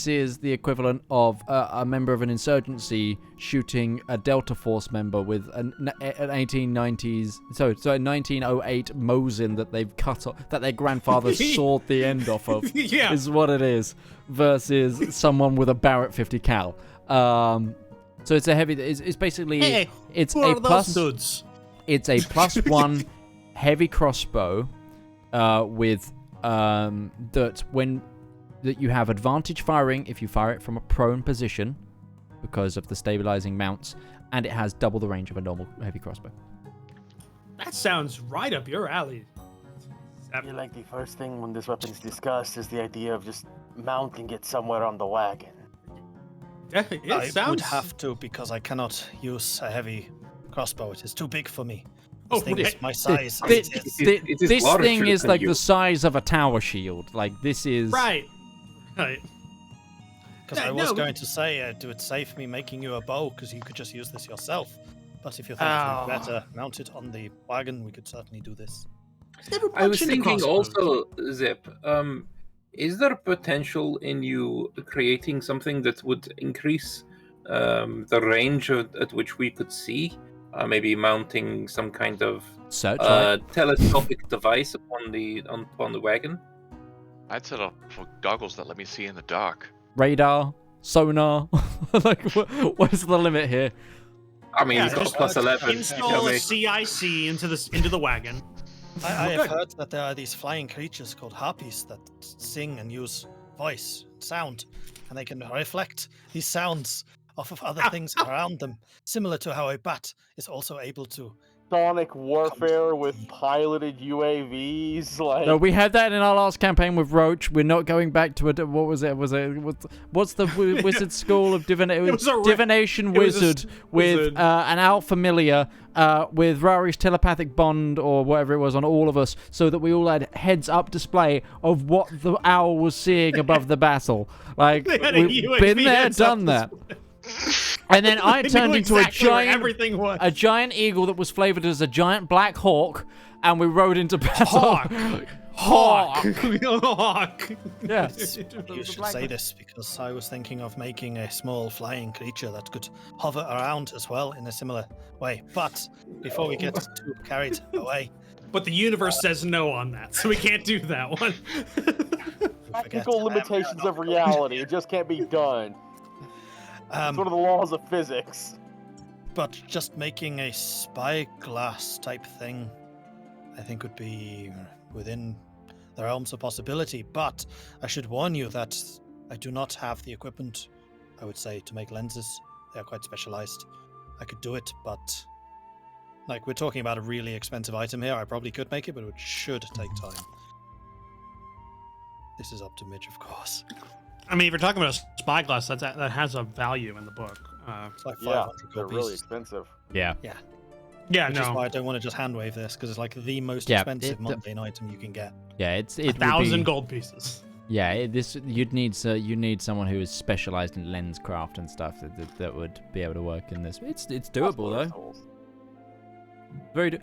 is the equivalent of a member of an insurgency shooting a Delta Force member with an 1908 Mosin that they've cut off, that their grandfather sawed the end off of. Yeah. Is what it is, versus someone with a Barrett 50 cal. So it's a heavy. It's basically it's a plus. Dudes? It's a +1 heavy crossbow with that you have advantage firing if you fire it from a prone position because of the stabilizing mounts, and it has double the range of a normal heavy crossbow. That sounds right up your alley. I feel like the first thing when this weapon's discussed is the idea of just mounting it somewhere on the wagon. I would have to, because I cannot use a heavy crossbow. It is too big for me. This thing is my size. This larger thing is than like you. the size of a tower shield. Like, this is... Right. Because I was going to say, do it save me making you a bow, because you could just use this yourself. But if you think it's better, mount it on the wagon, we could certainly do this. I was thinking also, Zip, is there potential in you creating something that would increase the range at which we could see? Maybe mounting some kind of telescopic device upon the wagon? I'd set up goggles that let me see in the dark. Radar, sonar. Like, what's the limit here? I mean, you've got just +11. Install a CIC into the wagon. I have heard that there are these flying creatures called harpies that sing and use voice, sound, and they can reflect these sounds off of other things around them, similar to how a bat is also able to. Sonic warfare with piloted UAVs, like. No, we had that in our last campaign with Roach. We're not going back to a. What was it? What's the wizard school of divination? It was a divination wizard with an owl familiar with Rari's telepathic bond or whatever it was on all of us, so that we all had heads-up display of what the owl was seeing above the battle. Like, we've been there, done that. And then I turned into a giant eagle that was flavored as a giant black hawk, and we rode into battle. Hawk. Yeah. You should say this, because I was thinking of making a small flying creature that could hover around as well in a similar way. But before we get too carried away. But the universe says no on that, so we can't do that one. Practical limitations of reality. It just can't be done. It's one of the laws of physics. But just making a spyglass type thing, I think, would be within the realms of possibility. But I should warn you that I do not have the equipment, I would say, to make lenses. They are quite specialized. I could do it, but like, we're talking about a really expensive item here. I probably could make it, but it should take time. This is up to Mitch, of course. I mean, if you're talking about a spyglass, that has a value in the book. It's like 500 Yeah, they're gold really pieces. expensive. Yeah. Yeah, Which is why I don't want to just hand wave this, because it's like the most expensive mundane item you can get. Yeah, it 1,000 gold pieces. Yeah, you'd need someone who is specialized in lens craft and stuff that would be able to work in this. It's doable though. Very.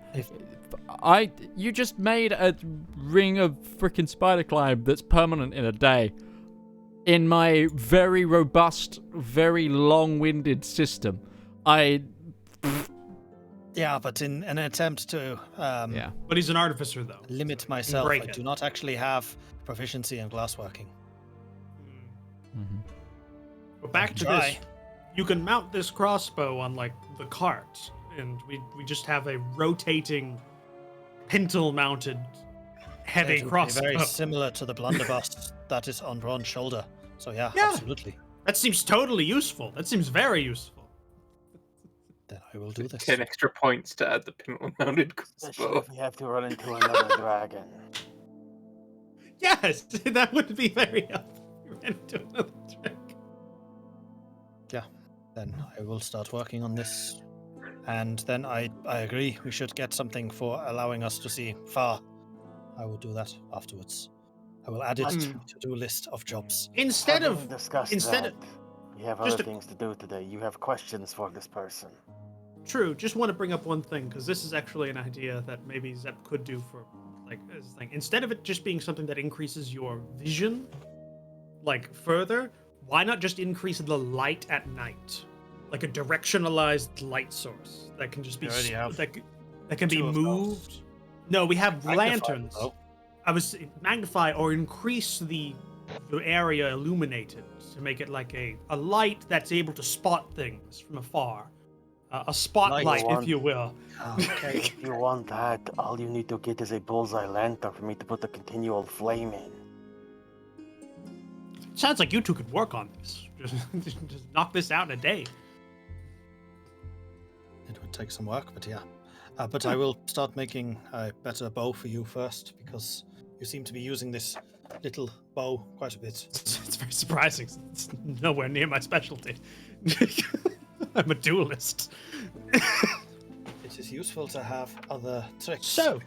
You just made a ring of freaking spider climb that's permanent in a day. In my very robust, very long-winded system, Yeah, but in an attempt to But he's an artificer, though. limit myself, I do not actually have proficiency in glassworking. But back to this, you can mount this crossbow on like the cart, and we just have a rotating, pintle-mounted heavy crossbow. Very similar to the blunderbuss that is on Ron's shoulder. So yeah, absolutely. That seems totally useful. That seems very useful. Then I will do this. 10 extra points to add the pintle-mounted Especially crossbow. if we have to run into another dragon. Yes, that would be very helpful. You ran into another dragon. Yeah, then I will start working on this. And then I agree, we should get something for allowing us to see far. I will do that afterwards. I will add it to the to-do list of jobs. Instead Having of discussed instead that, we have other things to do today. You have questions for this person. True, just want to bring up one thing, because this is actually an idea that maybe Zep could do for like this thing. Instead of it just being something that increases your vision, like further, why not just increase the light at night, like a directionalized light source that can just be that can be moved. No, we have lanterns. I was magnify or increase the area illuminated to make it like a light that's able to spot things from afar. A spotlight, if you will. Okay. If you want that, all you need to get is a bullseye lantern for me to put the continual flame in. Sounds like you two could work on this. Just knock this out in a day. It would take some work, but yeah. But I will start making a better bow for you first, because you seem to be using this little bow quite a bit. It's very surprising. It's nowhere near my specialty. I'm a duelist. It is useful to have other tricks. So,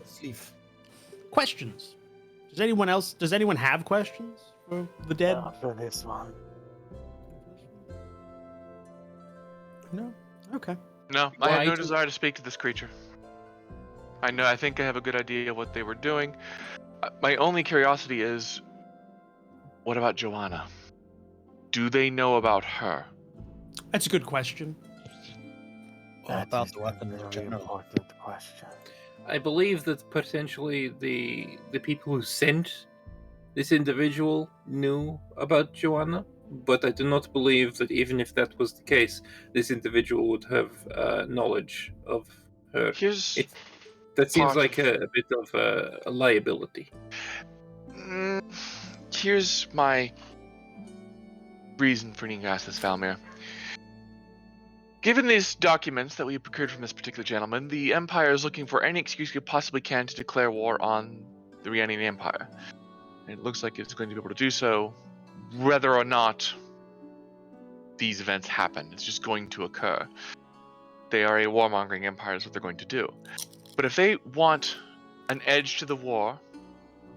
questions. Does anyone have questions for the dead? For this one. No? Okay. No, I have no desire to speak to this creature. I think I have a good idea of what they were doing. My only curiosity is, what about Joanna? Do they know about her? That's a good question. What about the weapon in general? Important question. I believe that potentially the people who sent this individual knew about Joanna, but I do not believe that even if that was the case, this individual would have knowledge of her. That seems like a bit of a liability. Here's my reason for needing to ask this, Valmir. Given these documents that we procured from this particular gentleman, the Empire is looking for any excuse it possibly can to declare war on the Rhiannon Empire. And it looks like it's going to be able to do so whether or not these events happen. It's just going to occur. They are a warmongering empire is what they're going to do. But if they want an edge to the war,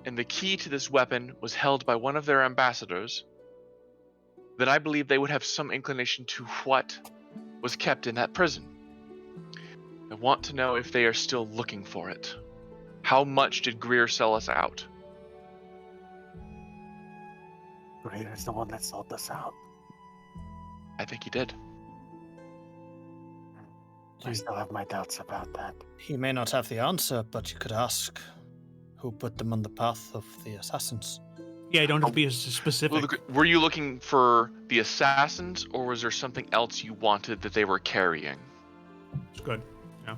and the key to this weapon was held by one of their ambassadors, then I believe they would have some inclination to what was kept in that prison. I want to know if they are still looking for it. How much did Greer sell us out? Greer is the one that sold us out. I think he did. I still have my doubts about that. He may not have the answer, but you could ask who put them on the path of the assassins. Yeah, you don't have to be as specific. Were you looking for the assassins, or was there something else you wanted that they were carrying? It's good. Yeah.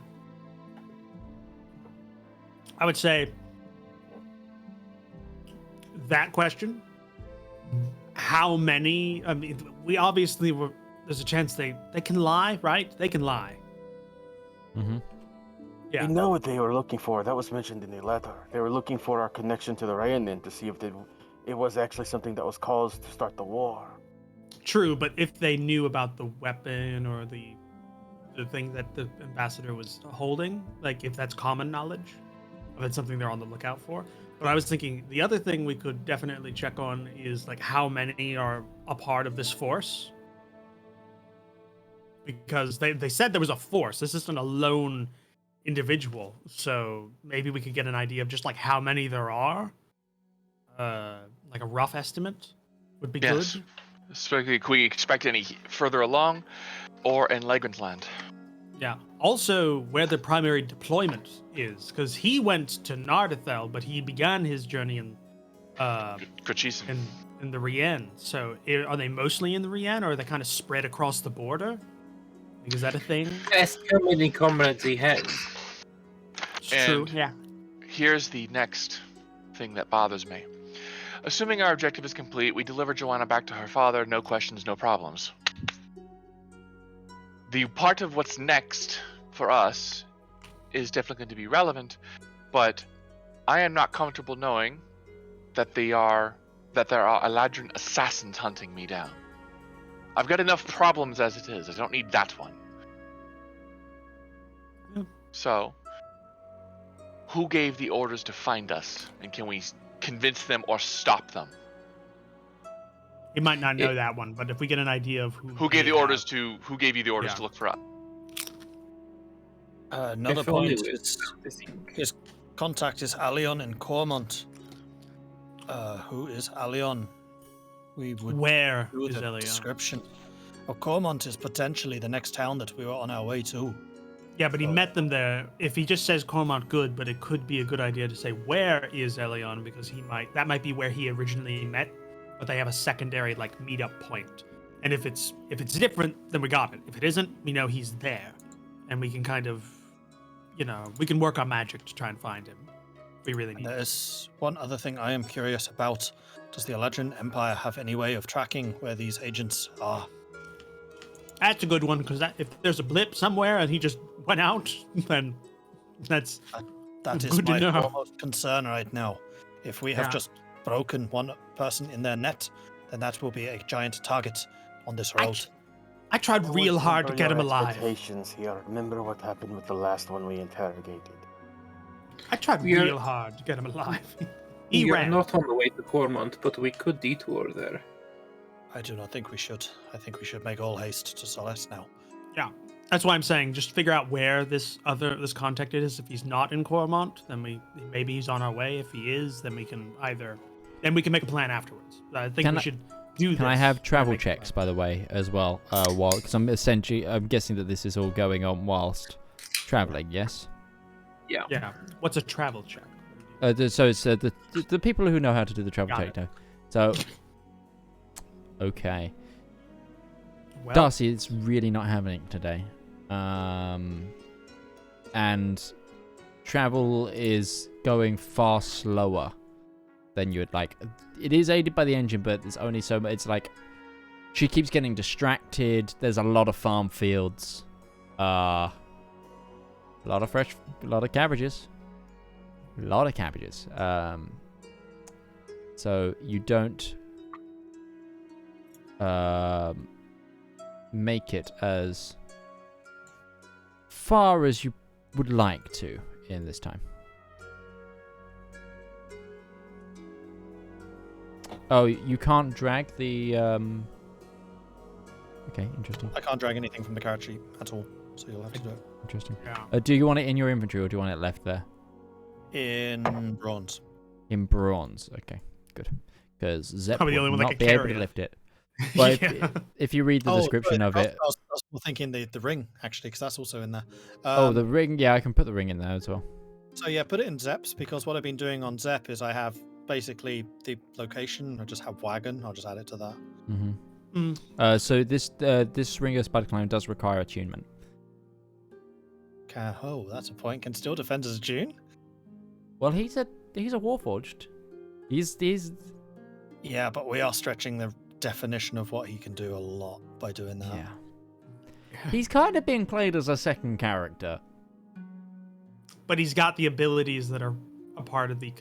I would say that question. How many? I mean, we obviously were. There's a chance they can lie, right? They can lie. Mm-hmm. Yeah. We know what they were looking for. That was mentioned in the letter. They were looking for our connection to the Rhiannon to see if it was actually something that was caused to start the war. True, but if they knew about the weapon or the thing that the ambassador was holding, like if that's common knowledge, if it's something they're on the lookout for. But I was thinking the other thing we could definitely check on is like how many are a part of this force. Because they said there was a force. This isn't a lone individual. So maybe we could get an idea of just like how many there are. Like a rough estimate would be good. Especially, could we expect any further along or in Legrandland? Yeah. Also, where the primary deployment is, because he went to Nardathel, but he began his journey in in the Rhiannon. So, are they mostly in the Rhiannon, or are they kind of spread across the border? Like, is that a thing? Ask how many comrades he has. It's true. Yeah. Here's the next thing that bothers me. Assuming our objective is complete, we deliver Joanna back to her father, no questions, no problems. The part of what's next for us is definitely going to be relevant, but I am not comfortable knowing that there are Eladrin assassins hunting me down. I've got enough problems as it is. I don't need that one. So, who gave the orders to find us, and can we convince them or stop them? He might not know that one, but if we get an idea of who gave you the orders to look for us. Another point is contact is Alion in Cormont. Who is Alion? We would Where do is the Elion? description. Cormont is potentially the next town that we were on our way to. Yeah, but he met them there. If he just says Cormont, good, but it could be a good idea to say where is Elion, because that might be where he originally met, but they have a secondary like meetup point. And if it's different, then we got it. If it isn't, we know he's there, and we can kind of, we can work our magic to try and find him. We really need. There's one other thing I am curious about. Does the Eladrin Empire have any way of tracking where these agents are? That's a good one, because if there's a blip somewhere and he just went out, then that's that is good my to know. foremost concern right now. If we have just broken one person in their net, then that will be a giant target on this road. I tried real hard to get him alive. Expectations here. Remember what happened with the last one we interrogated. I tried real hard to get him alive. He We are ran. not on the way to Cormont, but we could detour there. I do not think we should. I think we should make all haste to Celeste now. Yeah, that's why I'm saying just figure out where this contact is. If he's not in Cormont, then maybe he's on our way. If he is, then we can make a plan afterwards. I think we should do this. Can I have travel checks, by the way, as well? Because I'm guessing that this is all going on whilst traveling. Yes. Yeah. Yeah. What's a travel check? So it's the people who know how to do the travel check know. So. Okay. Well, Darcy is really not having it today. And travel is going far slower than you would like. It is aided by the engine, but there's only so much. It's like she keeps getting distracted. There's a lot of farm fields. A lot of cabbages. A lot of cabbages. So you don't make it as far as you would like to in this time. Oh, you can't drag the okay, interesting. I can't drag anything from the character sheet at all, so you'll have to do it. Interesting. Yeah. Do you want it in your inventory or do you want it left there? In bronze. In bronze. Okay, good. Because Zep Probably the only will one that not can be able carry to it. lift it. But Yeah. if you read the description of it... I was thinking the ring, actually, because that's also in there. the ring. Yeah, I can put the ring in there as well. So yeah, put it in Zeps, because what I've been doing on Zep is I have basically the location. I just have wagon. I'll just add it to that. Mm-hmm. So this ring of Spider Climb does require attunement. Oh, that's a point. Can still defend as a June? Well, he's a Warforged. He's Yeah, but we are stretching the definition of what he can do a lot by doing that. Yeah. He's kind of being played as a second character. But he's got the abilities that are a part of the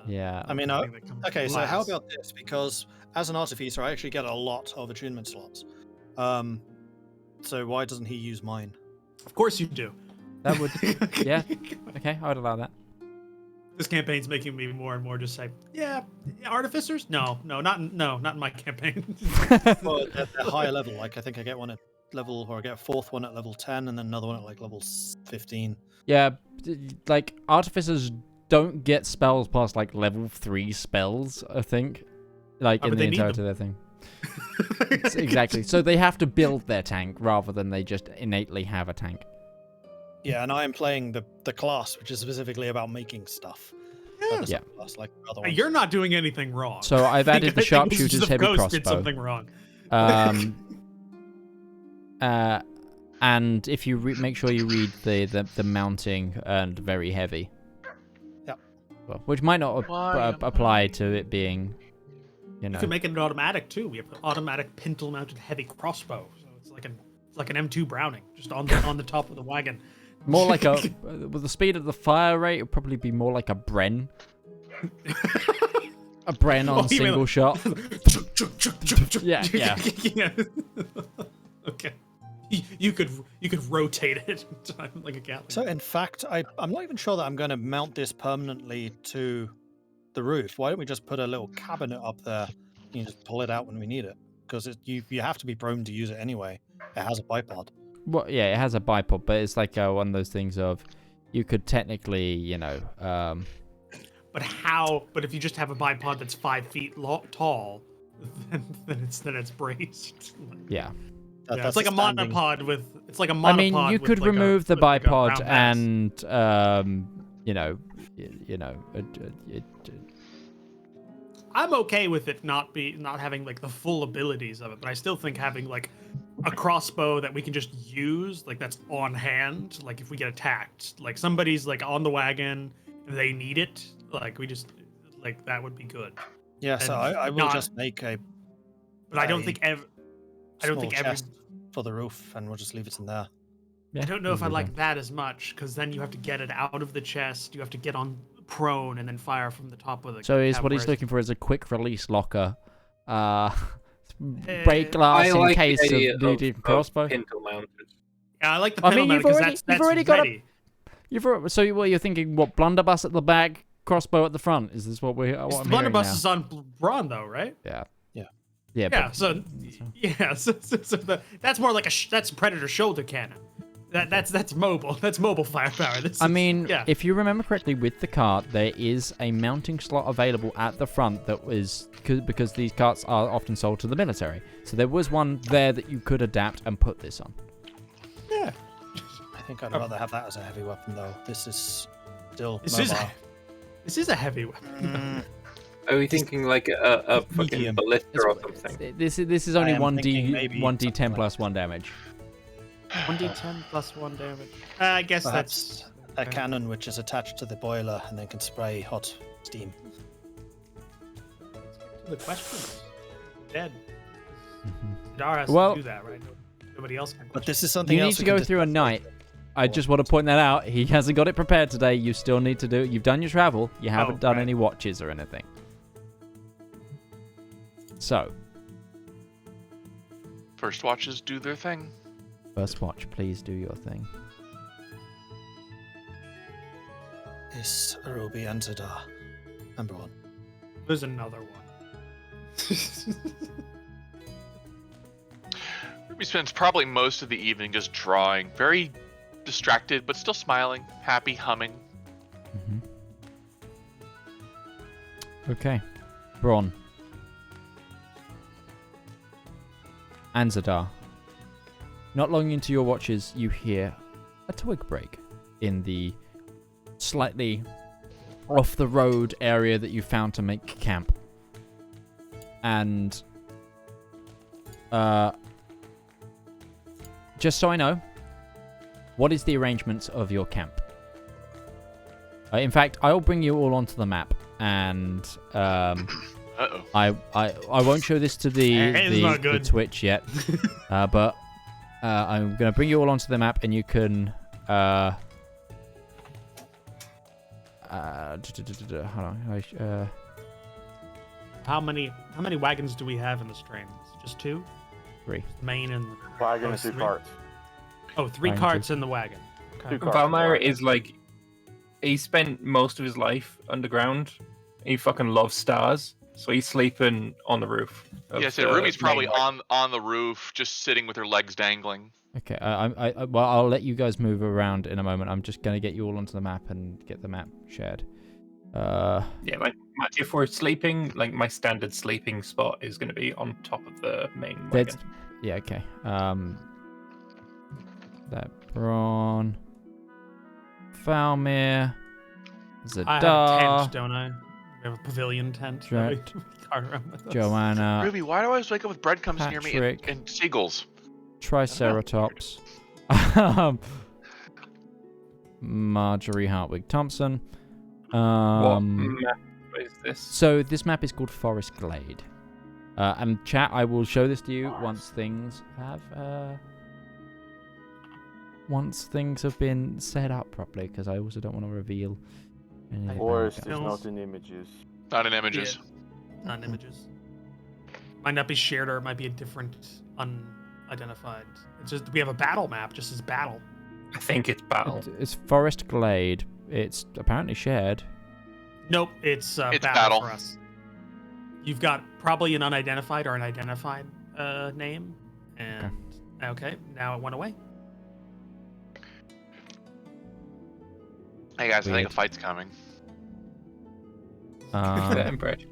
Yeah. I mean, thing that comes okay, so last. how about this? Because as an artificer, I actually get a lot of attunement slots. So why doesn't he use mine? Of course you do. That would yeah. Okay, I would allow that. This campaign's making me more and more just say, yeah, artificers? No, not in my campaign. Well, they're higher level. Like I think I get one at level, or I get a fourth one at level 10, and then another one at like level 15. Yeah, like artificers don't get spells past like level 3 spells, I think. Like in the entirety of their thing. Exactly. So they have to build their tank rather than they just innately have a tank. Yeah, and I am playing the class, which is specifically about making stuff. Yeah. Class, like other ones. You're not doing anything wrong. So I've added the I think sharpshooter's Wizards of heavy Ghost crossbow. did something wrong. And if you make sure you read the mounting and very heavy. Yeah. Well, which might not apply to it being, You could make it an automatic too. We have an automatic pintle-mounted heavy crossbow, so it's like an M2 Browning, just on the top of the wagon. More like with the speed of the fire rate, it would probably be more like a Bren. A Bren on single shot. Yeah. Okay. You could rotate it like a Gatling. So in fact, I'm not even sure that I'm going to mount this permanently to the roof. Why don't we just put a little cabinet up there? You just pull it out when we need it, because you have to be prone to use it anyway. It has a bipod. Well, yeah, it has a bipod, but it's like one of those things of you could technically, you know. But how? But if you just have a bipod that's 5 feet tall, then it's braced. Yeah. It's like a monopod with. It's like a monopod. I mean, you could remove the bipod and, I'm okay with it not having like the full abilities of it, but I still think having like a crossbow that we can just use, like that's on hand, like if we get attacked, like somebody's like on the wagon and they need it, like we just like that would be good. Yeah, so I will just make a. But I don't think every for the roof, and we'll just leave it in there. Yeah, I don't know if I like that as much, because then you have to get it out of the chest, you have to get on prone and then fire from the top of the. So what he's looking for is a quick release locker, break glass in case of needing crossbow. Pintle mounted. Yeah, I like the pintle mounted because that's already ready. So what you're thinking? What, blunderbuss at the back, crossbow at the front? Is this what we're? Blunderbuss is on Braun though, right? Yeah. Yeah. So that's more like that's Predator shoulder cannon. That's mobile. That's mobile firepower. If you remember correctly, with the cart, there is a mounting slot available at the front that was because these carts are often sold to the military. So there was one there that you could adapt and put this on. Yeah. I think I'd rather have that as a heavy weapon, though. This is still This is a heavy weapon. Are we thinking like a fucking ballista or something? This is only 1d10 plus 1 damage. 1d10 plus 1 damage. I guess that's a cannon which is attached to the boiler and then can spray hot steam. The question. Dead. Zedaar has to do that, right? Nobody else can. But this is something you else. You need to go through a night. I just want to point that out. He hasn't got it prepared today. You still need to do it. You've done your travel. You haven't done any watches or anything. So. First watches do their thing. First watch, please do your thing. Is Ruby and Zedaar number 1? There's another one. Ruby spends probably most of the evening just drawing, very distracted, but still smiling, happy, humming. Okay. Braun. And Zedaar. Not long into your watches, you hear a twig break in the slightly off-the-road area that you found to make camp. And, just so I know, what is the arrangements of your camp? In fact, I'll bring you all onto the map, and I won't show this to the Twitch yet, but I'm gonna bring you all onto the map, and you can hold on. How many wagons do we have in this train? Just 2? 3. The main and the wagon and 2 carts. Oh, 3 carts in the wagon. Okay. Valmire is like, he spent most of his life underground. He fucking loves stars, so he's sleeping on the roof. Yeah, so Ruby's probably on the roof, just sitting with her legs dangling. Okay, well, I'll let you guys move around in a moment. I'm just gonna get you all onto the map and get the map shared. Yeah, like if we're sleeping, like my standard sleeping spot is gonna be on top of the main wagon. Yeah, okay. That Braun, Valmir, Zedaar. I have a tent, don't I? We have a pavilion tent. Joanna. Ruby, why do I always wake up with breadcrumbs near me and seagulls? Triceratops. Marjorie Hartwig Thompson. What map is this? So this map is called Forest Glade. And chat, I will show this to you once things have been set up properly, because I also don't want to reveal anything. Forest is not in images. Not in images. Yeah. Not in images. Might not be shared, or it might be a different unidentified. It's just we have a battle map, just as battle. I think it's battle. It's Forest Glade. It's apparently shared. Nope, it's battle for us. You've got probably an unidentified or an identified name, and okay, now it went away. Hey guys, I think Weird. a fight's coming. That bread.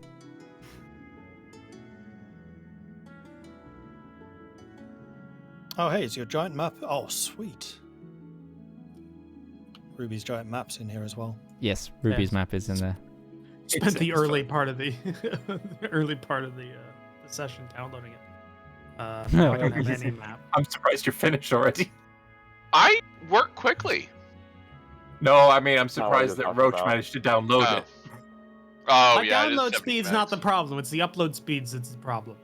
Oh, hey, it's your giant map. Oh, sweet. Ruby's giant map's in here as well. Yes, Ruby's Yes. map is in there. Spent the It's early fun. part of the the session downloading it. I No, don't have easy. any map. I'm surprised you're finished already. I work quickly. No, I mean, I'm what surprised you're that talking Roach about. managed to download Oh. it. Oh My yeah, it is download 70 speed's not the megs. problem. It's the upload speeds that's the problem.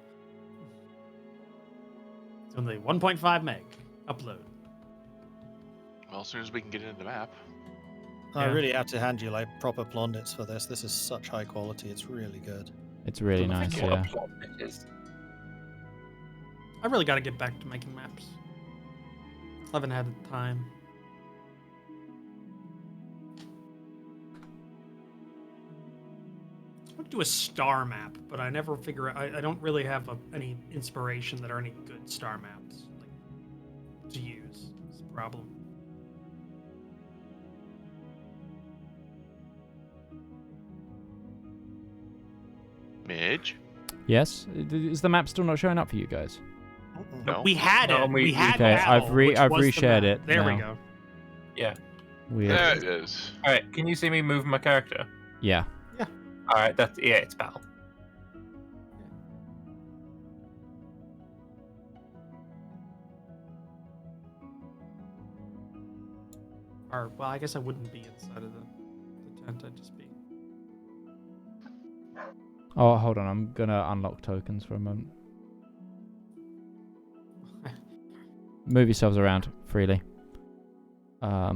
It's only 1.5 meg upload. Well, as soon as we can get into the map. I Yeah. really have to hand you like proper plaudits for this. This is such high quality. It's really good. It's really nice, What yeah. a plot it is. I really got to get back to making maps. I haven't had the time. I want to do a star map, but I never figure out. I don't really have any inspiration that are any good star maps to use. It's a problem. Midge? Yes? Is the map still not showing up for you guys? No. We had No, it. we- We had Okay, battle, I've which was the reshared map. it There we now. go. Yeah. Weird. There it is. Alright, can you see me move my character? Yeah. Alright, it's battle. Or well, I guess I wouldn't be inside of the tent. I'd just be. Oh, hold on. I'm gonna unlock tokens for a moment. Move yourselves around freely. I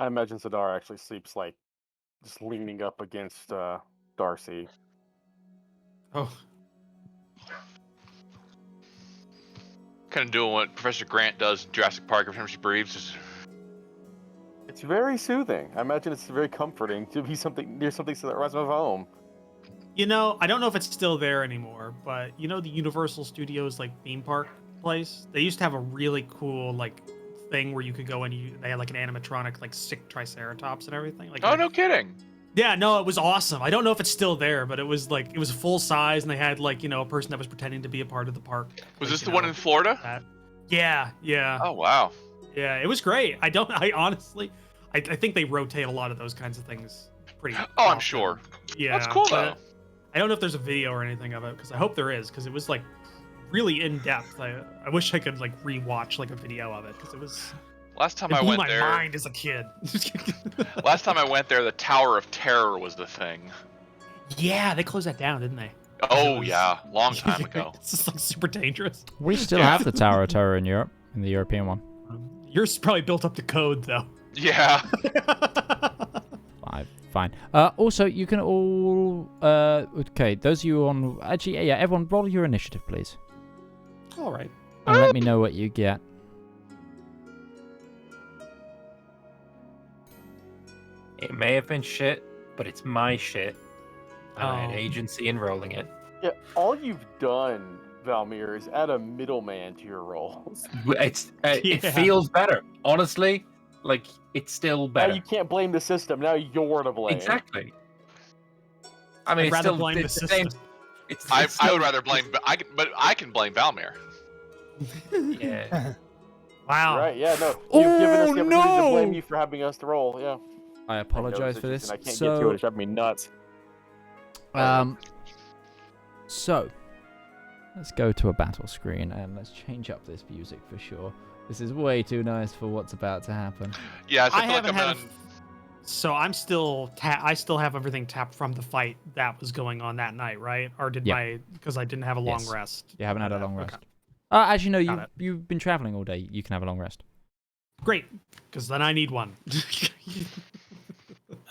imagine Zedaar actually sleeps like just leaning up against Darcy. Oh, Kind of doing what Professor Grant does in Jurassic Park every time she breathes. Just... It's very soothing. I imagine it's very comforting to be near something so that reminds me of home. you know, I don't know if it's still there anymore, but you know the Universal Studios like theme park place. They used to have a really cool like thing where you could go and they had like an animatronic like sick Triceratops and everything. Like Oh, no kidding. Yeah, no, it was awesome. I don't know if it's still there, but it was full size, and they had like a person that was pretending to be a part of the park. Was like, this the one in Florida? that. Yeah, Oh, wow. yeah. It was great. I honestly, I think they rotate a lot of those kinds of things pretty. Oh, often. I'm sure. Yeah, That's cool, but though. I don't know if there's a video or anything of it because I hope there is because it was like really in depth. I wish I could like rewatch like a video of it because it was. Last time It I blew went my there, mind as a kid. last time I went there, the Tower of Terror was the thing. Yeah, they closed that down, didn't they? Oh was- yeah, long time ago. It's just like super dangerous. We still Yeah. have the Tower of Terror in Europe, in the European one. Yours probably built up to code though. Yeah. Fine. Also, you can all... okay, those of you on... Actually, yeah, everyone, roll your initiative, please. All right. And let me know what you get. It may have been shit, but it's my shit. And I had Oh. agency in rolling it. Yeah, all you've done, Valmir, is add a middleman to your rolls. It Yeah. feels better. Honestly, like, it's still Now better. you can't blame the system. Now you're to blame. Exactly. I mean, I'd it's rather still blame the it's the same. system. It's I still- would rather blame, but I can blame Valmir. Yeah. Wow. Right? Yeah. No. You've given us the opportunity to blame no! you for having us to roll. Yeah. I I know apologize it's for this. just- and I can't get to it. It's driving me nuts. So, let's go to a battle screen and let's change up this music for sure. This is way too nice for what's about to happen. Yeah, so I I feel like haven't I'm had. on. So I'm still. I still have everything tapped from the fight that was going on that night, right? Or did Yeah. because I didn't have a long Yes. rest. You haven't had a Okay. long rest. Actually, no, Got it. you've been traveling all day. You can have a long rest. Great, because then I need one.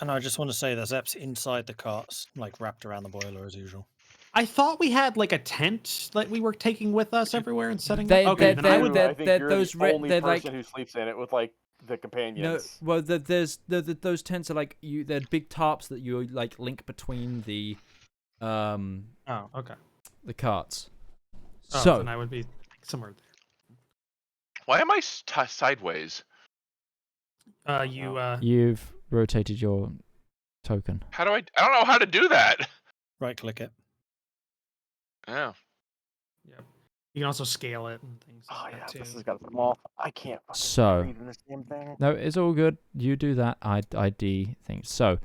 And I just want to say there's Eps inside the carts, like wrapped around the boiler as usual. I thought we had like a tent that we were taking with us everywhere and setting They- up. Okay, they- then I they- would. they're- I think they're you're those the re- only they're person like- who sleeps in it with like the No, companions. well, those tents are like they're big tarps that you like link between the Oh, okay. the carts. Oh, So then I would be somewhere there. Why am I sideways? You've rotated your token. How do I don't know how to do that. Right-click it. Yeah. Yep. You can also scale it and things Oh like yeah, that too. this has got to come off. I can't fucking So, read in this damn thing. no, it's all good. You do that ID thing. So,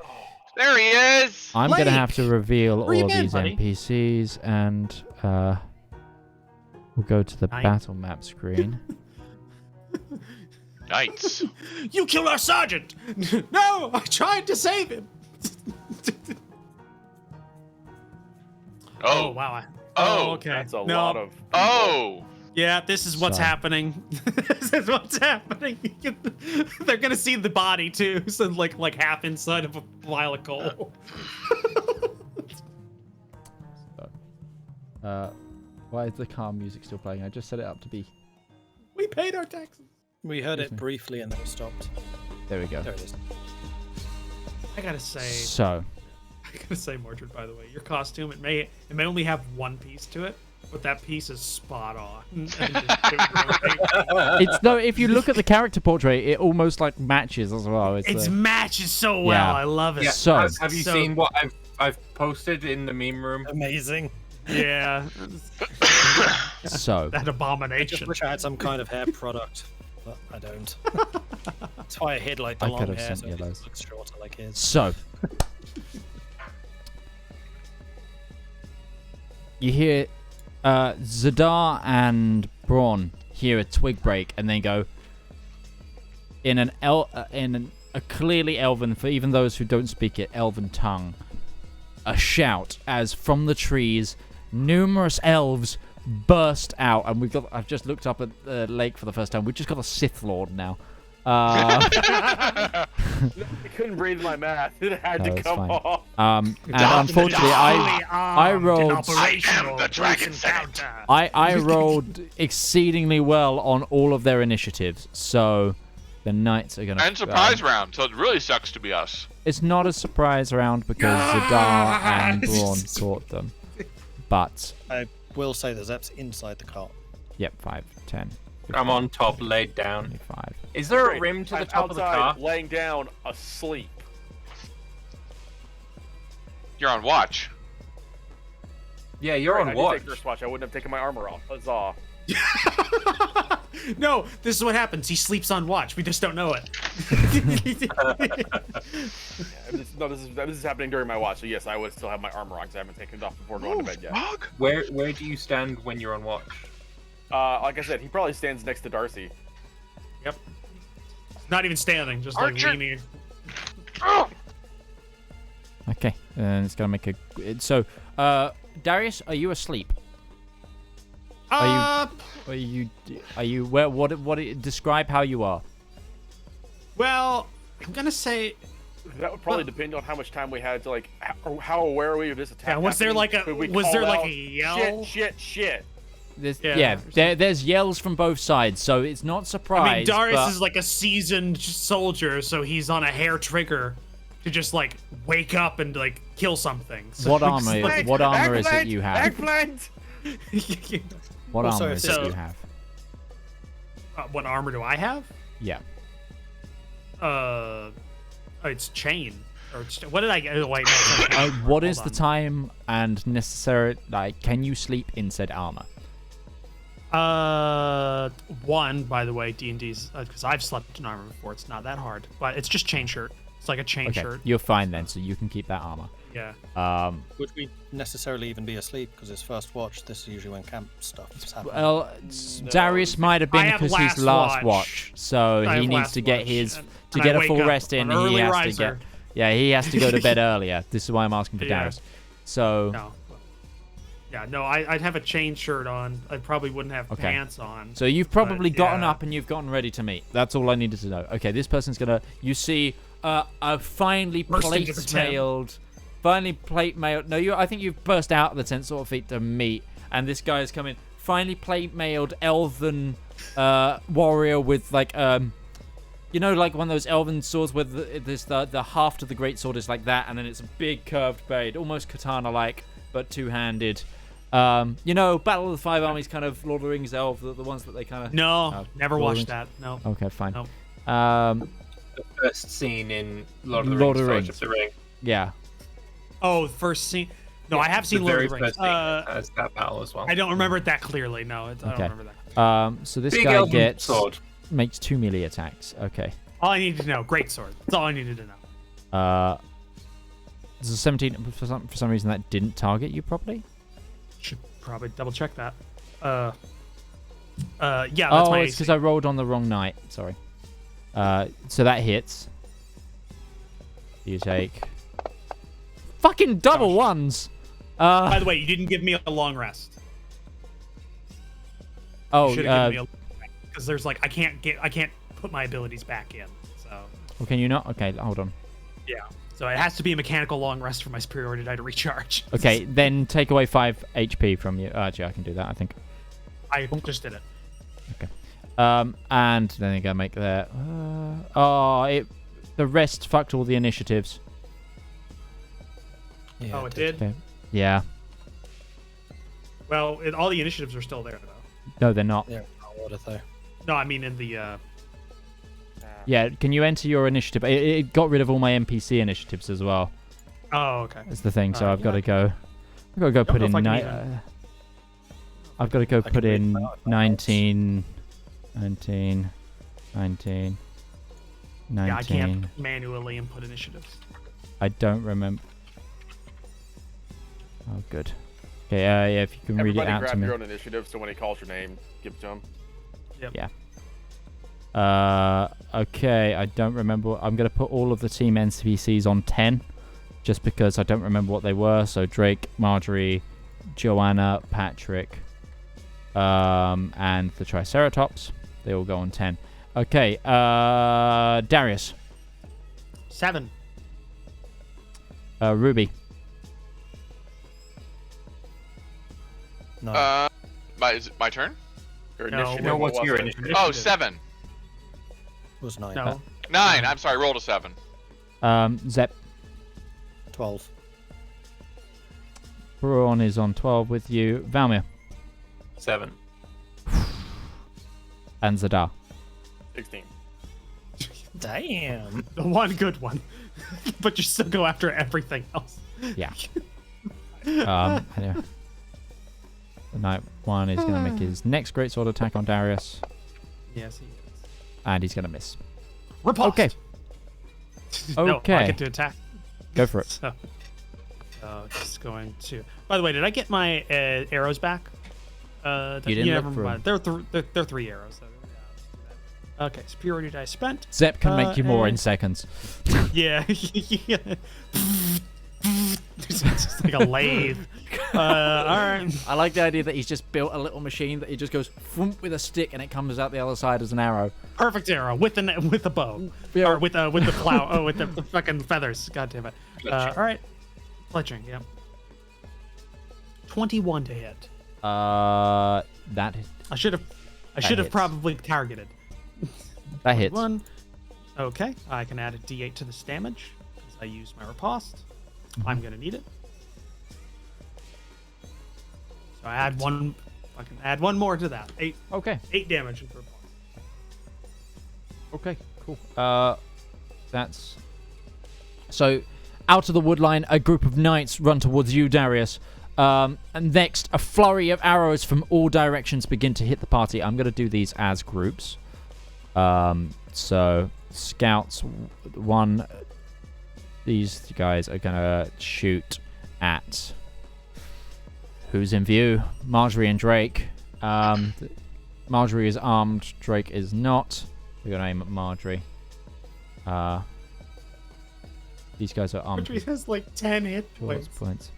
There he is. I'm going to have to reveal Where you all been, these buddy? NPCs, and we'll go to the Night. battle map screen. Knights. You killed our sergeant! No, I tried to save him. Oh. wow. Oh. Okay. That's a No. lot of. Oh. Yeah, this is what's So- happening. This is what's happening. They're gonna see the body too, so like half inside of a pile of coal. Why is the calm music still playing? I just set it up to be... We paid our taxes. We heard Excuse it me. briefly and then it stopped. There we go. There it is. I gotta say, So, Mordred, by the way, your costume it may only have one piece to it, but that piece is spot on. And just doing everything. it's no. If you look at the character portrait, it almost like matches as well. It matches so well. Yeah. I love it. Yeah. So- have you So- seen what I've posted in the meme room? Amazing. Yeah. so That I just abomination. wish I had some kind of hair product, but I don't. That's why I hid like the I long could have hair sent so you it those. looks shorter like his. So, you hear Zedaar and Braun hear a twig break and then go in a clearly elven, for even those who don't speak it, elven tongue, a shout as from the trees numerous elves burst out, and I've just looked up at the lake for the first time. We've just got a Sith Lord now. I couldn't breathe my math. It had No, to it's come fine. off. And unfortunately, I rolled the Dragon Senate. I rolled exceedingly well on all of their initiatives, so the knights are gonna. And surprise round, so it really sucks to be us. It's not a surprise round because Zedaar and Braun caught them, but I will say the Zep's inside the cart. yep, 5, 10, I'm on top, laid down. 25. Is there a Great. rim to the I'm top of the outside, car? laying down, asleep. You're on watch. Yeah, you're Right, on I did watch. take first watch. I wouldn't have taken my armor off. Huzzah. No, this is what happens. He sleeps on watch. We just don't know it. This is happening during my watch. So yes, I would still have my armor on because I haven't taken it off before going to bed yet. Where do you stand when you're on watch? Like I said, he probably stands next to Darcy. Yep. Not even standing, just like Archer! leaning. Okay, and it's gonna make a. So, Darius, are you asleep? Are you? Where? What? Describe how you are. Well, I'm gonna say. That would probably depend on how much time we had to like, how aware are we of this attack. Yeah, was there happening? like a- Could we was call there like out, a yell? Shit. There's yells from both sides, so it's not surprise. I mean, Darius but is like a seasoned soldier, so he's on a hair trigger to just like wake up and like kill something. So What it's armor? like- What armor is it you have? Eggplant! What Also, armor if is it this- you have? What armor do I have? Yeah. It's chain. Or what did I get? Oh, wait, no, it's not chain. What is Hold the time and necessary? Like, can you sleep in said armor? One, by the way, D&D's because I've slept in armor before. It's not that hard, but it's just chain shirt. It's like a chain Okay, shirt. you're fine then, so you can keep that armor. Yeah. Would we necessarily even be asleep? Because it's first watch. This is usually when camp stuff is happening. Well, Darius might have been I have because he's last watch, so I he have needs last to get watch, his and to I get a wake full up rest in. an He early has to riser. get. Yeah, he has to go to bed earlier. This is why I'm asking for Yeah. Darius. So No. Yeah, no, I'd have a chain shirt on. I probably wouldn't have Okay. pants on. So you've probably But, gotten yeah. up and you've gotten ready to meet. That's all I needed to know. Okay, this person's gonna. You see, a finely Burst into the tent. plate mailed. No, I think you've burst out of the tent sort of feet to meet, and this guy is coming. Finely plate mailed elven warrior with like you know, like one of those elven swords where the haft of the great sword is like that, and then it's a big curved blade, almost katana-like, but two-handed. You know, Battle of the Five Armies, kind of Lord of the Rings elf, the ones that they kind of. No, never Lord of watched the that. No. Okay, fine. Nope. the first scene in Lord of the Lord Rings, of the Fellowship Rings. of the Ring. Yeah. Oh, the first scene. No, I have seen The Lord very of the Rings. first scene has that battle as well. I don't remember it that clearly. No, I don't Okay. remember that. So this Big guy elven sword. makes 2 melee attacks. Okay. All I needed to know. Great sword. That's all I needed to know. There's a 17. For some reason that didn't target you properly. Should probably double check that. Yeah, that's Oh, my it's because I rolled on the wrong night. Sorry. So that hits. You take fucking double ones. By the way, you didn't give me a long rest. Oh, Should have given me a because there's like I can't put my abilities back in. So. well, can you not? Okay, hold on. Yeah. So it has to be a mechanical long rest for my superiority die to recharge. Okay, then take away 5 HP from you. Actually, I can do that. I think. I just did it. Okay. And then you gotta make that. The rest fucked all the initiatives. Yeah, it did. Okay. Yeah. Well, all the initiatives are still there though. No, they're not. Yeah, what are they? No, I mean in the. Yeah, can you enter your initiative? It got rid of all my NPC initiatives as well. Oh, okay. That's the thing. So I've got to go. I've got to go put in. I've got to go put in 19. Yeah, I can't manually input initiatives. I don't remember. Oh, good. Okay, yeah, if you can read it out to grab me. your own initiative, so when he calls your name, give it to him. Yep. Yeah. Okay, I don't remember. I'm going to put all of the team NPCs on 10, just because I don't remember what they were. So Drake, Marjorie, Joanna, Patrick, and the Triceratops. They all go on 10. Okay, Darius. 7. Ruby. No. Is it my turn? Your No. initiative, No, what what's was your it? initiative? Oh, 7. It was 9. No. 9. I'm sorry, rolled a 7. Zep. 12. Braun is on 12 with you. Valmir. 7. And Zedaar. 16. Damn. The one good one. But you still go after everything else. Yeah. Anyway. The Knight 1 is going to make his next greatsword attack on Darius. Yes, he is. And he's going to miss. Riposte. Okay. No, Okay. I get to attack. Go for it. So, just going to. By the way, did I get my arrows back? You didn't look for mind. They're 3 arrows. So, okay, superiority die spent. Zep can make you more in seconds. Yeah. Yeah. It's just like a lathe. All right. I like the idea that he's just built a little machine that he just goes thump with a stick and it comes out the other side as an arrow. Perfect arrow with the bow, Yeah. or with the plow. Oh, with the fucking feathers. God damn it. All right. Fletching. Yep. 21 to hit. That I should have hits. probably targeted. That hits. 1. Okay, I can add a D8 to this damage because I used my riposte. I'm gonna need it. So I add one. I can add one more to that. 8. Okay. 8 damage with riposte. Okay, cool. That's... So, out of the wood line, a group of knights run towards you, Darius. And next, a flurry of arrows from all directions begin to hit the party. I'm going to do these as groups. So, scouts, 1... These guys are going to shoot at... Who's in view? Marjorie and Drake. Marjorie is armed. Drake is not. We're going to aim at Marjorie. These guys are armed. Marjorie has like 10 hit Towards points. points.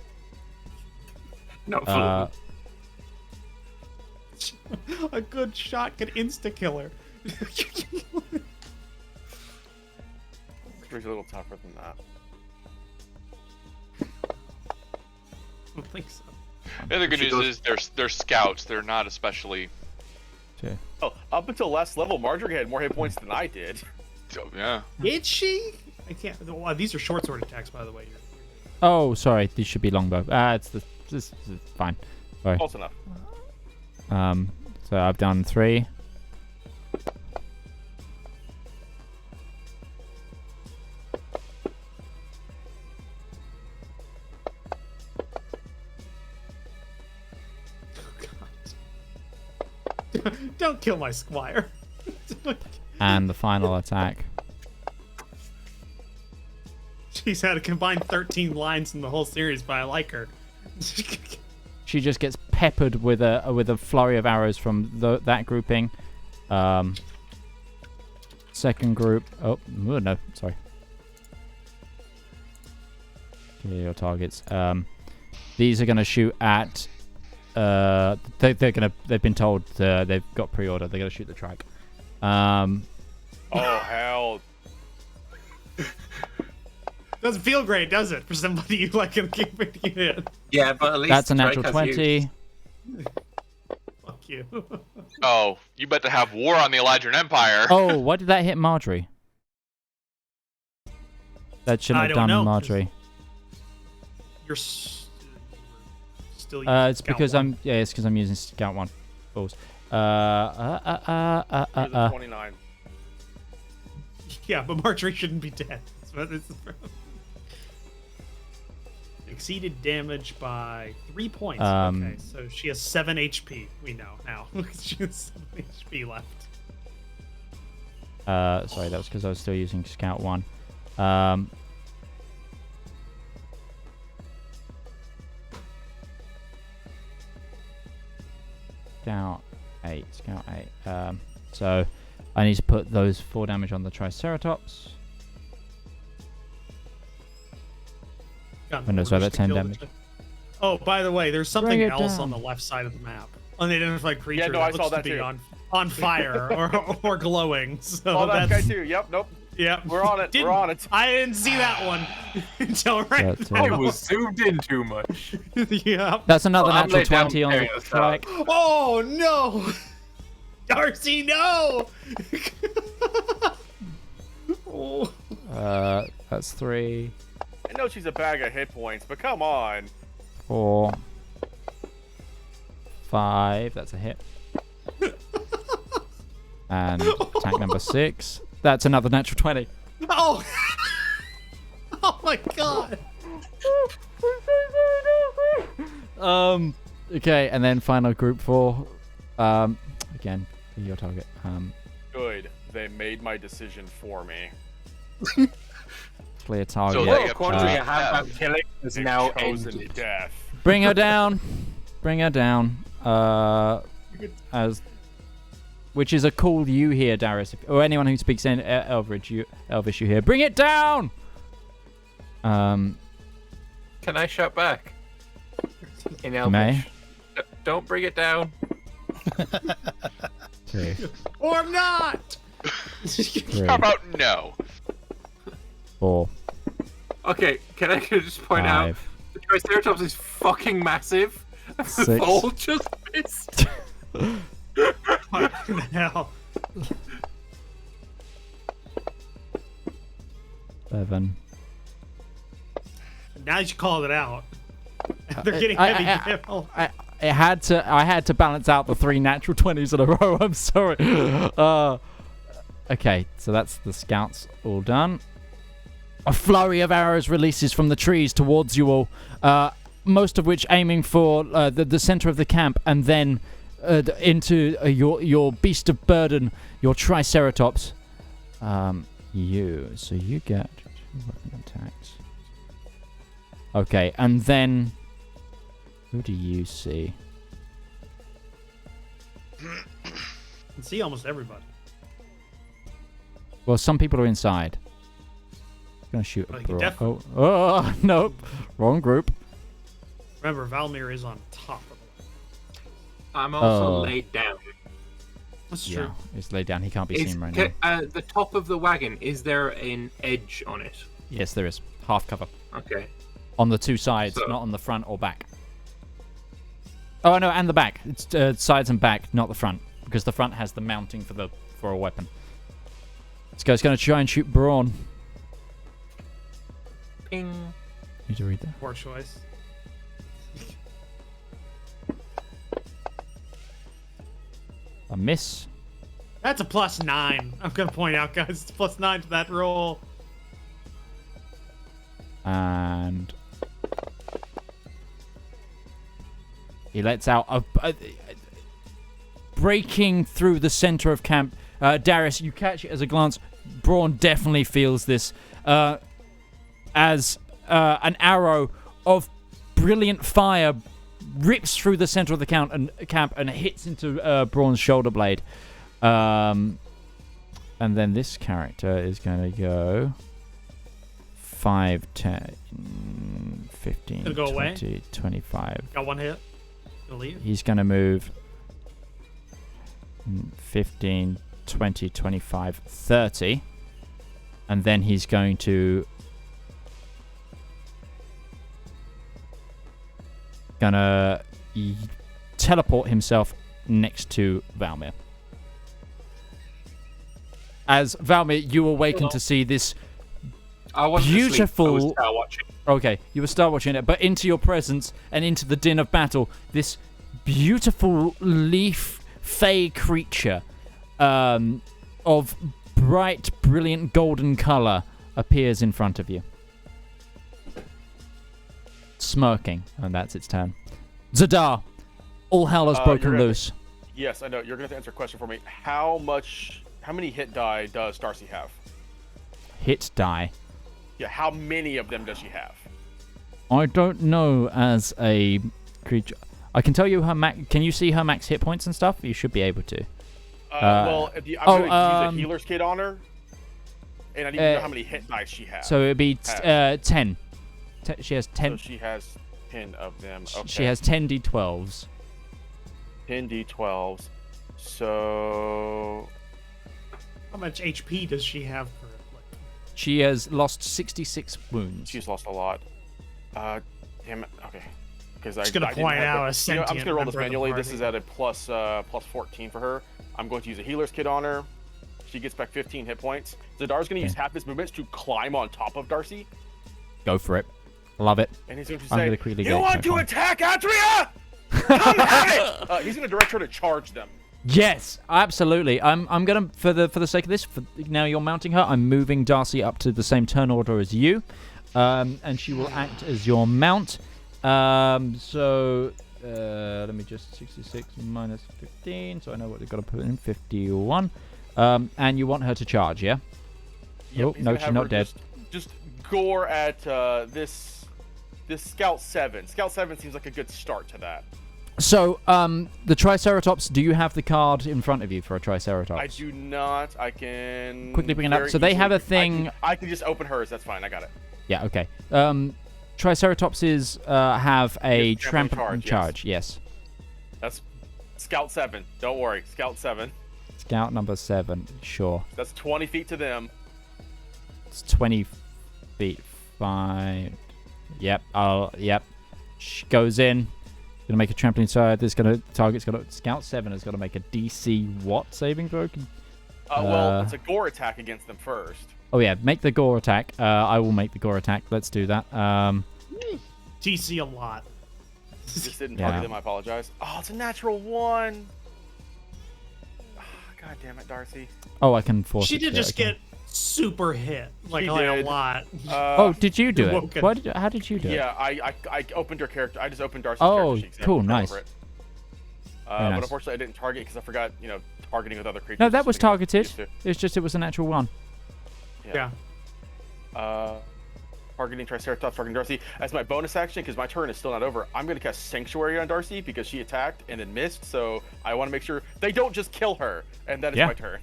Not full. A good shot can insta-kill her. It's a little tougher than that. I don't think so. The other good news is they're scouts. They're not especially. Okay. Oh, up until last level, Marjorie had more hit points than I did. Yeah. Did she? I can't. Oh, these are short sword attacks, by the way. Oh, sorry. These should be longbow. This is fine. Sorry. Close enough. So I've done 3. Don't kill my squire. And the final attack. She's had a combined 13 lines in the whole series, but I like her. She just gets peppered with a flurry of arrows from that grouping. Second group. Oh no, sorry. Okay, your targets. These are gonna shoot at. They've been told they've got pre-order. They're gonna shoot the track. Oh hell! Doesn't feel great, does it, for somebody you like to keep it in? Yeah, but at least that's a Drake natural has 20. used. Fuck you. Oh, you bet to have war on the Elysian Empire. Oh, why did that hit Marjorie? That shouldn't have done Marjorie. You're still using It's Scout because 1. it's because I'm using Scout 1. Balls. 29. Yeah, but Marjorie shouldn't be dead. Exceeded damage by 3 points. Okay, so she has 7 HP. We know now. She has 7 HP left. Sorry, that was because I was still using Scout 1. Scout 8. So I need to put those 4 damage on the Triceratops. No, sorry, that's 10 damage. Oh, by the way, there's something else down. on the left side of the map. Unidentified creature. Yeah, no, I that saw looks that to be too. on fire or glowing. So Oh, that that's guy too. Yep. Nope. yeah. We're on it. We're on it. I didn't see that one until right That's now. It was zoomed in too much. Yeah. That's another I'm natural laid down 20 on carrying the this strike. Oh no, Darcy, no. Oh. That's 3, I know she's a bag of hit points, but come on. 4, 5. That's a hit. And attack number 6. That's another natural 20. Oh. Oh my god. Okay, and then final group 4. Again, your target. Good. They made my decision for me. Clear target. So Well, they according to have- your handbag killing is They've now chosen ended. death. Bring her down. Bring her down. Which is a call you hear, Darius, or anyone who speaks in Elvish, you hear. Bring it down. Can I shout back? In Elvish. May. Don't bring it down. 2, Or not. 3, How about no? 4, Okay, can I just point out 5, the Triceratops is fucking massive. The 6. ball just missed. What the hell? 7. Now you called it out. They're getting heavy. I had to balance out the 3 natural 20s in a row. I'm sorry. Okay, so that's the scouts all done. A flurry of arrows releases from the trees towards you all, most of which aiming for the center of the camp, and then into your beast of burden, your Triceratops. So you get 2 weapon attacks. Okay, and then who do you see? I can see almost everybody. Well, some people are inside. I'm gonna shoot a Well, you bro. definitely- Oh, nope. Wrong group. Remember, Valmir is on top of it. I'm also Oh. laid down. That's Yeah, true. it's laid down. He can't be Is, seen right now. the top of the wagon, is there an edge on it? Yes, there is. Half cover. Okay. On the 2 sides, So- not on the front or back. Oh, no, and the back. It's sides and back, not the front. Because the front has the mounting for a weapon. This guy's going to try and shoot Brawn. Ping. Need to read that. Poor choice. A miss. That's a +9. I'm gonna point out, guys. It's +9 to that roll. And he lets out a breaking through the center of camp. Darius, you catch it as a glance. Braun definitely feels this as an arrow of brilliant fire rips through the center of the camp and hits into Braun's shoulder blade. And then this character is going to go 5, 10, 15, Gonna go 20, away. 25. Got one hit. Gonna leave. He's going to move 15, 20, 25, 30. And then he's going to teleport himself next to Valmir. As Valmir, you awaken to see this beautiful... I was star watching. Okay, you were star watching it, but into your presence and into the din of battle, this beautiful leaf fey creature of bright, brilliant golden color appears in front of you. Smirking, and that's its turn. Zedaar, all hell has broken loose. Yes, I know. You're going to have to answer a question for me. How many hit die does Darcy have? Hit die? Yeah, how many of them does she have? I don't know as a creature. I can tell you her max. Can you see her max hit points and stuff? You should be able to. Well, I'm going to use a healer's kit on her, and I need to know how many hit dice she has. So it'd be 10. She has 10. So she has 10 of them. Okay. She has 10 d12s. 10 d12s. So... How much HP does she have for it? She has lost 66 wounds. She's lost a lot. Damn it. Okay. Because I'm just going to point out a sentient I'm just going to roll this member of the manually. party. This is at a plus 14 for her. I'm going to use a healer's kit on her. She gets back 15 hit points. Zedaar's going to use half his movements to climb on top of Darcy. Go for it. Love it. And he's going to I'm say, gonna quickly you go want to check on. attack Adria? Come have it! He's going to direct her to charge them. Yes, absolutely. I'm gonna for the sake of this. Now you're mounting her. I'm moving Darcy up to the same turn order as you, and she will act as your mount. Let me just 66 minus 15, so I know what they've got to put in. 51. And you want her to charge, yeah? Yep, oh no, she's not dead. Just gore at this Scout 7. Scout 7 seems like a good start to that. So, the Triceratops, do you have the card in front of you for a Triceratops? I do not. I can... Quickly bring it up. So they have a thing... I can just open hers. That's fine. I got it. Yeah, okay. Triceratopses have a trampoline charge. Yes. That's Scout 7. Don't worry. Scout 7. Scout number 7. Sure. That's 20 feet to them. It's 20 feet. Fine. Yep. Yep. She goes in. Gonna make a trampoline side. This target's gonna Scout 7 has got to make a DC what saving throw? Well, it's a gore attack against them first. Oh yeah, make the gore attack. I will make the gore attack. Let's do that. TC a lot. Just didn't target them. I apologize. Oh, it's a natural 1. Oh, God damn it, Darcy. Oh, I can force. She did just get super hit, like a lot. Oh, did you do it? How did you do it? Yeah, I opened her character. I just opened Darcy's character. Oh, cool, nice. But nice. Unfortunately, I didn't target because I forgot, targeting with other creatures. No, that was targeted. It's just it was a natural 1. Yeah. Targeting Triceratops, targeting Darcy. As my bonus action, because my turn is still not over, I'm going to cast Sanctuary on Darcy because she attacked and then missed. So I want to make sure they don't just kill her, and that is my turn.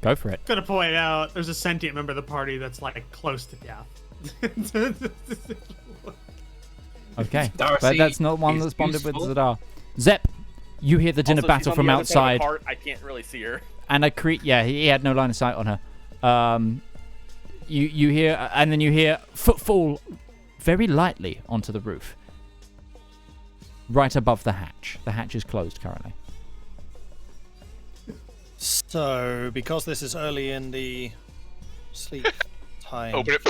Go for it. Gonna point out, there's a sentient member of the party that's like close to death. Okay, but that's not one that's bonded with Zedaar. Zep, you hear the din of battle from outside. I can't really see her. And he had no line of sight on her. You hear, and then you hear footfall very lightly onto the roof, right above the hatch. The hatch is closed currently. So, because this is early in the sleep time, Open it.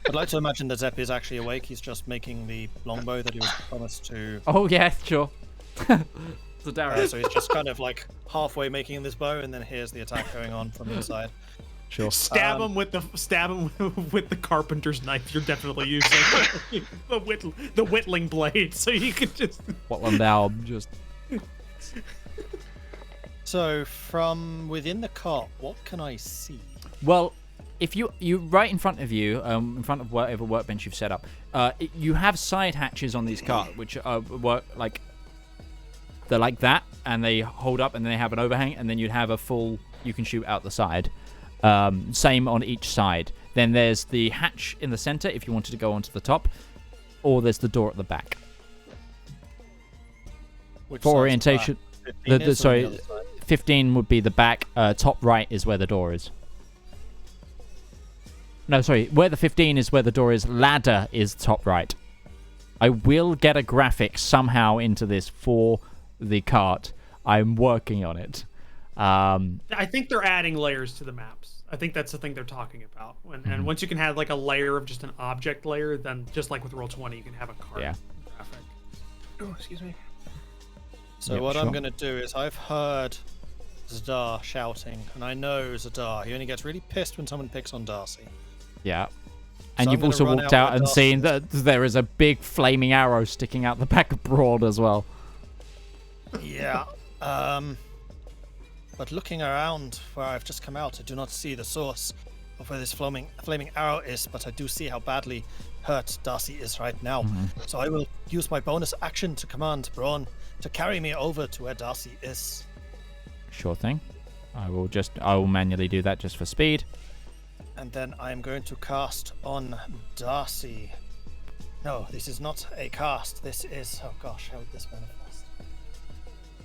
I'd like to imagine that Zep is actually awake. He's just making the longbow that he was promised to. Oh yeah, sure. So he's just kind of like halfway making this bow, and then here's the attack going on from inside. Sure. Stab him with the carpenter's knife. You're definitely using the whittling blade, so you could just. Whitlam down, just. So, from within the cart, what can I see? Well, if you right in front of you, in front of whatever workbench you've set up, you have side hatches on these cart, which work like they're like that, and they hold up, and then they have an overhang, and then you'd have a full. You can shoot out the side. Same on each side. Then there's the hatch in the center if you wanted to go onto the top, or there's the door at the back. Which For side's orientation, back? 15 is on the other side? 15 would be the back. Top right is where the door is. No, sorry. Where the 15 is where the door is. Ladder is top right. I will get a graphic somehow into this for the cart. I'm working on it. I think they're adding layers to the maps. I think that's the thing they're talking about. And once you can have like a layer of just an object layer, then just like with Roll20, you can have a card graphic. Oh, excuse me. So Yep, what sure. I'm going to do is I've heard Zedaar shouting, and I know Zedaar. He only gets really pissed when someone picks on Darcy. Yeah. And So you've I'm gonna also run walked out out where and Darcy seen is. that there is a big flaming arrow sticking out the back of Broad as well. Yeah. But looking around where I've just come out, I do not see the source of where this flaming arrow is, but I do see how badly hurt Darcy is right now. So I will use my bonus action to command Braun to carry me over to where Darcy is. Sure thing. I will manually do that just for speed. And then I'm going to cast on Darcy. No, this is not a cast. This is... Oh gosh, how would this manifest?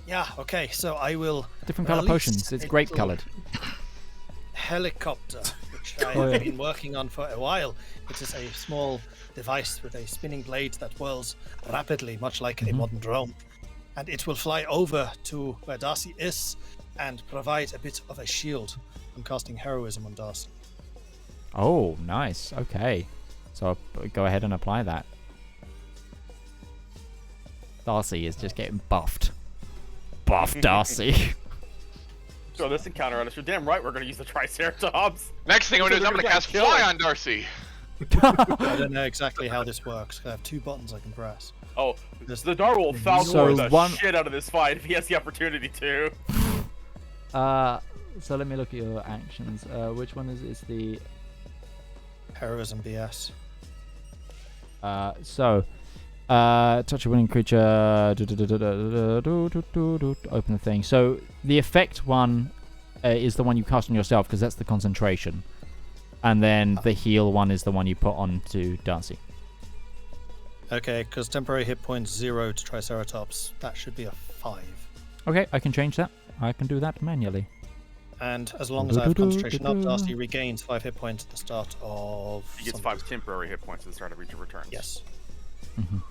Yeah, okay, so I will... Different color release potions. It's a grape little colored. Helicopter, which I have been working on for a while. It is a small device with a spinning blade that whirls rapidly, much like a modern drone. And it will fly over to where Darcy is and provide a bit of a shield. I'm casting heroism on Darcy. Oh, nice. Okay. So I'll go ahead and apply that. Darcy is just getting buffed. Buff Darcy. Throw this encounter on us. You're damn right we're going to use the Triceratops. Next thing I'm gonna do is I'm gonna cast Kill Fly it. on Darcy. I don't know exactly how this works. I have two buttons I can press. Oh, Zedaar will Falcor So the one- shit out of this fight if he has the opportunity to. So let me look at your actions. Which one is it? It's the... Heroism BS. Touch a winning creature. Open the thing. So the effect one is the one you cast on yourself because that's the concentration, and then the heal one is the one you put on to Darcy. Okay, because temporary hit points 0 to Triceratops. That should be a 5. Okay, I can change that. I can do that manually. And as long as I have concentration up, Darcy regains 5 hit points at the start of. He gets something. 5 temporary hit points at the start of each return. Yes. Mhm.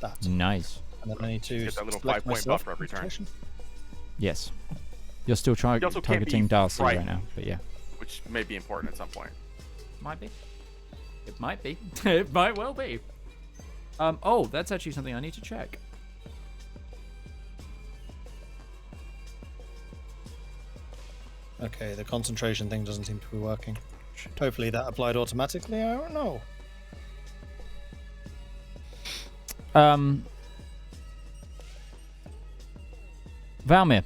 That. Nice. And then I need to Get that little select 5-point myself buff for every turn. concentration. Yes. You're still You also can't targeting be Darcy right frightened. now, but yeah. Which may be important at some point. Might be. It might be. It might well be. Oh, that's actually something I need to check. Okay, the concentration thing doesn't seem to be working. Hopefully that applied automatically. I don't know. Valmir.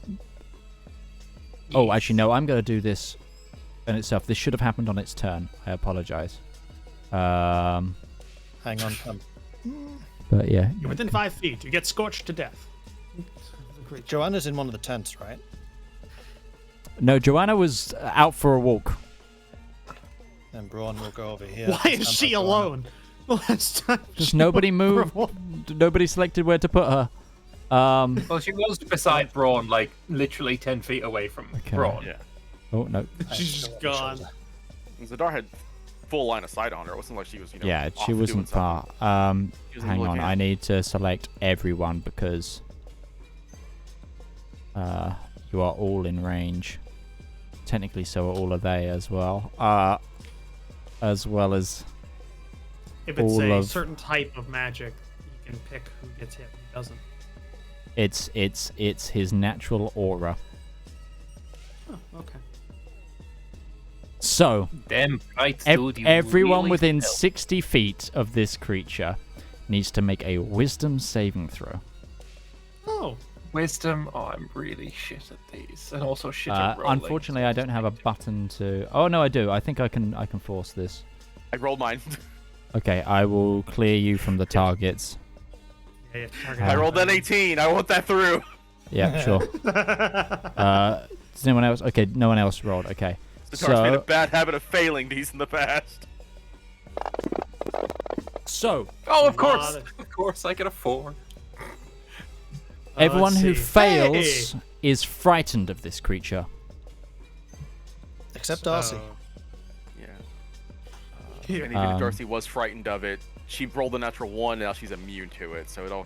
Oh, actually, no. I'm going to do this in itself. This should have happened on its turn. I apologize. Hang on. But yeah. You're within 5 feet. You get scorched to death. Joanna's in one of the tents, right? No, Joanna was out for a walk. Then Braun will go over here. Why is she alone? Last time Just she nobody went for a moved. walk. Nobody selected where to put her. Well, she was beside Braun, like literally 10 feet away from Okay. Braun. Yeah. Oh, no. She's just gone. And Zedaar had full line of sight on her. It wasn't like she was, Yeah, off she doing wasn't something. far. She was in Hang the on. camp. I need to select everyone because you are all in range. Technically, so are all of they as well. As well as If it's all a of- certain type of magic, you can pick who gets hit and who doesn't. it's his natural aura. Oh, okay. So Damn right, ev- dude. You everyone really within fell. 60 feet of this creature needs to make a wisdom saving throw. Oh, Wisdom. Oh, I'm really shit at these, and also shit at rolling. Unfortunately, I don't have a button to. Oh no, I do. I think I can force this. I rolled mine. Okay, I will clear you from the targets. Yeah, I rolled that 18. I want that through. Yeah, sure. Does anyone else? Okay, no one else rolled. Okay. Zedaar's made a bad habit of failing these in the past. So. Oh, of course. Of course, I get a 4. Everyone who see. fails is frightened of this creature. Except Darcy. Yeah. And even if Darcy was frightened of it, she rolled a natural 1, now she's immune to it, so it all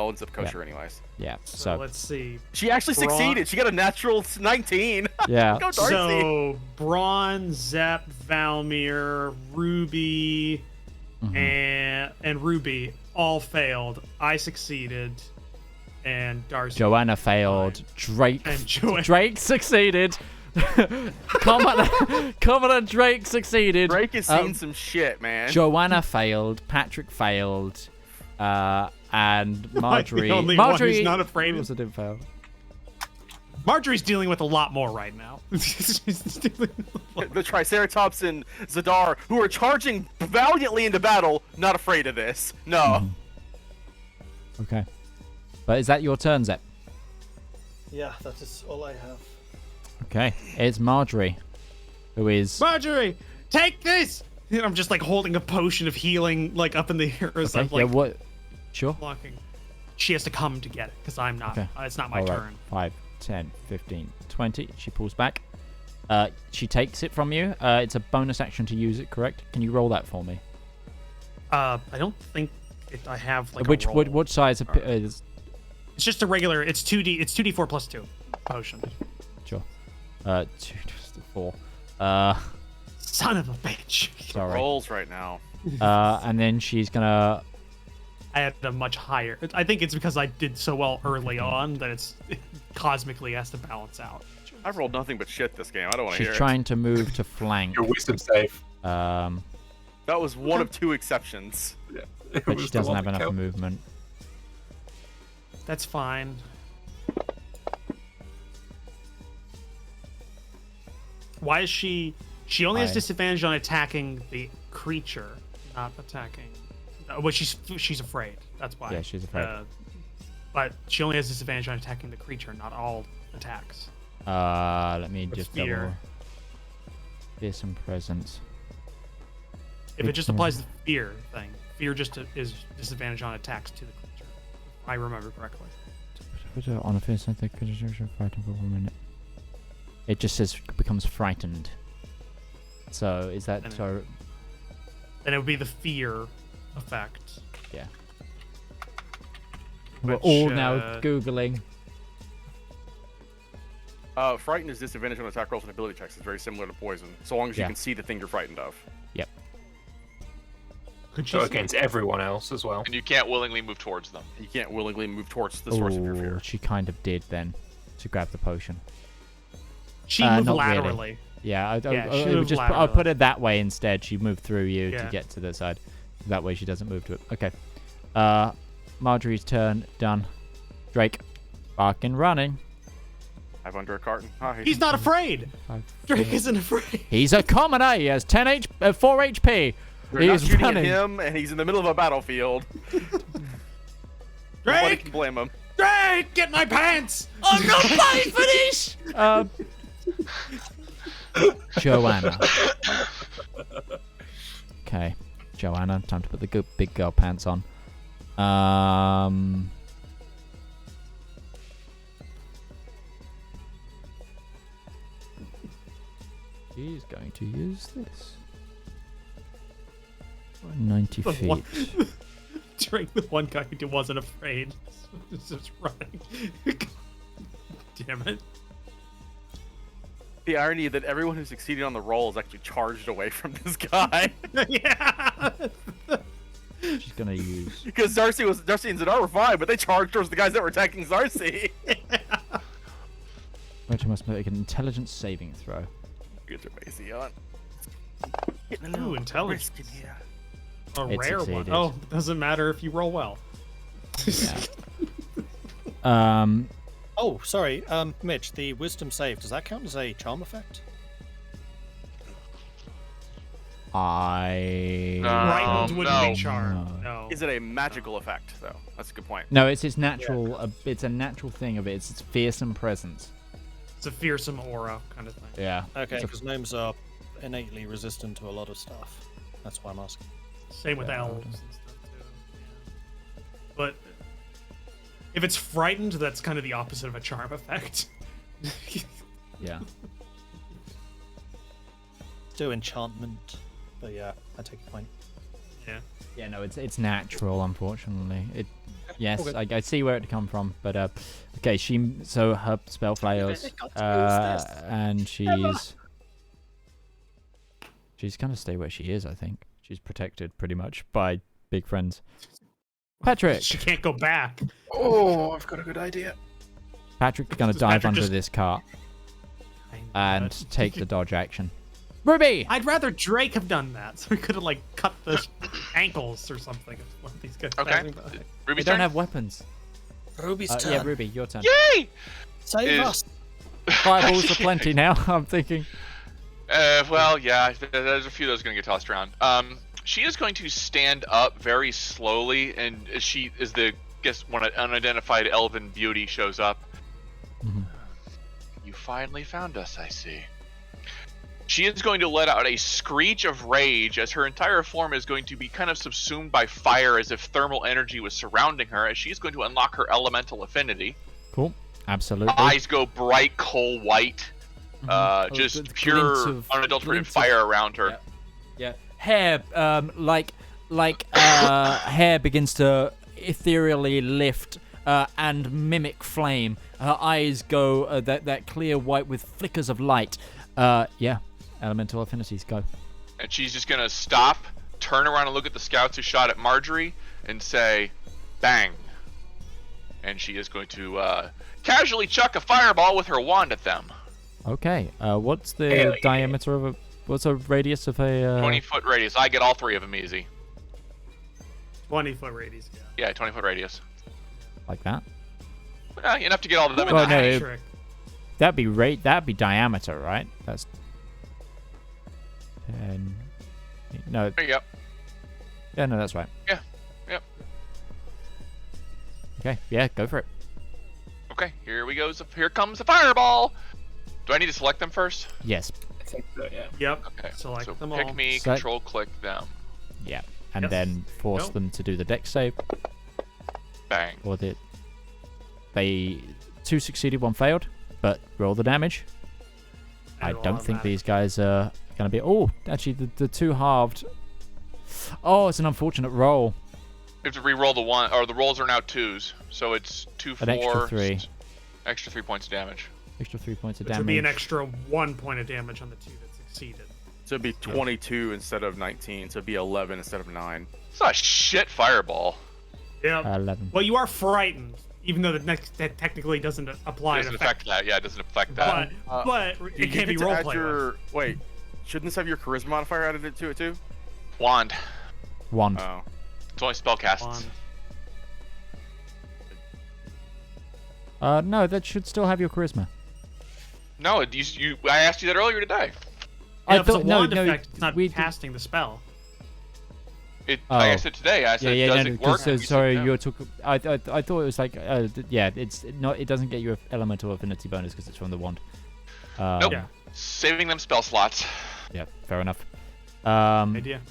ends up kosher anyways. Yeah, So let's see. She actually succeeded. She got a natural 19. Yeah. Go Darcy. So Braun, Zep, Valmir, Ruby, and Ruby all failed. I succeeded, and Darcy. Joanna failed. Drake. And Joanna. Drake succeeded. Commoner Drake succeeded. Drake has seen some shit, man. Joanna failed. Patrick failed. And Marjorie. the only Marjorie one who's not afraid. also didn't fail. Marjorie's dealing with a lot more right now. The Triceratops and Zedaar, who are charging valiantly into battle, not afraid of this. No. Okay. But is that your turn, Zep? Yeah, that is all I have. Okay. It's Marjorie, who is... Marjorie, take this! And I'm just like holding a potion of healing like up in the air as I'm like what? Sure. blocking. She has to come to get it because I'm not. Okay. It's not my All right. turn. 5, 10, 15, 20. She pulls back. She takes it from you. It's a bonus action to use it, correct? Can you roll that for me? I don't think I have like Which a roll. what size is... It's just a regular. It's 2d. It's 2d4 plus 2 potion. Sure. 2, 4. Son of a bitch. Sorry. Rolls right now. And then she's gonna... I had a much higher. I think it's because I did so well early on that it's cosmically has to balance out. I've rolled nothing but shit this game. I don't want to She's hear trying to move to flank. Your wisdom save. it. That was one of 2 exceptions. But she doesn't have enough movement. That's fine. Why is she? She only has Why? disadvantage on attacking the creature, not attacking. Well, she's afraid. That's why. Yeah, she's afraid. But she only has disadvantage on attacking the creature, not all attacks. Let me With just fear. double... Fear some presence. If it just applies the fear thing, fear just is disadvantage on attacks to the creature. If I remember correctly. On a first side, frightened for 1 minute. It just says becomes frightened. So is that so? Then it would be the fear effect. Yeah. We're Which, all now googling. Frightened is disadvantage on attack rolls and ability checks. It's very similar to poison, so long as you can see the thing you're frightened of. Yep. Could So you against everyone else as well. And you can't willingly move towards them. You can't willingly move towards the source of your fear. She kind of did then, to grab the potion. She moved not really. laterally. Yeah, she I would moved just laterally. I'll put it that way instead. She moved through you to Yeah. get to the side. That way she doesn't move to it. Okay. Marjorie's turn. Done. Drake. Barking running. I've under a carton. Hi. He's not afraid. Drake isn't afraid. He's a commoner. He has 4 HP. We're not He's shooting running. at him, and he's in the middle of a battlefield. Nobody Drake! can blame him. Drake, get my pants! I'm not paying for this! Joanna. Okay. Joanna, time to put the good big girl pants on. She's going to use this. 90 The feet. one- Drake, the one guy who wasn't afraid, is just running. Damn it. The irony that everyone who succeeded on the roll is actually charged away from this guy. Yeah. She's going to use... Because Darcy and Zedaar were fine, but they charged towards the guys that were attacking Darcy. Rachel must make an intelligence saving throw. Get your Macy on. Getting Ooh, intelligence. risk in here. A It rare one. succeeded. Oh, doesn't matter if you roll well. Yeah. Oh, sorry, Mitch. The wisdom save, does that count as a charm effect? Frightened wouldn't no. be charmed. No. Is it a magical effect, though? That's a good point. No, it's its natural. It's a natural thing of it. It's its fearsome presence. It's a fearsome aura kind of thing. Yeah. Okay, because gnomes are innately resistant to a lot of stuff. That's why I'm asking. Same with elves and stuff too. Yeah. But if it's frightened, that's kind of the opposite of a charm effect. Yeah. Do enchantment, but yeah, I take your point. Yeah. Yeah. No, it's natural. Unfortunately, it. Yes, Okay. I see where it come from, but okay. So her spell fails, and she's gonna stay where she is. I think she's protected pretty much by big friends. Patrick. She can't go back. Oh, I've got a good idea. Patrick's gonna Does dive Patrick under just- this cart and take the dodge action. Ruby. I'd rather Drake have done that, so we could have like cut the ankles or something. Of one of these guys Okay. passing by. We Ruby's don't turn. have weapons. Ruby's turn. Yeah, Ruby, your turn. Yay! Save Is- us. Fireballs are plenty now. I'm thinking. Well, yeah, there's a few that are going to get tossed around. She is going to stand up very slowly, and when an unidentified elven beauty shows up. Mhm. You finally found us, I see. She is going to let out a screech of rage as her entire form is going to be kind of subsumed by fire as if thermal energy was surrounding her, as she is going to unlock her elemental affinity. Cool. Absolutely. Eyes go bright coal white. Just the pure glint of- unadulterated glint of- fire around her. Yeah. Hair, hair begins to ethereally lift and mimic flame. Her eyes go that clear white with flickers of light. Yeah. Elemental affinities go. And she's just gonna stop, turn around and look at the scouts who shot at Marjorie, and say, "Bang!" And she is going to casually chuck a fireball with her wand at them. Okay. What's the Hell yeah. diameter of a? What's a radius of a? 20-foot radius. I get all three of them easy. 20-foot radius. Yeah. Yeah, 20-foot radius. Like that? Enough to get all of them in Well, the no, Patrick. That'd be diameter, right? That's. 10. No. There you go. Yeah. No, that's right. Yeah. Yep. Okay. Yeah. Go for it. Okay, here comes the fireball. Do I need to select them first? Yes. I think so, yeah. Yep. Okay. Select so them pick all. me, Select- control click them. Yeah. And Yes. then force Go. them to do the dex save, Bang. or they 2 succeeded, 1 failed, but roll the damage. I And don't think automatic. these guys are gonna be. Oh, actually, the 2 halved. Oh, it's an unfortunate roll. You have to re-roll the one, or the rolls are now 2s, so it's 2, 4, An extra 3. extra 3 points of damage. Extra 3 points of Which damage. would be an extra 1 point of damage on the 2 that succeeded. So it'd be 22 instead of 19. So it'd be 11 instead of 9. It's not a shit fireball. Yep. 11. Well, you are frightened, even though that technically doesn't apply. It doesn't affect that. Yeah, it doesn't affect that. But Do it you can be get to add roleplay. your... Wait, shouldn't this have your charisma modifier added to it too? Wand. 1. Oh. It's only spell casts. No, that should still have your charisma. No, I asked you that earlier today. Yeah, I if it's a thought no, wand no. effect, it's not we casting the spell. I Oh. asked it today. I said, Yeah, does no, it work? so, And you said sorry, no. you took. I thought it was like, yeah, it's not. It doesn't get you an elemental affinity bonus because it's from the wand. Nope. Yeah. Saving them spell slots. Yeah, fair enough. Idea.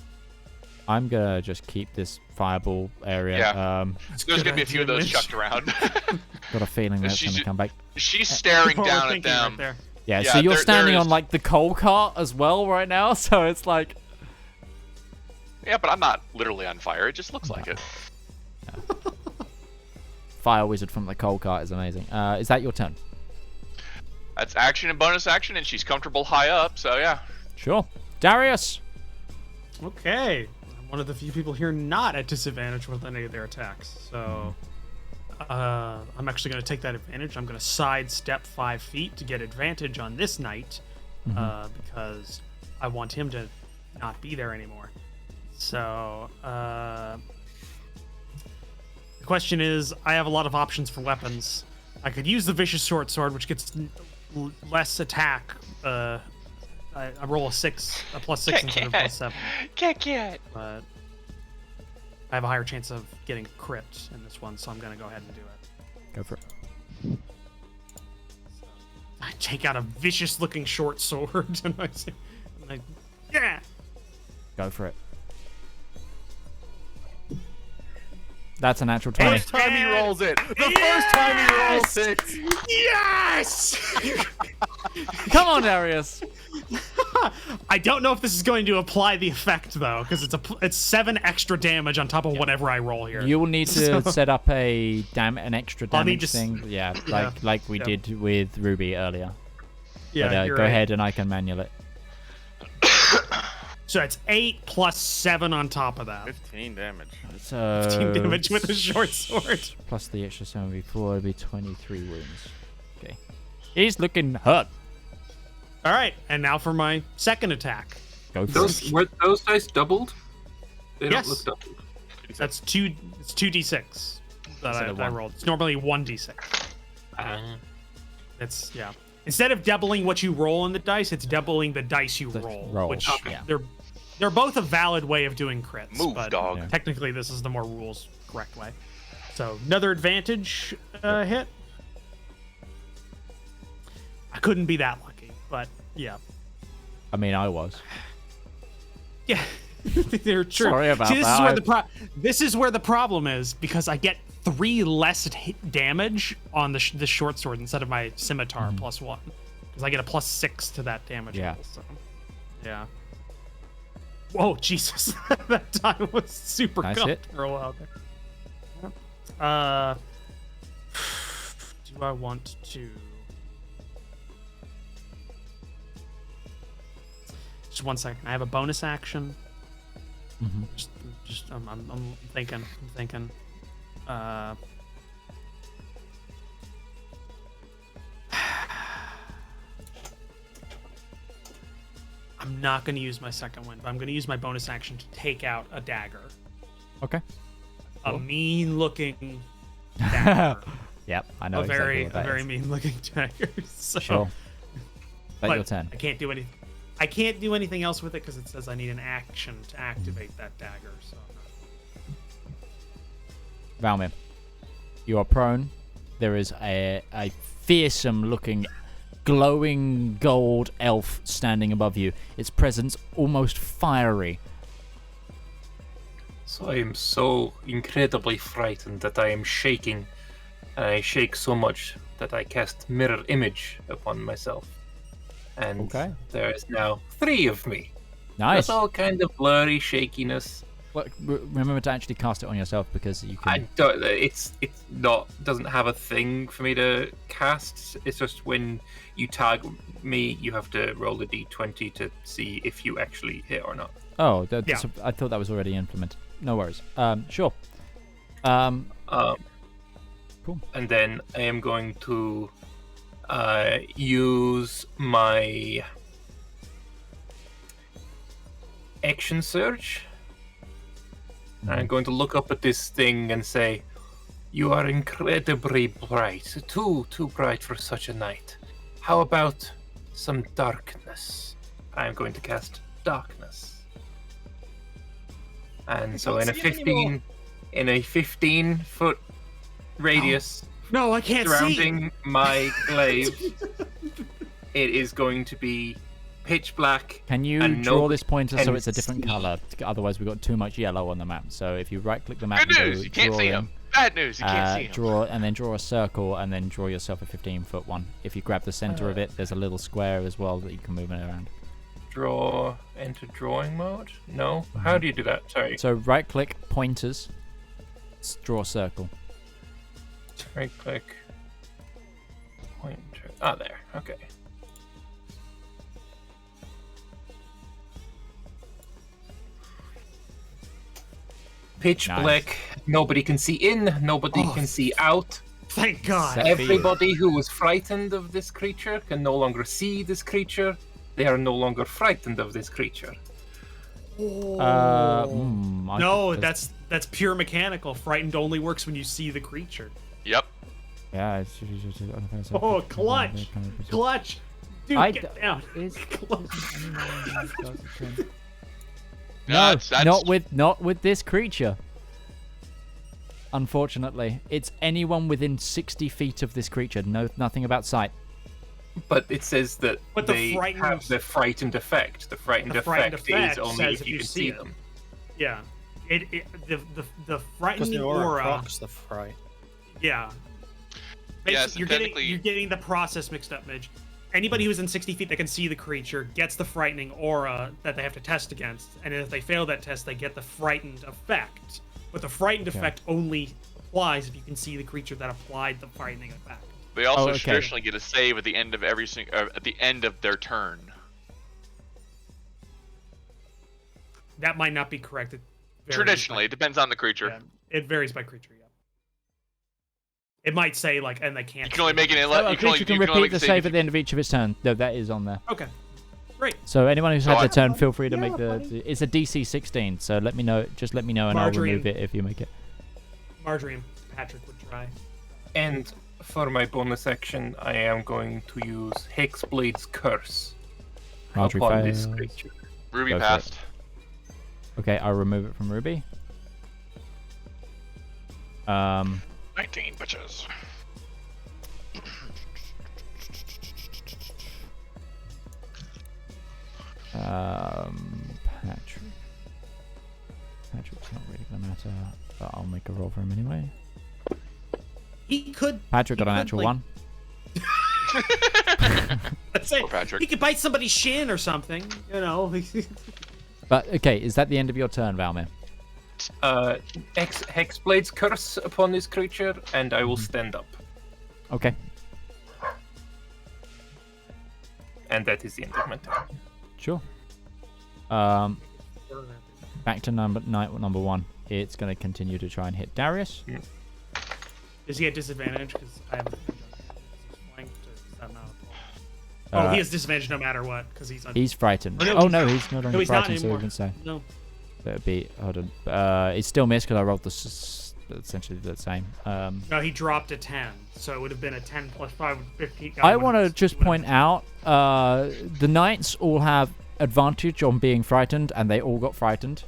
I'm gonna just keep this fireball area. Yeah. There's gonna be a few of those Mitch. chucked around. Got a feeling that's She's gonna ju- come back. She's staring What we're down at thinking right them. there. Yeah, Yeah, so you're there standing is- on like the coal cart as well right now, so it's like. Yeah, but I'm not literally on fire. It just looks like it. Fire wizard from the coal cart is amazing. Is that your turn? That's action and bonus action, and she's comfortable high up. So yeah. Sure. Darius. Okay. I'm one of the few people here not at disadvantage with any of their attacks. So I'm actually going to take that advantage. I'm going to sidestep 5 feet to get advantage on this knight because I want him to not be there anymore. So The question is, I have a lot of options for weapons. I could use the vicious short sword, which gets less attack. I roll a +6 instead of +7. Can't. But I have a higher chance of getting crit in this one, so I'm gonna go ahead and do it. Go for it. I take out a vicious-looking short sword, and I say, yeah. Go for it. That's a natural 20. First time he rolls it. The first time he rolls it. Yes! Come on, Darius. I don't know if this is going to apply the effect though, because it's 7 extra damage on top of whatever I roll here. You will need to set up an extra damage thing. Yeah, like we did with Ruby earlier. Yeah, but, go ahead and I can manual it. So it's 8 plus 7 on top of that. 15 damage. So 15 damage with a short sword. Plus the extra 7 before, it'll be 23 wounds. Okay. He's looking hurt. All right, and now for my second attack. Go for it. Were those dice doubled? They Yes. don't look doubled. That's 2d6 that I rolled. It's normally 1d6. It's Instead of doubling what you roll on the dice, it's doubling the dice you roll. Which they're both a valid way of doing crits. Move, but dog. Technically, this is the more rules correct way. So another advantage hit. I couldn't be that lucky, but yeah. I mean, I was. Yeah, they're true. Sorry about See, this that. is where this is where the problem is, because I get 3 less damage on the short sword instead of my scimitar +1, because I get a +6 to that damage roll. So, yeah. Whoa, Jesus! That time was super good for a while there. Do I want to? Just 1 second. I have a bonus action. Just I'm thinking. I'm not going to use my second one, but I'm going to use my bonus action to take out a dagger. Okay. A mean-looking dagger. Yep, I know a exactly what that very is. mean-looking dagger. So, Sure. but Your turn. I can't do anything. I can't do anything else with it because it says I need an action to activate that dagger. So. Valmir, you are prone. There is a fearsome-looking, glowing gold elf standing above you. Its presence almost fiery. So I am so incredibly frightened that I am shaking. And I shake so much that I cast mirror image upon myself. And there is now 3 of me. Nice. That's all kind of blurry shakiness. Well, remember to actually cast it on yourself because you can. I don't. It's not doesn't have a thing for me to cast. It's just when you tag me, you have to roll a d20 to see if you actually hit or not. Oh, I thought that was already implemented. No worries. Sure. Cool. And then I am going to use my action surge. I'm going to look up at this thing and say, "You are incredibly bright, too bright for such a night. How about some darkness?" I'm going to cast darkness. And so in a 15-foot radius, no, I can't surrounding my glaive, it is going to be pitch black. Can you draw this pointer so it's a different color? Otherwise, we've got too much yellow on the map. So if you right-click the map, Good news, you can't see him. Bad news, you can't see him. Draw a circle, and then draw yourself a 15-foot one. If you grab the center of it, there's a little square as well that you can move it around. Draw into drawing mode? No? How do you do that? Sorry. So right-click pointers, draw a circle. Right-click pointer. Ah, there. Okay. Pitch black. Nobody can see in. Nobody can see out. Thank God. Everybody who was frightened of this creature can no longer see this creature. They are no longer frightened of this creature. No, that's pure mechanical. Frightened only works when you see the creature. Yep. Yeah. Oh, clutch! Clutch! Dude, get down. No, That's not with this creature. Unfortunately, it's anyone within 60 feet of this creature. No, nothing about sight. But it says that But they have the frightened effect. The frightened effect is only if you can see them. Yeah. The frightening Because the aura aura. procs the fright. Yeah. Yes, You're getting the process mixed up, Midge. Anybody who's in 60 feet that can see the creature gets the frightening aura that they have to test against, and if they fail that test, they get the frightened effect. But the frightened effect only applies if you can see the creature that applied the frightening effect. They also traditionally get a save at the end of at the end of their turn. That might not be correct. Traditionally, it depends on the creature. Yeah, it varies by creature. Yeah. It might say and they can't. You can only make it. A creature can repeat the save at the end of each of its turn. No, that is on there. Okay. Great. So anyone who's had their turn, feel free to make it's a DC 16. So let me know. Just let me know, and I'll remove it if you make it. Marjorie and Patrick would try. And for my bonus action, I am going to use Hexblade's Curse upon this creature. Ruby passed. Okay, I'll remove it from Ruby. 19 bitches. Patrick's not really gonna matter, but I'll make a roll for him anyway. He could. Patrick got a natural one. Let's say Patrick. he could bite somebody's shin or something, you know. But okay, is that the end of your turn, Valmir? Hexblade's Curse upon this creature, and I will stand up. Okay. And that is the end of my turn. Sure. Back to number one. It's going to continue to try and hit Darius. Does he have disadvantage? Because I haven't. He's flanked. Or is that not he has disadvantage no matter what because he's frightened. Oh, no, he's no longer he's frightened. Not anymore. So we can say. No. That would be it's still missed because I rolled essentially the same. No, he dropped a 10, so it would have been a 10 plus 5 would 15. I want to just point out the knights all have advantage on being frightened, and they all got frightened.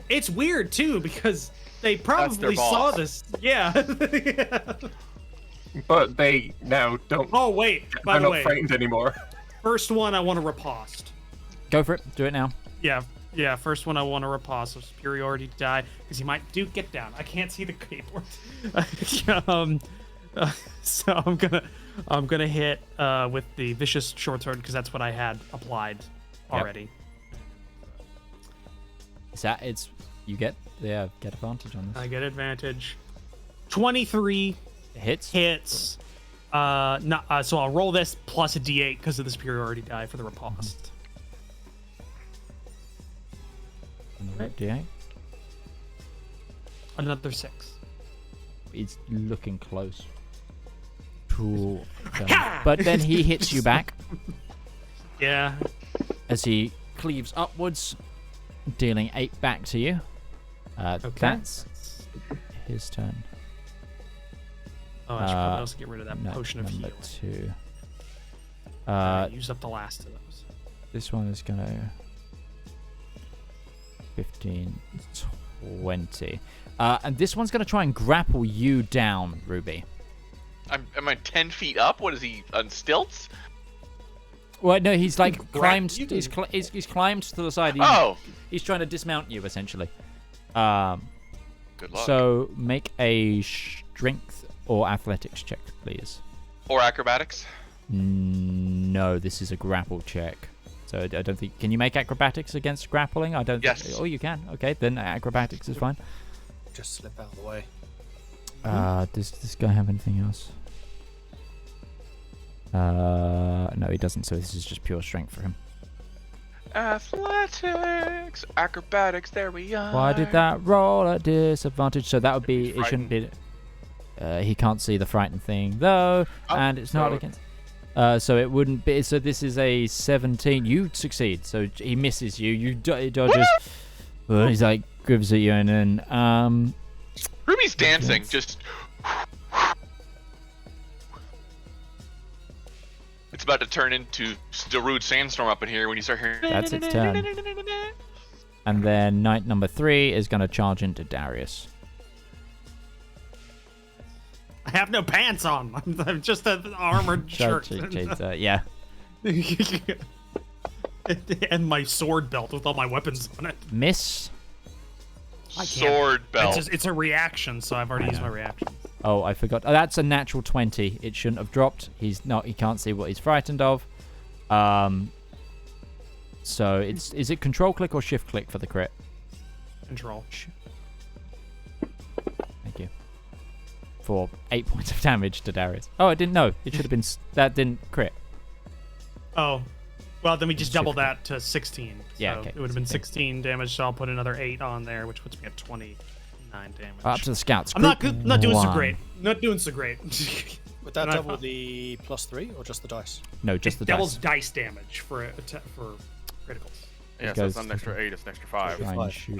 It's weird too because they probably saw this. Yeah. But they now don't. Oh wait, by they're the not way, frightened anymore. First one I want to riposte. Go for it. Do it now. Yeah. First one I want to riposte. So superiority die because he might get down. I can't see the keyboard. So I'm gonna hit with the vicious short sword because that's what I had applied already. You get advantage on this. I get advantage. 23 hits. So I'll roll this plus a d8 because of the superiority die for the riposte. Another d8. Another 6. He's looking close. But then he hits you back. Yeah. As he cleaves upwards, dealing 8 back to you. That's his turn. Oh, I should probably also get rid of that potion of healing. 2. Use up the last of those. This one is gonna 15, 20. And this one's gonna try and grapple you down, Ruby. Am I 10 feet up? What is he, on stilts? Well, no, he's like climbed. He's climbed to the side. He's trying to dismount you, essentially. Good luck. So make a strength or athletics check, please. Or acrobatics? No, this is a grapple check. So I don't think. Can you make acrobatics against grappling? I don't. Yes. Oh, you can. Okay, then acrobatics is fine. Just slip out of the way. Does this guy have anything else? No, he doesn't. So this is just pure strength for him. Athletics, acrobatics. There we are. Why did that roll at disadvantage? So that would be. It shouldn't be. He can't see the frightened thing though, and it's not against. So it wouldn't be. So this is a 17. You succeed. So he misses you. You dodges. Well, he's like gives at you, and then Ruby's dancing. Just. It's about to turn into the rude sandstorm up in here when you start hearing. That's its turn. And then knight number 3 is going to charge into Darius. I have no pants on. I'm just an armored shirt. Yeah. And my sword belt with all my weapons on it. Miss. Sword belt. It's a reaction, so I've already used my reaction. Oh, I forgot. Oh, that's a natural 20. It shouldn't have dropped. He's not. He can't see what he's frightened of. So is it control click or shift click for the crit? Control. Thank you. For 8 points of damage to Darius. Oh, I didn't know. It should have been. That didn't crit. Oh. Well, then we just double that to 16. Yeah, so okay. It would have been 16 damage, so I'll put another 8 on there, which puts me at 29 damage. Up to the scouts. I'm not doing so great. Not doing so great. Would that double the +3 or just the dice? No, just the doubles dice. damage for criticals. Yeah, so it's not an extra 8, it's an extra 5.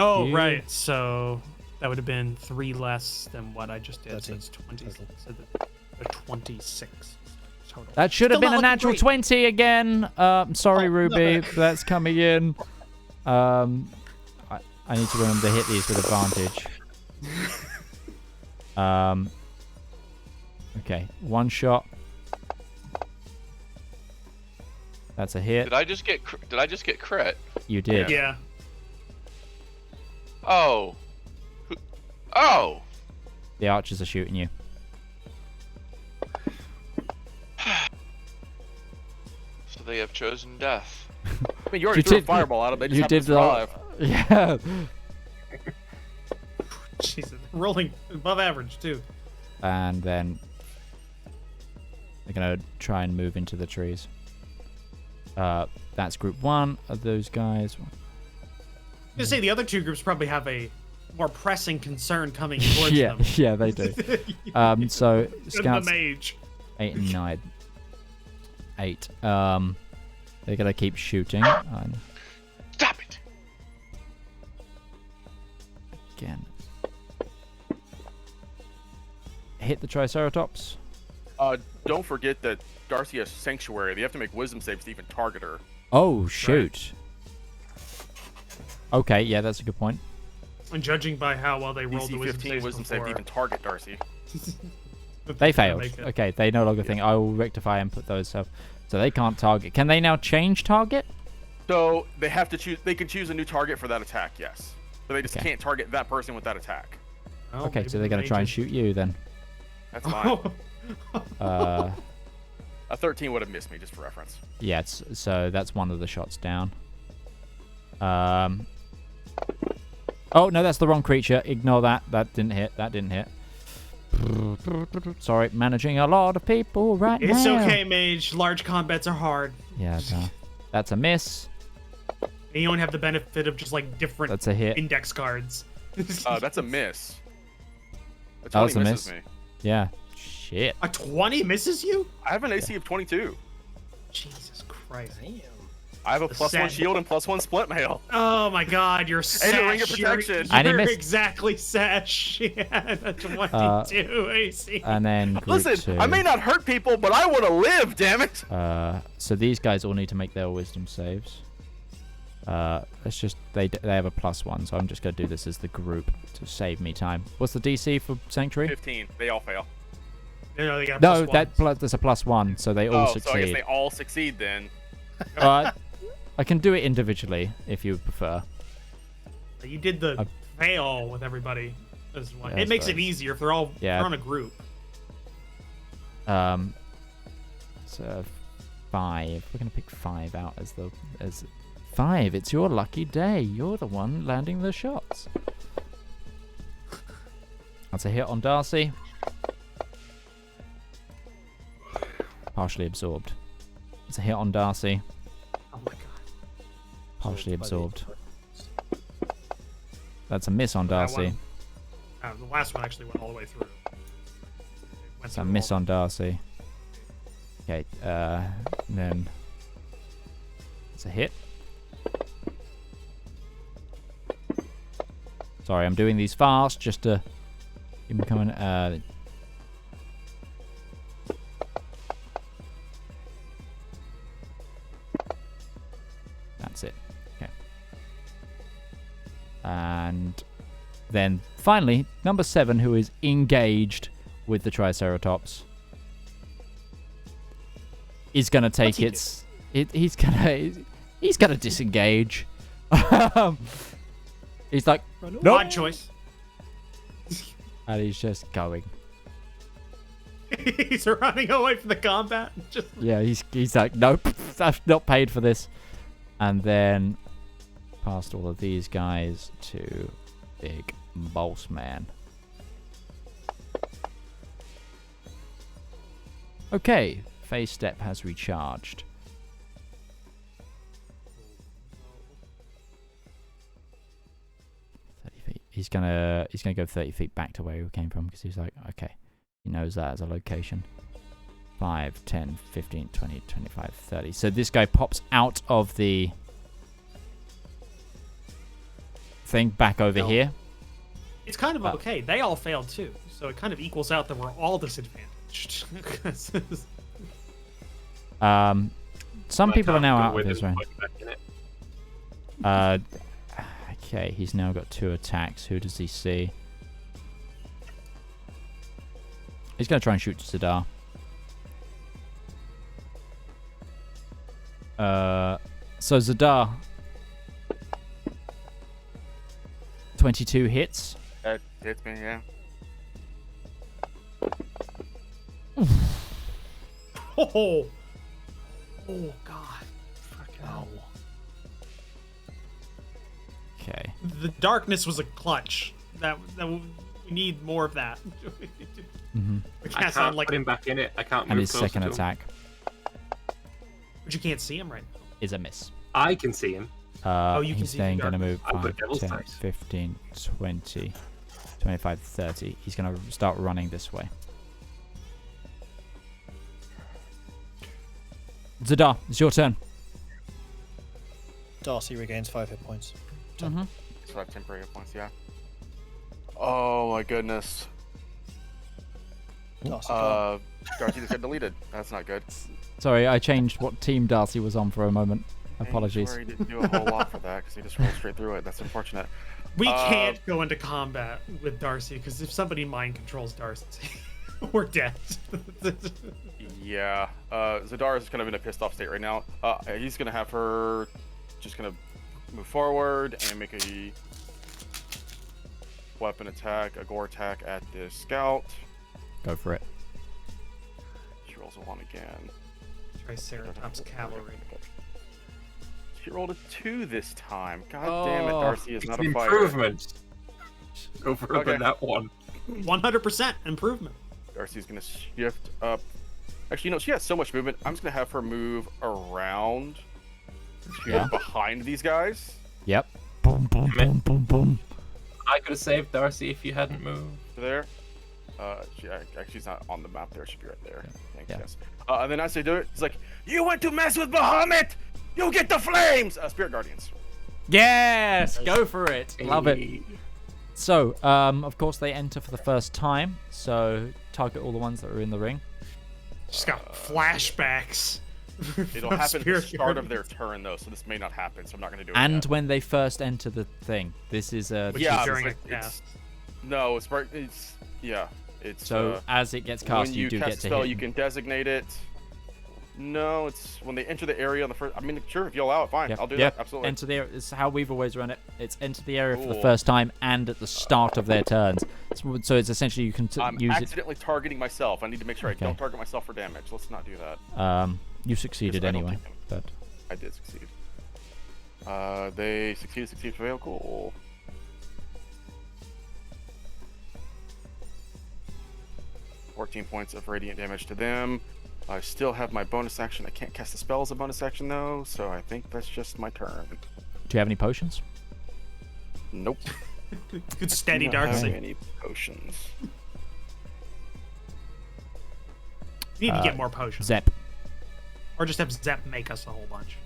Oh, right. So that would have been 3 less than what I just did. So it's 20. So 26. Total. That should have Still been a not natural great. 20 again. Sorry, Ruby. That's coming in. I need to remember to hit these with advantage. Okay, 1 shot. That's a hit. Did I just get crit? You did. Yeah. Oh. Oh. The archers are shooting you. So they have chosen death. I mean, you already threw a fireball at him. They just happened to survive. Yeah. Jesus, rolling above average too. And then they're gonna try and move into the trees. That's group 1 of those guys. I'm gonna say the other 2 groups probably have a more pressing concern coming towards them. Yeah, they do. So scouts The mage. 8 and 9. 8. They're gonna keep shooting. Stop it! Again. Hit the Triceratops. Don't forget that Darcy has Sanctuary. They have to make wisdom saves to even target her. Oh, shoot. Right. Okay, yeah, that's a good point. And judging by how well they rolled DC the wisdom 15 saves wisdom save to before, even target Darcy. They failed. Okay, they no longer think. I will rectify and put those up. So they can't target. Can they now change target? So they have to choose. They can choose a new target for that attack. Yes. But they just can't target that person with that attack. Oh, Okay, so they're gonna try and shoot you then. That's fine. A 13 would have missed me, just for reference. Yeah, so that's one of the shots down. Oh no, that's the wrong creature. Ignore that. That didn't hit. That didn't hit. Sorry, managing a lot of people right now. It's okay, mage. Large combats are hard. Yeah, that's a miss. And you don't have the benefit of just like different That's a hit. index cards. That's a miss. A That was 20 a misses miss. me. Yeah. Shit. A 20 misses you? I have an AC of 22. Jesus Christ. I have a +1 sad- shield and +1 split mail. Oh my God, you're And a ring of sash. protection. And he You're missed. exactly sash. Yeah, a 22 AC. And then group Listen, 2. I may not hurt people, but I want to live, damn it. So these guys all need to make their wisdom saves. Let's just they have a +1, so I'm just gonna do this as the group to save me time. What's the DC for Sanctuary? 15. They all fail. No, they got a No, +1. there's a +1, so they all So I succeed. guess they all succeed then. I can do it individually if you prefer. You did the fail with everybody. As one. Yeah, I It makes it suppose. easier if they're all Yeah. they're on a group. So 5. We're gonna pick 5 out as 5. It's your lucky day. You're the one landing the shots. That's a hit on Darcy. Partially absorbed. It's a hit on Darcy. Oh my God. Partially absorbed. That's a miss on Darcy. The last one actually went all the way through. It's a miss on Darcy. Okay, then it's a hit. Sorry, I'm doing these fast just to keep them coming. That's it. Okay. And then finally, number 7, who is engaged with the Triceratops, is gonna take its. He's gonna disengage. He's like, no. Odd choice. And he's just going. He's running away from the combat. Just Yeah, he's like, nope, I've not paid for this. And then past all of these guys to Big Boss Man. Okay, phase step has recharged. 30 feet. He's gonna go 30 feet back to where he came from because he's like, okay, he knows that as a location. 5, 10, 15, 20, 25, 30. So this guy pops out of the thing back over here. it's kind of okay. They all failed too, so it kind of equals out that we're all disadvantaged. Some people are now out of with his it, range. put it back in it. Okay, he's now got 2 attacks. Who does he see? He's going to try and shoot Zedaar. So Zedaar, 22 hits. That hits me, yeah. Oh God! Fucking hell. Okay. The darkness was a clutch. That we need more of that. Mm-hmm. We I can't sound can't like, put him back in it. I can't And move his closer second to him. attack but you can't see him right now. is a miss. I can see him. You can he's see then from going to move I've got 5, devil's 10, sight. 15, 20, 25, 30. He's going to start running this way. Zedaar, it's your turn. Darcy regains 5 hit points. Mm-hmm. So I have temporary hit points, yeah. Oh my goodness. Darcy, go Darcy just got deleted. That's not good. Sorry, I changed what team Darcy was on for a moment. Apologies. Sorry, didn't do a whole lot for that because he just rolled straight through it. That's unfortunate. We can't go into combat with Darcy because if somebody mind controls Darcy, we're dead. Yeah. Zedaar is kind of in a pissed off state right now. He's gonna have her just gonna move forward and make a weapon attack, a gore attack at the scout. Go for it. She rolls a 1 again. Triceratops cavalry. She rolled a 2 this time. God damn it, Darcy is It's not an a fighter. improvement over Okay. that one. 100% improvement. Darcy's gonna shift up. Actually, you know, she has so much movement. I'm just gonna have her move around to Yeah. behind these guys. Yep. Boom, boom, boom, boom, boom. I could have saved Darcy if you hadn't moved. There. She's not on the map there. She'll be right there. Thanks, Yeah. yes. And then as they do it, it's like, you want to mess with Bahamut? You get the flames! Spirit Guardians. Yes! Go for it. Love it. Hey. So, of course, they enter for the first time. So, target all the ones that are in the ring. Just got flashbacks. It'll from happen at the Spirit start of Guardians. their turn, though, so this may not happen, so I'm not going to do it And yet. when they first enter the thing. This is a... Which Yeah, is during it's a like- cast. No, it's yeah. It's So, as it gets cast, when you you do cast get a to spell, hit. you can designate it. No, it's when they enter the area on the first. I mean, sure, if you allow it, fine. Yep. I'll do Yep. that. Absolutely. Enter the area. It's how we've always run it. It's enter the area for the Cool. first time and at the start of their turns. So it's essentially you can I'm use it. accidentally targeting myself. I need to make sure Okay. I don't target myself for damage. Let's not do that. You succeeded Yes, I don't anyway, think but I did succeed. They succeed, fail. Cool. $14 points of radiant damage to them. I still have my bonus action. I can't cast the spell as a bonus action though, so I think that's just my turn. do you have any potions? Nope. Good steady Do not have Darcy. any potions. You need to get more potions. Zep, Or just have Zep make us a whole bunch.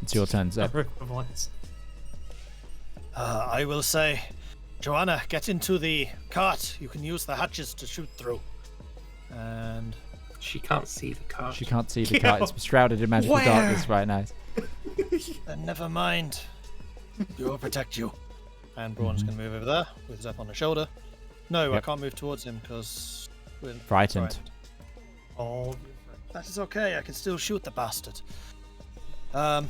It's your turn, Zep. Or equivalents. I will say, Joanna, get into the cart. You can use the hatches to shoot through. And She can't see the card. She can't see the cart. It's shrouded in magical darkness right now. then never mind. We will protect you. And Braun's going to move over there with Zep on the shoulder. No, I can't move towards him because we're Frightened. All That is okay. I can still shoot the bastard. Sorry.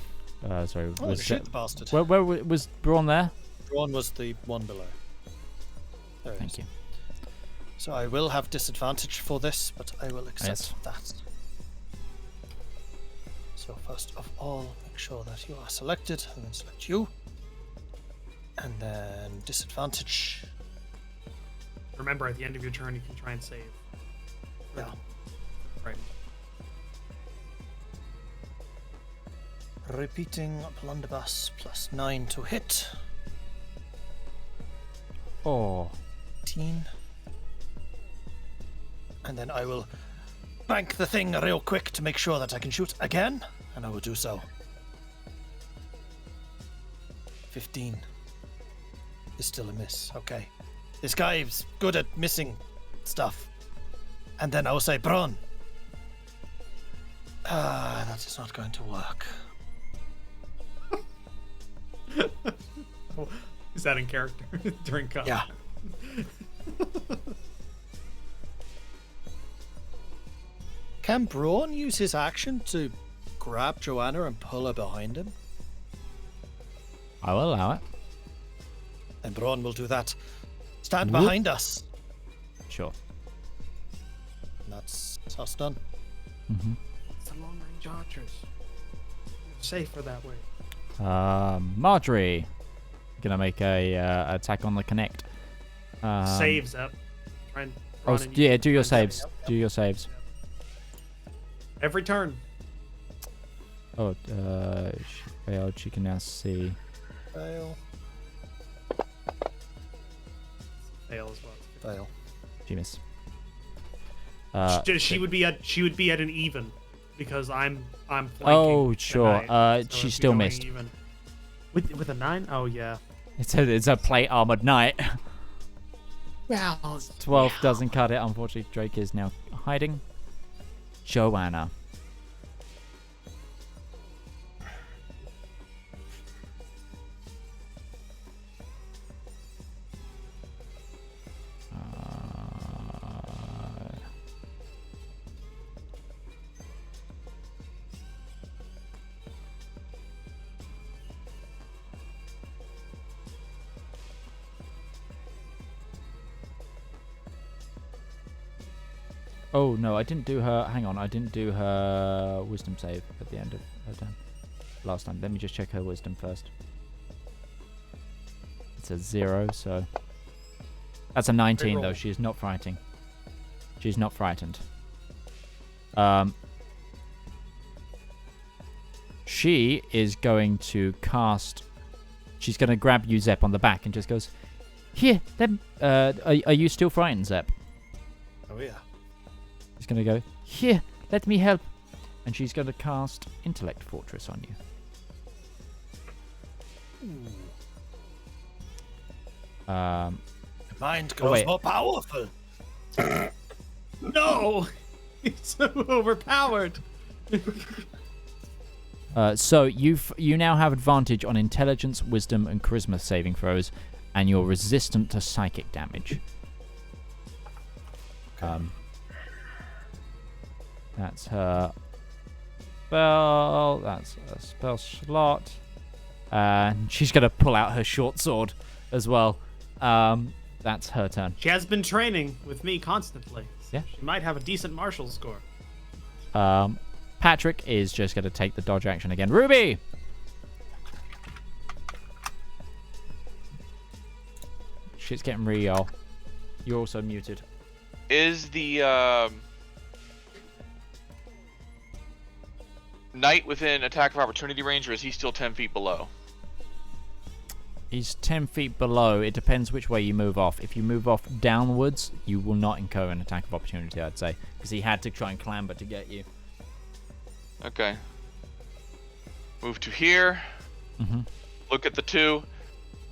Oh, shoot the bastard. Where was Braun there? Braun was the one below. There it Thank is. you. So I will have disadvantage for this, but I will accept that. So first of all, make sure that you are selected, and then select you. And then disadvantage. Remember, at the end of your turn, you can try and save. Yeah. Right. Repeating blunderbuss plus 9 to hit. Oh. 18. And then I will bank the thing real quick to make sure that I can shoot again, and I will do so. 15 is still a miss. Okay. This guy is good at missing stuff. And then I will say, Braun. That is not going to work. Is that in character during combat? Yeah. Can Braun use his action to grab Joanna and pull her behind him? I will allow it. And Braun will do that. Stand Whoop. behind us. Sure. And that's us done. Mm-hmm. It's the long range archers. Safer that way. Marjorie. Gonna make a attack on the connect. Saves up. Try and Oh, run and yeah, use do your it. saves. Do your saves. Every turn. Oh, she failed. She can now see. Fail. Fail as well. Fail. She missed. She would be at an even because I'm flanking. Oh, at sure. 9, so She it'd be still going missed. Even. With a 9? Oh yeah. It's a plate armored knight. Well, 12 doesn't cut it. Unfortunately, Drake is now hiding. Joanna. Oh no, I didn't do her. Hang on, I didn't do her wisdom save at the end of her turn. Last time. Let me just check her wisdom first. It's a 0, so that's a 19 though. She is not frightened. She's not frightened. She is going to cast. She's going to grab you, Zep, on the back and just goes, "Here, them. Are you still frightened, Zep?" Oh yeah. She's going to go, "Here, let me help." And she's going to cast Intellect Fortress on you. The mind grows more powerful. no, it's so overpowered. So you now have advantage on Intelligence, Wisdom, and Charisma saving throws, and you're resistant to psychic damage. That's her spell. That's a spell slot. And she's going to pull out her short sword as well. That's her turn. She has been training with me constantly. So Yeah. She might have a decent martial score. Patrick is just going to take the dodge action again. Ruby! Shit's getting real. You're also muted. Is the knight within attack of opportunity range, or is he still 10 feet below? He's 10 feet below. It depends which way you move off. If you move off downwards, you will not incur an attack of opportunity, I'd say. Because he had to try and clamber to get you. Okay. Move to here. Mm-hmm. Look at the 2.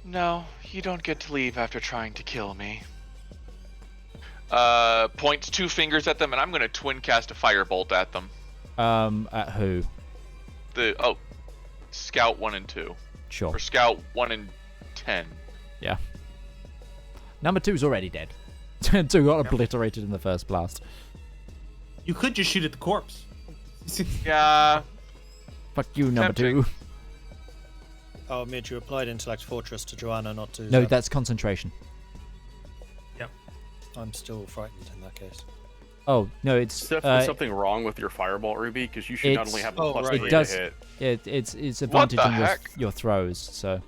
No, you don't get to leave after trying to kill me. Points 2 fingers at them, and I'm going to twin cast a firebolt at them. At who? Scout 1 and 2. Sure. Or Scout 1 and 10. Yeah. Number 2's already dead. 2 got obliterated in the first blast. You could just shoot at the corpse. Yeah. Fuck you, number Tempting. 2. Oh, Midge, you applied Intellect Fortress to Joanna, not to... No, Zeb. that's concentration. Yep. I'm still frightened in that case. Oh, no, it's... Is there something wrong with your Firebolt, Ruby? Because you should not only have a plus right. 3 It does. to hit. It's advantage the on heck? your throws, so...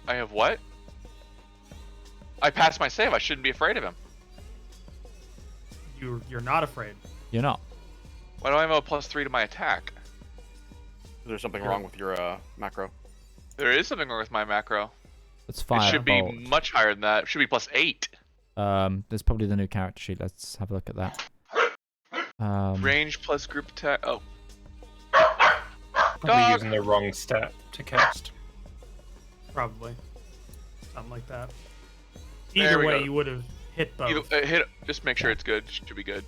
I have what? I passed my save. I shouldn't be afraid of him. You're not afraid. You're not. Why do I have a plus 3 to my attack? Is there something wrong with your macro? There is something wrong with my macro. It's It fire. should be much higher than that. It should be plus 8. There's probably the new character sheet. Let's have a look at that. Range plus group attack. Oh. Probably Dog. using the wrong stat to cast. Probably. Something like that. There Either we way, go. you would have hit both. Hit. Just make sure it's good. Should be good.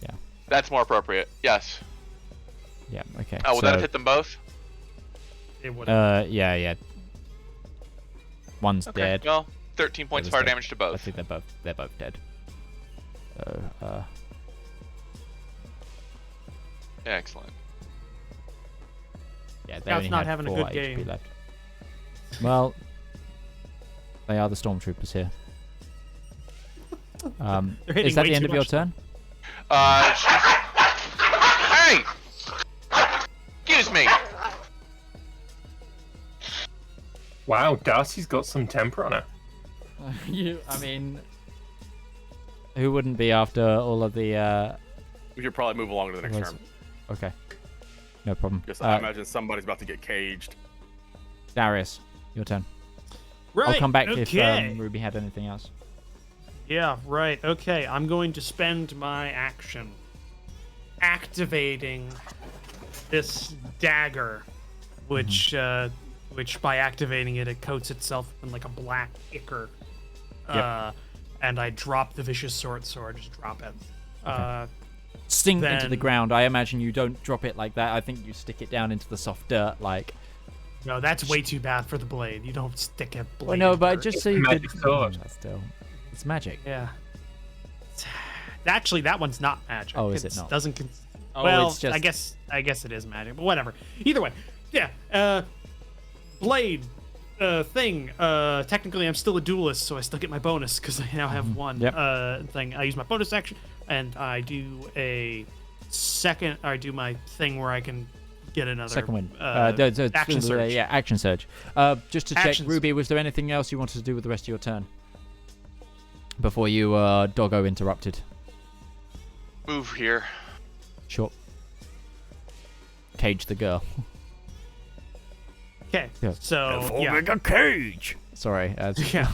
Yeah. That's more appropriate. Yes. Yeah, okay. Oh, would so, that have hit them both? It would have. yeah. One's Okay. dead. Well, 13 points was fire dead. damage to I both. think they're both dead. So, Excellent. yeah, they Scout's only not had having a 4 good HP game. left. Well, they are the stormtroopers here. They're hitting Is that way the end too of your much. turn? Hey! Excuse me! Wow, Darcy's got some temper on her. I mean, who wouldn't be after all of the? We should probably move along to the next was- turn. Okay, no problem. Because I imagine somebody's about to get caged. Darius, your turn. Right. I'll come back okay. if Ruby had anything else. Yeah, right. Okay, I'm going to spend my action activating this dagger, which by activating it, it coats itself in like a black ichor. Yep. And I drop the vicious sword, so I just drop it. Okay. Sink into the then- ground. I imagine you don't drop it like that. I think you stick it down into the soft dirt, like. No, that's way too bad for the blade. You don't stick a blade. Well, no, in but dirt. just so you magic could. sword. Still, it's magic. Yeah. Actually, that one's not magic. Oh, is it not? Doesn't. Oh, Well, it's just- I guess it is magic, but whatever. Either way, yeah. Blade thing. Technically, I'm still a duelist, so I still get my bonus because I now have one Yep. thing. I use my bonus action, and I do a second. I do my thing where I can get another Second win. action surge. Yeah, action surge. Just to check, Action Ruby, was there anything else you wanted to do with the rest of your turn before you doggo interrupted? Move here. Sure. Cage the girl. Okay, Yeah. so yeah. a cage. Sorry. Yeah.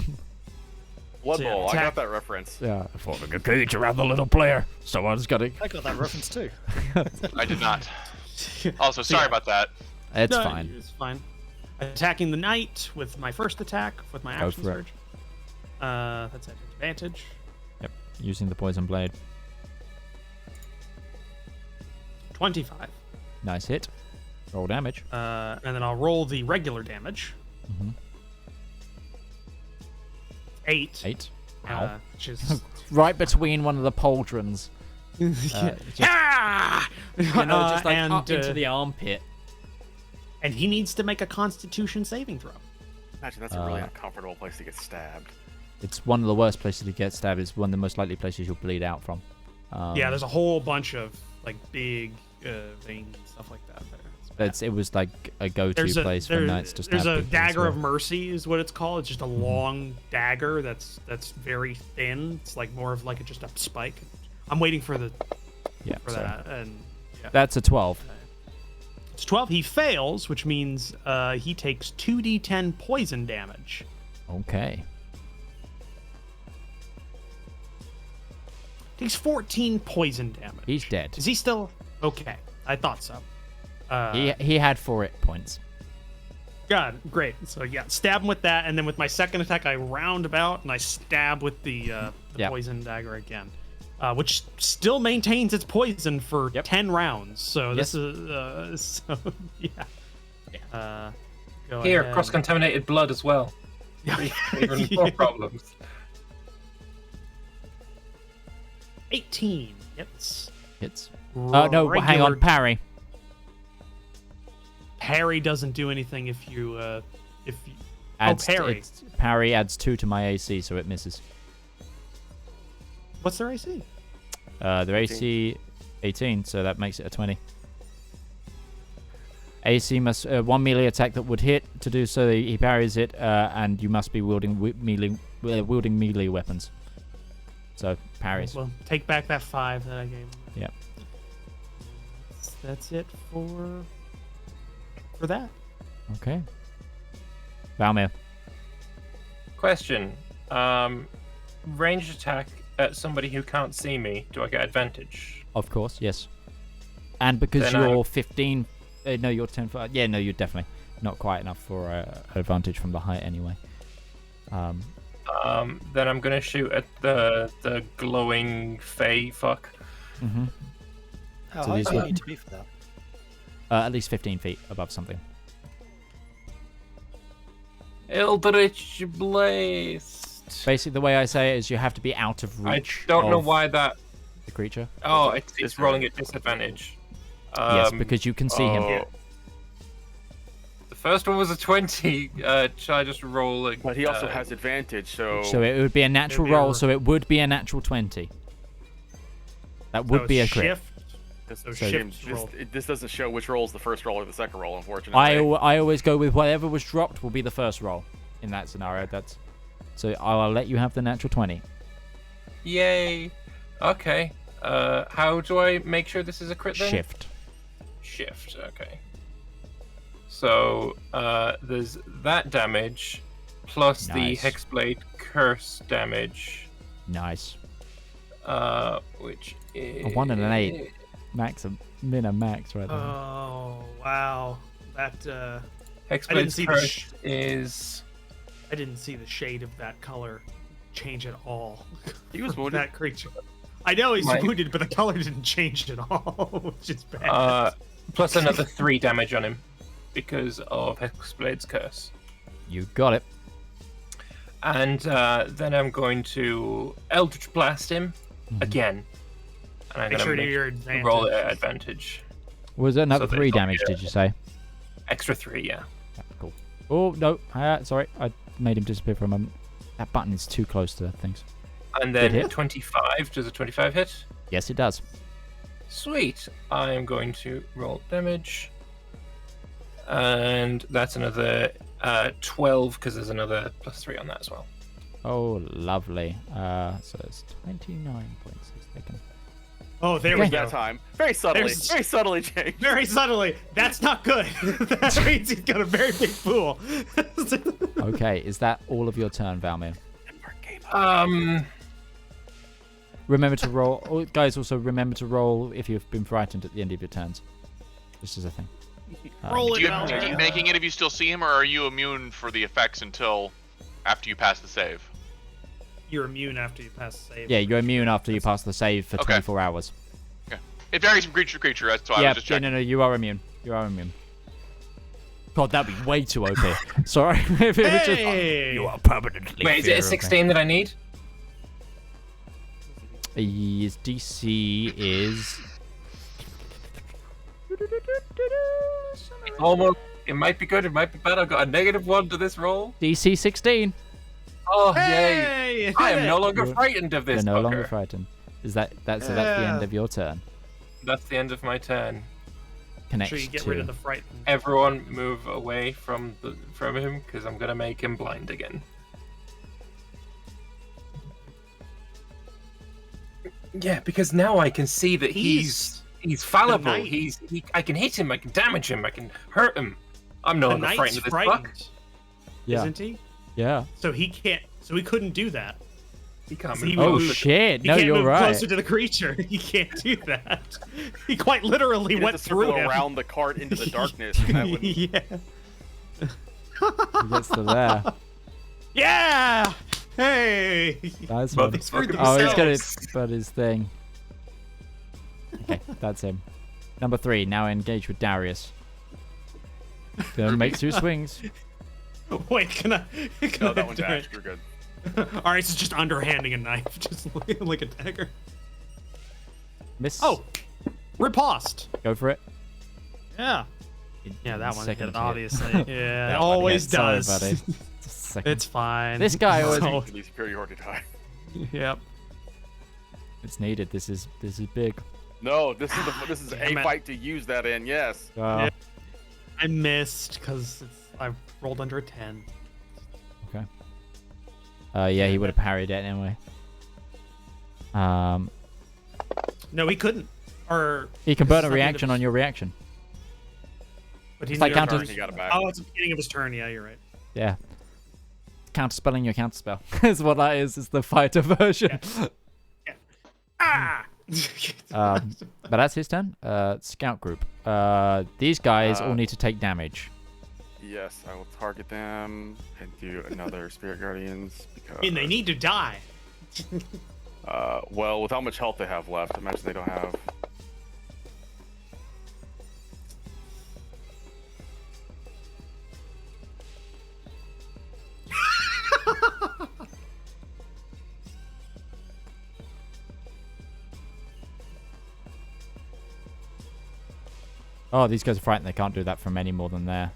Blood So, yeah, Bowl, I attack- got that reference. Yeah, forming a cage around the little player. Someone's got to. I got that reference too. I did not. Also, sorry about that. It's No, fine. It's fine. Attacking the knight with my first attack with my Go action for it. surge. That's at advantage. Yep. Using the poison blade. 25. Nice hit. Roll damage. And then I'll roll the regular damage. Mhm. 8. 8. Ow. Which is Right between one of the pauldrons. Ah! Just like and, up into the armpit. and he needs to make a Constitution saving throw. Imagine that's a really uncomfortable place to get stabbed. It's one of the worst places to get stabbed. It's one of the most likely places you'll bleed out from. Yeah, there's a whole bunch of like big veins and stuff like that there. It's bad. It was like a go-to place for knights to stab There's a people as dagger well. of mercy is what it's called. It's just a long dagger that's very thin. It's like more of like just a spike. I'm waiting for the Yeah, for so that, and yeah. that's a 12. It's 12. He fails, which means he takes 2d10 poison damage. Okay. Takes 14 poison damage. He's dead. Is he still okay? I thought so. He had 4 hit points. God, great. So yeah, stab him with that, and then with my second attack, I round about and I stab with the poison dagger again, which still maintains its poison for 10 rounds. So this is go Here, ahead. cross-contaminated blood as well. Even more problems. 18 hits. No, hang on, parry. Parry doesn't do anything if you Adds, parry. Parry adds 2 to my AC, so it misses. What's their AC? Their AC 18, so that makes it a 20. AC must 1 melee attack that would hit. To do so, he parries it, and you must be wielding melee weapons. So parries. Well, take back that 5 that I gave him. Yep. That's it for that. Okay. Valmir. Question. Ranged attack at somebody who can't see me. Do I get advantage? Of course, yes. And because Then you're 15... no, you're 10 foot... Yeah, no, you're definitely not quite enough for advantage from the height anyway. Then I'm going to shoot at the glowing fey fuck. Mm-hmm. How So high these do you were- need to be for that? At least 15 feet above something. Eldritch Blast. Basically, the way I say it is you have to be out of I reach don't know of why that... the creature. Oh, it's rolling at disadvantage. Yes, because you can see him. The first one was a 20. Shall I just roll it? But he also has advantage, so... So it would be a natural It'd be a roll, so it would be a natural 20. That would So be a crit. shift. So shift roll. this doesn't show which roll is the first roll or the second roll, unfortunately. I always go with whatever was dropped will be the first roll in that scenario. So I'll let you have the natural 20. Yay. Okay. How do I make sure this is a crit then? Shift. Okay. So there's that damage plus Nice. the Hexblade curse damage, Nice. which is A 1 and an 8. Max, min and max right there. Oh wow, that I didn't Hexblade's see the curse is. I didn't see the shade of that color change at all. He was for wounded. that creature. I know he's Right. wounded, but the color didn't change at all, which is bad. Plus another 3 damage on him because of Hexblade's curse. You got it. And then I'm going to Eldritch Blast him again. And I'm Make going sure to to your advantage. roll it at advantage. Was it another So 3 they've got damage, me did you say? Extra 3, yeah. Yeah, cool. Oh, no. Sorry. I made him disappear for a moment. That button is too close to things. And Did then hit? 25. Does a 25 hit? Yes, it does. Sweet. I am going to roll damage. And that's another 12 because there's another +3 on that as well. Oh, lovely. So it's 29 points he's taken. Oh, there Okay. we go. That time. Very subtly. There's- Very subtly changed. Very subtly. That's not good. That means he's got a very big pool. Okay, is that all of your turn, Valmir? Remember to roll. Oh, guys, also remember to roll if you've been frightened at the end of your turns. This is a thing. Roll Do it you out. keep making it if you still see him, or are you immune for the effects until after you pass the save? You're immune after you pass the save. Yeah, you're immune after you pass the save for Okay. 24 hours. It varies from creature to creature, that's why I Yeah, was just checking. no, you are immune. You are immune. God, that'd be way too OP. Sorry. If it was just, Hey! you are permanently Wait, is it a fear of me. 16 that I need? His DC is... Almost. It might be good, it might be bad. I've got a -1 to this roll. DC 16. Oh, yay. Hey! I am no longer You're- frightened of this You're no longer fucker. frightened. Is that so? That's the end of your turn. That's the end of my turn. Connects Sure you get to. rid of the fright. Everyone move away from him because I'm gonna make him blind again. Yeah, because now I can see that he's fallible. knight. I can hit him. I can damage him. I can hurt him. I'm no The longer knight's frightened of this frightened, fuck. Yeah. isn't he? Yeah. So he can't. So he couldn't do that. He can't He move. Oh move- shit! He No, can't you're move right. closer to the creature. He can't do that. He quite literally You have went to through circle him. around the cart into the darkness. And that would... Yeah. He gets to there. Yeah. Hey. Nice one. Motherfucker. Oh, he's gonna themselves. put his thing. Okay, that's him. Number 3, now engage with Darius. Gonna make 2 swings. Wait, can I? Can No, I that one's do Ash. it? You're good. All right, so it's just underhanding a knife, just like a dagger. Miss. Oh, riposte. Go for it. Yeah. Yeah, that one Second hit, hit. obviously. Yeah, That it one always hit. Sorry, does. buddy. Just a second. It's fine. This guy always- So- At least superiority die. Yep. It's needed. This is big. No, this is Damn a it. fight to use that in. Yes. Yeah. I missed because I rolled under a 10. Okay. Yeah, he would have parried it anyway. No, he couldn't. Or He can this burn is a not the end of reaction his- on your reaction. But he It's like needed a counter- turn. He got it back. Oh, it's the beginning of his turn. Yeah, you're right. Yeah. Counterspelling your counterspell is what that is. It's the fighter version. Ah! But that's his turn. Scout group. These guys all need to take damage. Yes, I will target them and do another Spirit Guardians because. And they need to die. Well, with how much health they have left, imagine they don't have. Oh, these guys are frightened. They can't do that from any more than there.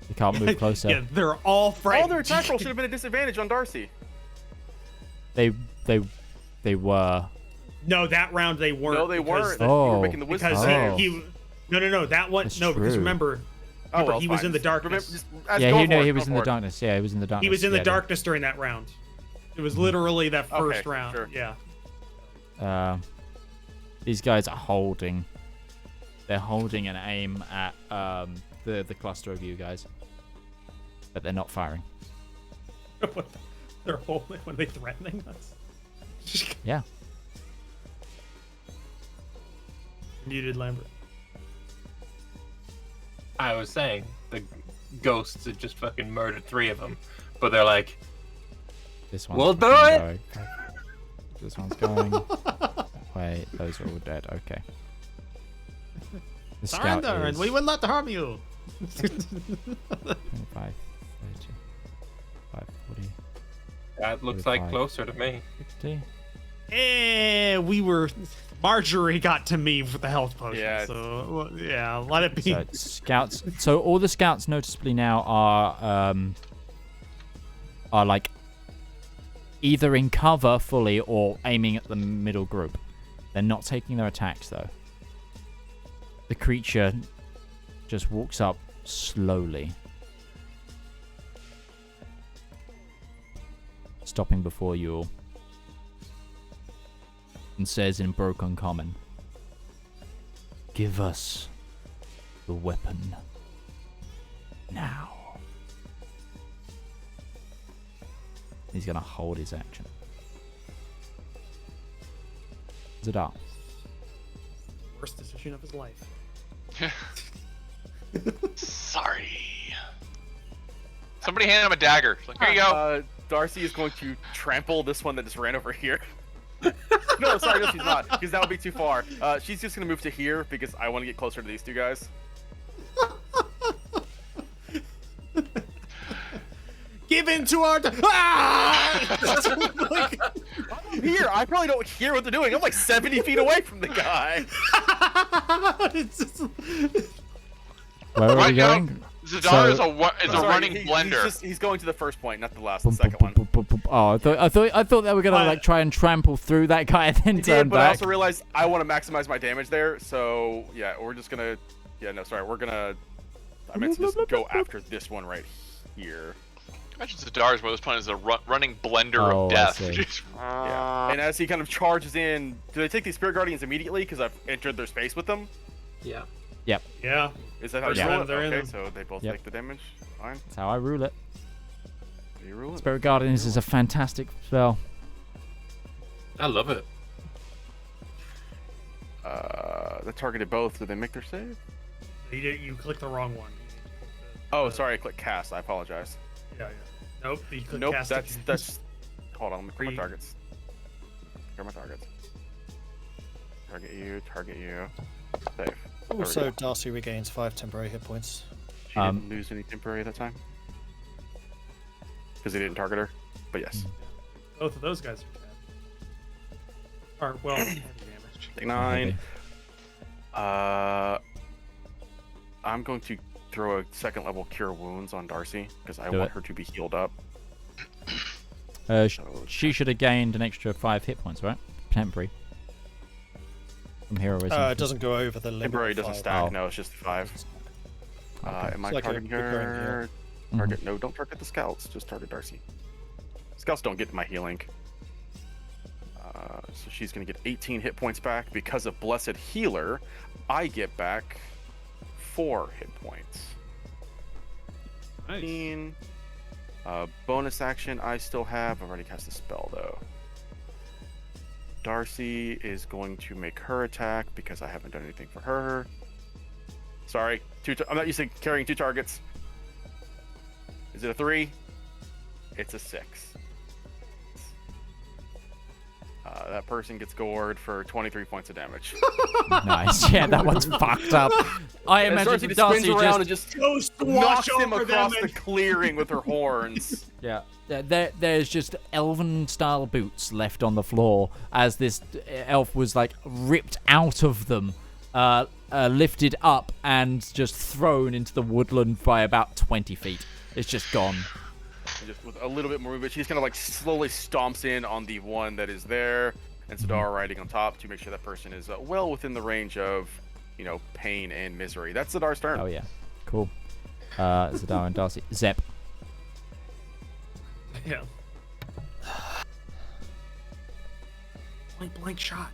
They can't move closer. Yeah, they're all All frightened. their attack roll should have been a disadvantage on Darcy. They were. No, that round they weren't. No, they because- weren't. You Oh. were making the wisdom Because Oh. he no, that one, That's no, because true. remember, Oh, well, he was fine. in the Just darkness. just Yeah, go he for knew it, he go was in for the it. darkness. Yeah, he was in the darkness. He was in the Yeah, darkness during that round. It was literally that first Okay, round. sure. Yeah. These guys are holding. They're holding an aim at the cluster of you guys, but they're not firing. They're holding when they threatening us. Yeah. Muted Lambert. I was saying the ghosts had just fucking murdered 3 of them, but they're like, This one's We'll do fucking it! going. This one's going. Wait, those are all dead. Okay. The scout Surrender, and is we will not harm you. 25, 30, 40, that looks like 45. closer to me. 50. We were. Marjorie got to me with the health potion. Yeah, So yeah, let it be. So scouts. So all the scouts noticeably now are like either in cover fully or aiming at the middle group. They're not taking their attacks though. The creature just walks up slowly, stopping before you all, and says in broken common, "Give us the weapon now." He's gonna hold his action. Zedaar. Worst decision of his life. Sorry. Somebody hand him a dagger. It's like, here you go. Darcy is going to trample this one that just ran over here. No, sorry, no, she's not, because that would be too far. She's just gonna move to here because I want to get closer to these 2 guys. Give in to our. Like, Here, I probably don't hear what they're doing. I'm like 70 feet away from the guy. it's just, Where are Right we now, going? Zedaar So- is a Sorry, running he's blender. He's going to the first point, not the last, Boom, the second boom, one. boom, boom, boom, boom. Oh, I thought they were gonna like try and trample through that guy and then He turn did, but I back. also realized I want to maximize my damage there, so yeah, we're just gonna. Yeah, no, sorry, we're gonna. I meant to just go after this one right here. Imagine Zedaar's most fun is a running blender Oh, of I death. see. Just- Yeah. And as he kind of charges in, do they take these Spirit Guardians immediately because I've entered their space with them? Yeah. Yep, yeah. Is that how First you roll round it? they're in Okay, them. so they both Yep. take the damage. Fine. that's how I rule it. You ruling? Spirit Guardians is a fantastic spell. I love it. That targeted both. Did they make their save? You clicked the wrong one. Oh, sorry. I clicked cast. I apologize. Yeah. Nope. You clicked Nope. cast. That's. Hold on. Let me clear my targets. Clear my targets. Target you. Target you. Save. There we Also, go. Darcy regains 5 temporary hit points. She didn't lose any temporary that time because he didn't target her. But yes. Both of those guys are dead. Or well, heavy damage. Take 9. I'm going to throw a second level cure wounds on Darcy because I want her to be healed up. She should have gained an extra 5 hit points, right? Temporary. From heroism. It doesn't go over the limit. Temporary of doesn't 5. stack. No, it's just 5. Am I It's like a targeting recurring her? Target? No, don't target the scouts. Just target Darcy. Scouts don't get my healing. So she's going to get 18 hit points back. Because of Blessed Healer, I get back 4 hit points. Nice. 15. Bonus action I still have. I've already cast a spell, though. Darcy is going to make her attack because I haven't done anything for her. Sorry. I'm not used to carrying 2 targets. Is it a 3? It's a 6. That person gets gored for 23 points of damage. Nice. Yeah, that one's fucked up. I And imagine Darcy just Darcy spins around and just Goes to knocks wash him over across them the clearing with her horns. Yeah, there's just elven-style boots left on the floor as this elf was like ripped out of them, lifted up and just thrown into the woodland by about 20 feet. It's just gone. Just with a little bit more movement, she's kind of like slowly stomps in on the one that is there, and Zedaar riding on top to make sure that person is well within the range of, pain and misery. That's Zedaar's turn. Oh yeah, cool. Zedaar and Darcy. Zep. Yeah. Blank shot.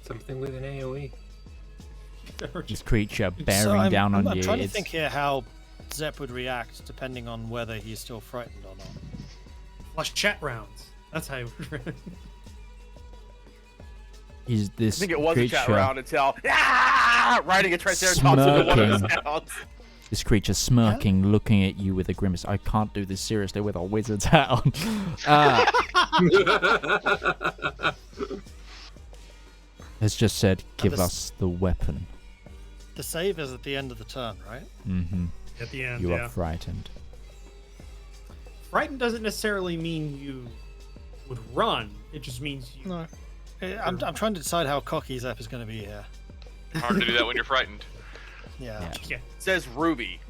Something with an AoE. This creature bearing So I'm down on I'm you. trying to It's- think here how Zep would react depending on whether he's still frightened or not. Flush chat rounds. That's how you would Is this I think it was creature, a chat round until riding a Triceratops into one of the Smirking. scouts. This creature smirking, looking at you with a grimace. I can't do this seriously with a wizard's hat on. Has just said, give this- us the weapon. The save is at the end of the turn, right? Mm-hmm. at the end. You Yeah. are frightened. Frightened doesn't necessarily mean you would run. It just means you. No. I'm trying to decide how cocky Zep is going to be here. Hard to do that when you're frightened. Yeah. Yeah. Says Ruby.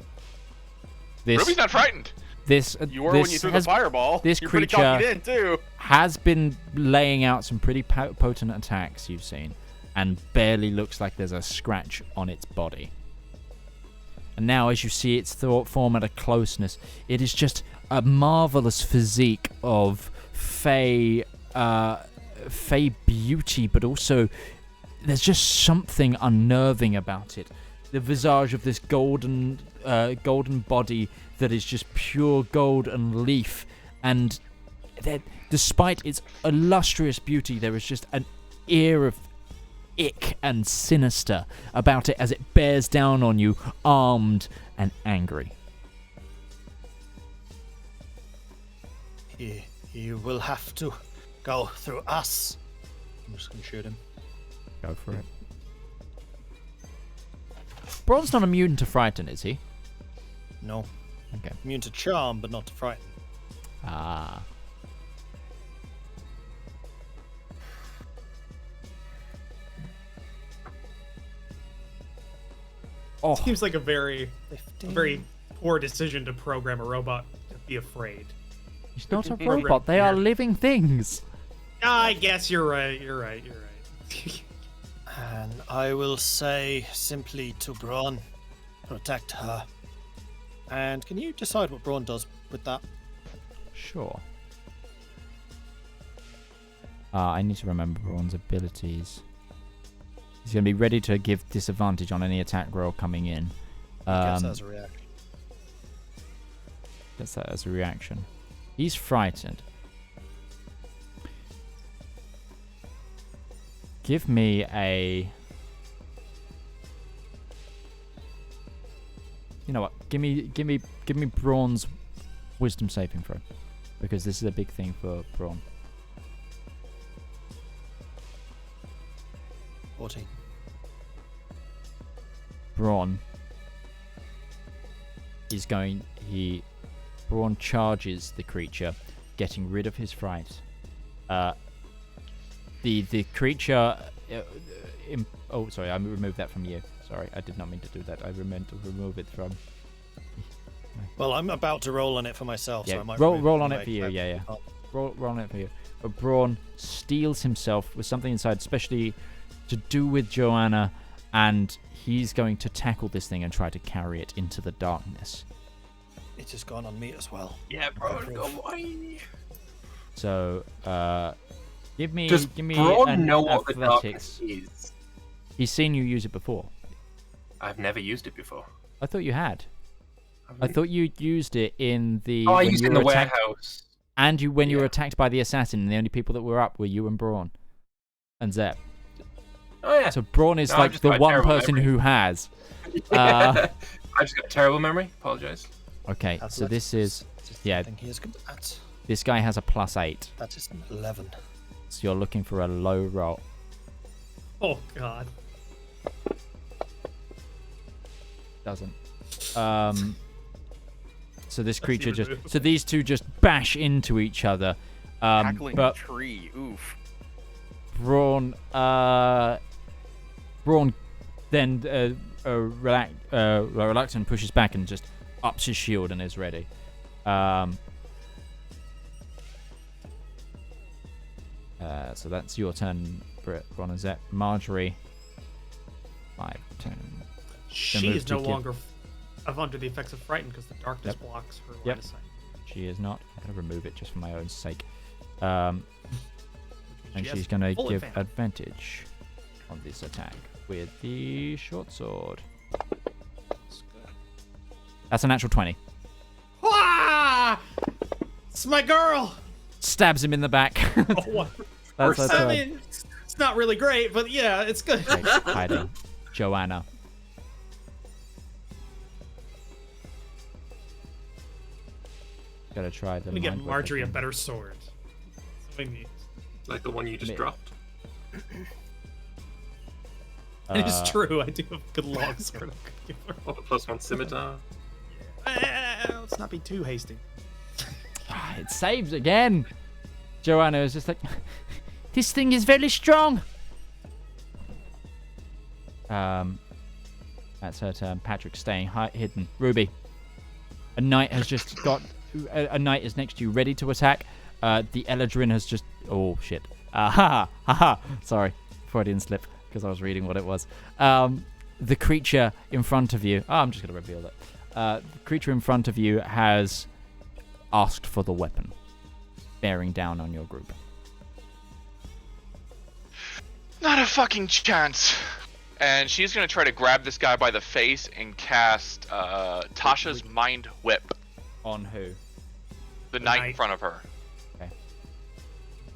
Ruby's not frightened. You were when you threw the fireball. This You're pretty creature cocked in too. has been laying out some pretty potent attacks you've seen, and barely looks like there's a scratch on its body. And now, as you see its form at a closeness, it is just a marvelous physique of fey beauty, but also there's just something unnerving about it. The visage of this golden body that is just pure gold and leaf, and that despite its illustrious beauty, there is just an air of ick and sinister about it as it bears down on you, armed and angry. You will have to go through us. I'm just going to shoot him. Go for it. Braun's not immune to frighten, is he? No. Okay. Immune to charm, but not to frighten. Ah. Oh, Seems like a very poor decision to program a robot to be afraid. he's not a robot. They are living things. I guess you're right. And I will say simply to Braun, protect her. And can you decide what Braun does with that? Sure. I need to remember Braun's abilities. He's going to be ready to give disadvantage on any attack roll coming in. Gets that as a reaction. Gets that as a reaction. He's frightened. Give me a... You know what? Give me Braun's wisdom saving throw, because this is a big thing for Braun. 14. Braun is going. Braun charges the creature, getting rid of his fright. The creature. Oh, sorry, I removed that from you. Sorry, I did not mean to do that. I meant to remove it from. Well, I'm about to roll on it for myself, Yeah, so I might roll on it for you. Yeah. Roll on it for you. But Braun steals himself with something inside, especially to do with Joanna, and he's going to tackle this thing and try to carry it into the darkness. It has gone on me as well. Yeah, bro, go away. So, give me Braun an know what the athletics. darkness is? He's seen you use it before. I've never used it before. I thought you had. I thought you used it in the. Oh, I when used you it in the were attacked, warehouse. and when you were attacked by the assassin, and the only people that were up were you and Braun, and Zep. Oh yeah. So Braun is No, I've like just the got a one terrible person memory. who has. I just got a terrible memory. Apologize. Okay, so this is I think he is good at. this guy has a +8, That is an 11. so you're looking for a low roll. Oh God. Doesn't. So this creature even just. move. So these two just bash into each other. Tackling But tree. Oof. Braun then reluctant pushes back and just ups his shield and is ready. So that's your turn, Braun and Zep. Marjorie. 5, 10. She move is to no give- longer under the effects of frightened because the darkness Yep. blocks her line Yep. of sight. She is not. I'm going to remove it just for my own sake. And She has she's going to full give advantage. advantage on this attack with the short sword. That's a natural 20. Ah! It's my girl. Stabs him in the back. Oh, what? That's her I turn. mean, it's not really great, but yeah, it's good. Okay, hiding. Joanna. Gotta try the. Let me get mind whip Marjorie a again. better sword. That's what I need. Like the one you just Me- dropped. It's true. I do have a good long sword. I could give her. Oh, the +1 scimitar. Let's not be too hasty. It saves again. Joanna is just like, this thing is very strong. That's her turn. Patrick staying hidden. Ruby. A knight has just got. A knight is next to you, ready to attack. The Eladrin has just. Oh shit. Sorry, Freudian slip because I was reading what it was. The creature in front of you. Oh, I'm just gonna reveal it. The creature in front of you has asked for the weapon, bearing down on your group. Not a fucking chance. And she's gonna try to grab this guy by the face and cast Tasha's Mind Whip. On who? The knight in front of her.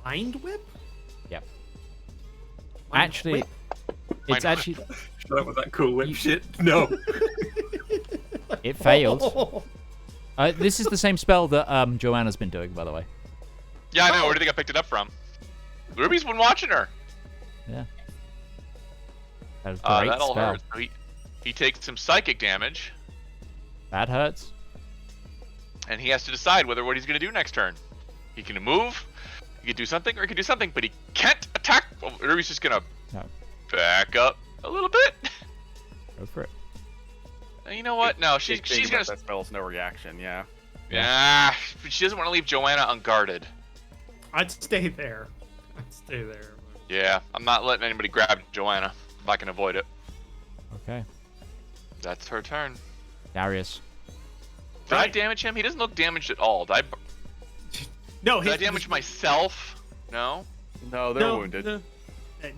Mind whip? Yep. Mind Actually, whip? it's Mind actually Shut up with that cool whip shit. No. it failed. This is the same spell that Joanna's been doing, by the way. Yeah, I know. Where do you think I picked it up from? Ruby's been watching her. Yeah. That's a great That all spell. hurts. So he takes some psychic damage, That hurts. and he has to decide what he's gonna do next turn. He can move, he can do something, or he can do something, but he can't attack. Well, Ruby's just gonna No, back up a little bit. go for it. You know what? No, she's Big thing gonna. about that spell's no reaction. Yeah. Yeah, she doesn't want to leave Joanna unguarded. I'd stay there. I'd stay there. Yeah, I'm not letting anybody grab Joanna if I can avoid it. Okay. That's her turn. Darius. Did I damage him? He doesn't look damaged at all. Did No, I damage myself? No. No, they're wounded. no.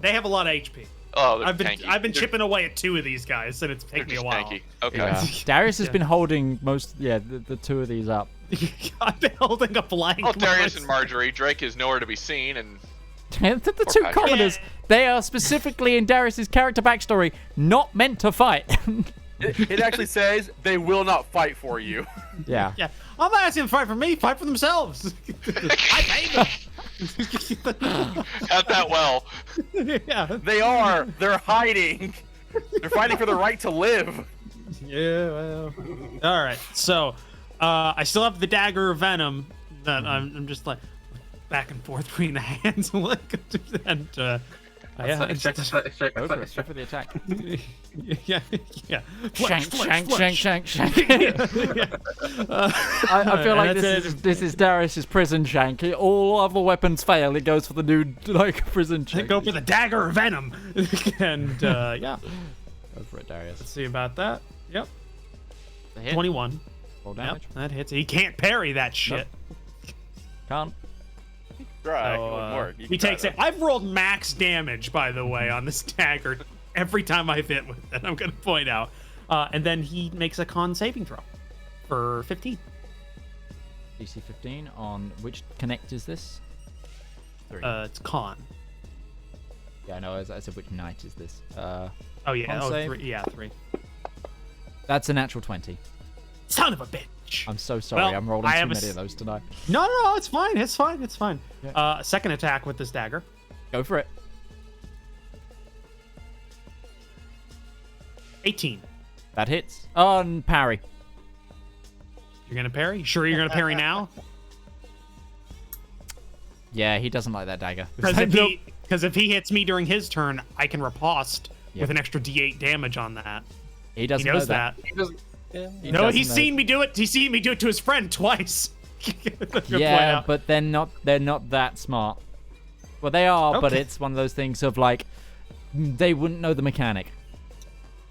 They have a lot of HP. Oh, they're I've been tanky. chipping away at 2 of these guys, and it's They're taken me a just while. tanky. Okay. Yeah. Darius has Yeah. been holding the 2 of these up. I've been holding a blank. Oh, Darius and Marjorie. Drake is nowhere to be seen, and the 2 Patrick. commoners, they are specifically in Darius's character backstory not meant to fight. It actually says they will not fight for you. Yeah. Yeah, I'm not asking them to fight for me. Fight for themselves. I paid them. at that well. Yeah. They are. They're hiding. They're fighting for the right to live. Yeah. Well. All right. So, I still have the dagger of venom that I'm just like back and forth between the hands, and yeah. Check Go for it. Go for the attack. Yeah. Shank, Flex, shank. Yeah. I feel like that's this is Darius's prison shank. All other weapons fail. It goes for the new prison They shank. go for the dagger of venom, and yeah. Go for it, Darius. Let's see about that. Yep. The hit. 21. Full Yep, damage. that hits. He can't parry that shit. Can't. Try. So, It won't work. You he can try takes that. it. I've rolled max damage, by the way, on this dagger every time I've hit with it. I'm going to point out. And then he makes a con saving throw for 15. DC 15 on which connect is this? 3. It's con. Yeah, no, I said which knight is this? Oh yeah. Con Oh, save? 3. Yeah, 3. That's a natural 20. Son of a bitch. I'm so sorry. Well, I'm rolling I too have a many of those tonight. No, it's fine. It's fine. It's fine. Yeah. Second attack with this dagger. Go for it. 18. That hits. On parry. You're gonna parry? Sure, you're gonna parry now? Yeah, he doesn't like that dagger. Because if he hits me during his turn, I can riposte Yep. with an extra D8 damage on that. He doesn't He knows know that. that. He doesn't. He No, doesn't he's know. seen me do it. He's seen me do it to his friend twice. Good point Yeah, out. but they're not that smart. Well, they are, but Okay. it's one of those things of like they wouldn't know the mechanic.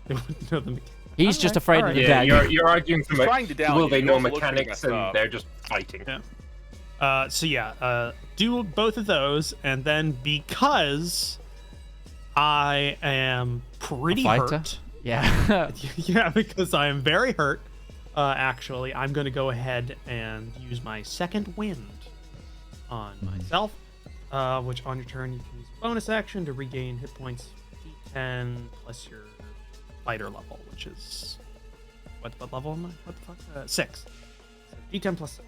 They wouldn't know the He's just afraid of the Yeah, dagger. you're arguing from He's trying to down will you. they He know also looks pretty mechanics messed and up. they're just fighting. Yeah. So yeah, do both of those, and then because I am pretty fighter? hurt. Yeah. Yeah, because I am very hurt. Actually, I'm going to go ahead and use my second wind on myself, which on your turn you can use a bonus action to regain hit points D10 plus your fighter level, which is what level am I? What the fuck? 6. So D10 plus 6.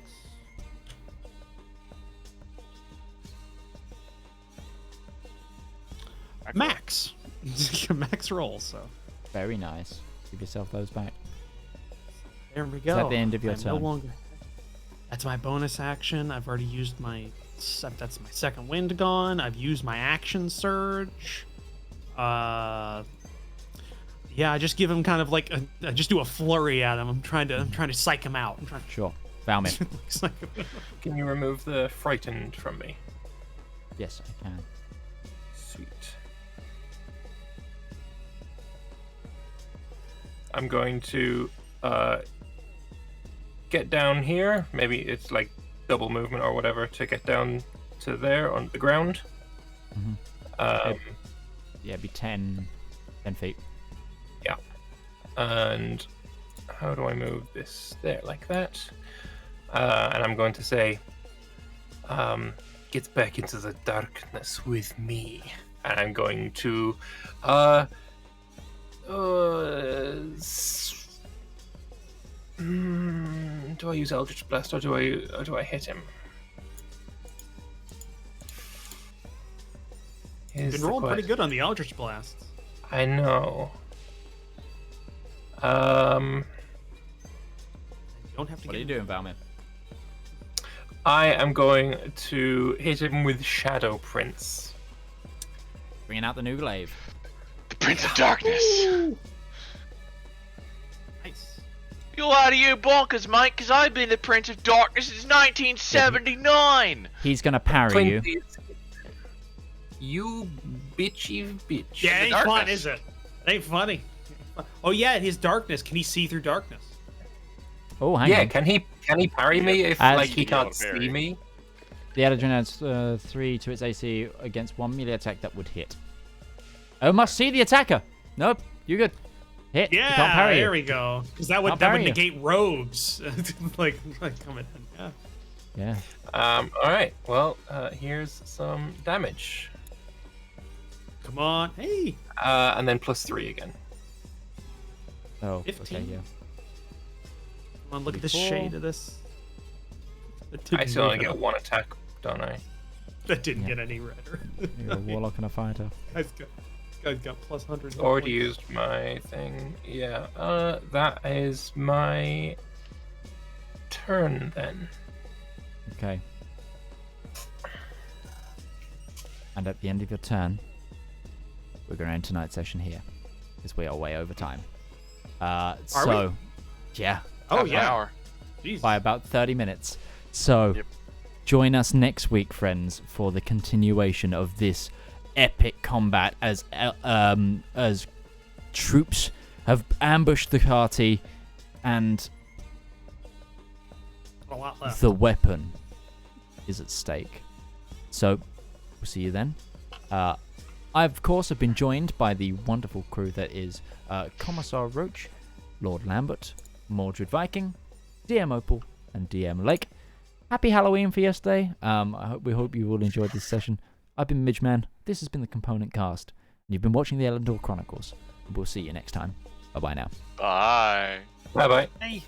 Max. Max roll. So Very nice. Give yourself those back. there we go. that the end of your I'm turn? No longer. That's my bonus action. I've already used my. That's my second wind gone. I've used my action surge. Yeah, I just give him kind of like I just do a flurry at him. I'm trying to psych him out. I'm trying to Sure. Valmir. psych him out. Can you remove the frightened from me? Yes, I can. Sweet. I'm going to get down here. Maybe it's like double movement or whatever to get down to there on the ground. Mhm. Yeah, it'd be 10 feet. Yeah. And how do I move this there like that? And I'm going to say, get back into the darkness with me. And I'm going to, do I use Eldritch Blast or do I hit him? You've been rolling pretty good on the Eldritch Blast. I know. You don't have to What are get you doing, Valmir? I am going to hit him with Shadow Prince. Bringing out the new glaive. The Prince of Darkness. Nice. You out of your bonkers, mate, because I've been the Prince of Darkness since 1979. He's gonna parry you. 20. You bitchy bitch. Yeah, it ain't darkness. fun, is it? It ain't funny. Oh yeah, his darkness. Can he see through darkness? Oh, hang Yeah, on. can he parry me if As- like he can't Yeah, parry. see me? The Eldritch adds 3 to its AC against one melee attack that would hit. I must see the attacker. Nope, you're good. Hit. You can't Yeah, parry there you. we go. Because that would Can't parry you. negate rogues. like coming in. Yeah. Yeah. All right. Well, here's some damage. Come on. Hey. And then +3 again. Oh, 15. okay, yeah. Come on, look at the 34. shade of this. I still only get 1 attack, don't I? That didn't Yeah. get any redder. You're a warlock and a fighter. Guy's got +100. Already used my thing. Yeah. That is my turn then. Okay. And at the end of your turn, we're going to end tonight's session here, because we are way over time. Yeah. Oh Half an yeah. hour. Jeez. By about 30 minutes. So, Yep. join us next week, friends, for the continuation of this epic combat as troops have ambushed the party and A lot left. the weapon is at stake. So, we'll see you then. I, of course, have been joined by the wonderful crew that is Commissar Roach, Lord Lambert, Mordred Viking, DM Opal, and DM Lake. Happy Halloween for yesterday. We hope you all enjoyed this session. I've been Midgeman. This has been the Component Cast. And you've been watching the Elendor Chronicles. We'll see you next time. Bye-bye now. Bye. Bye bye. Hey.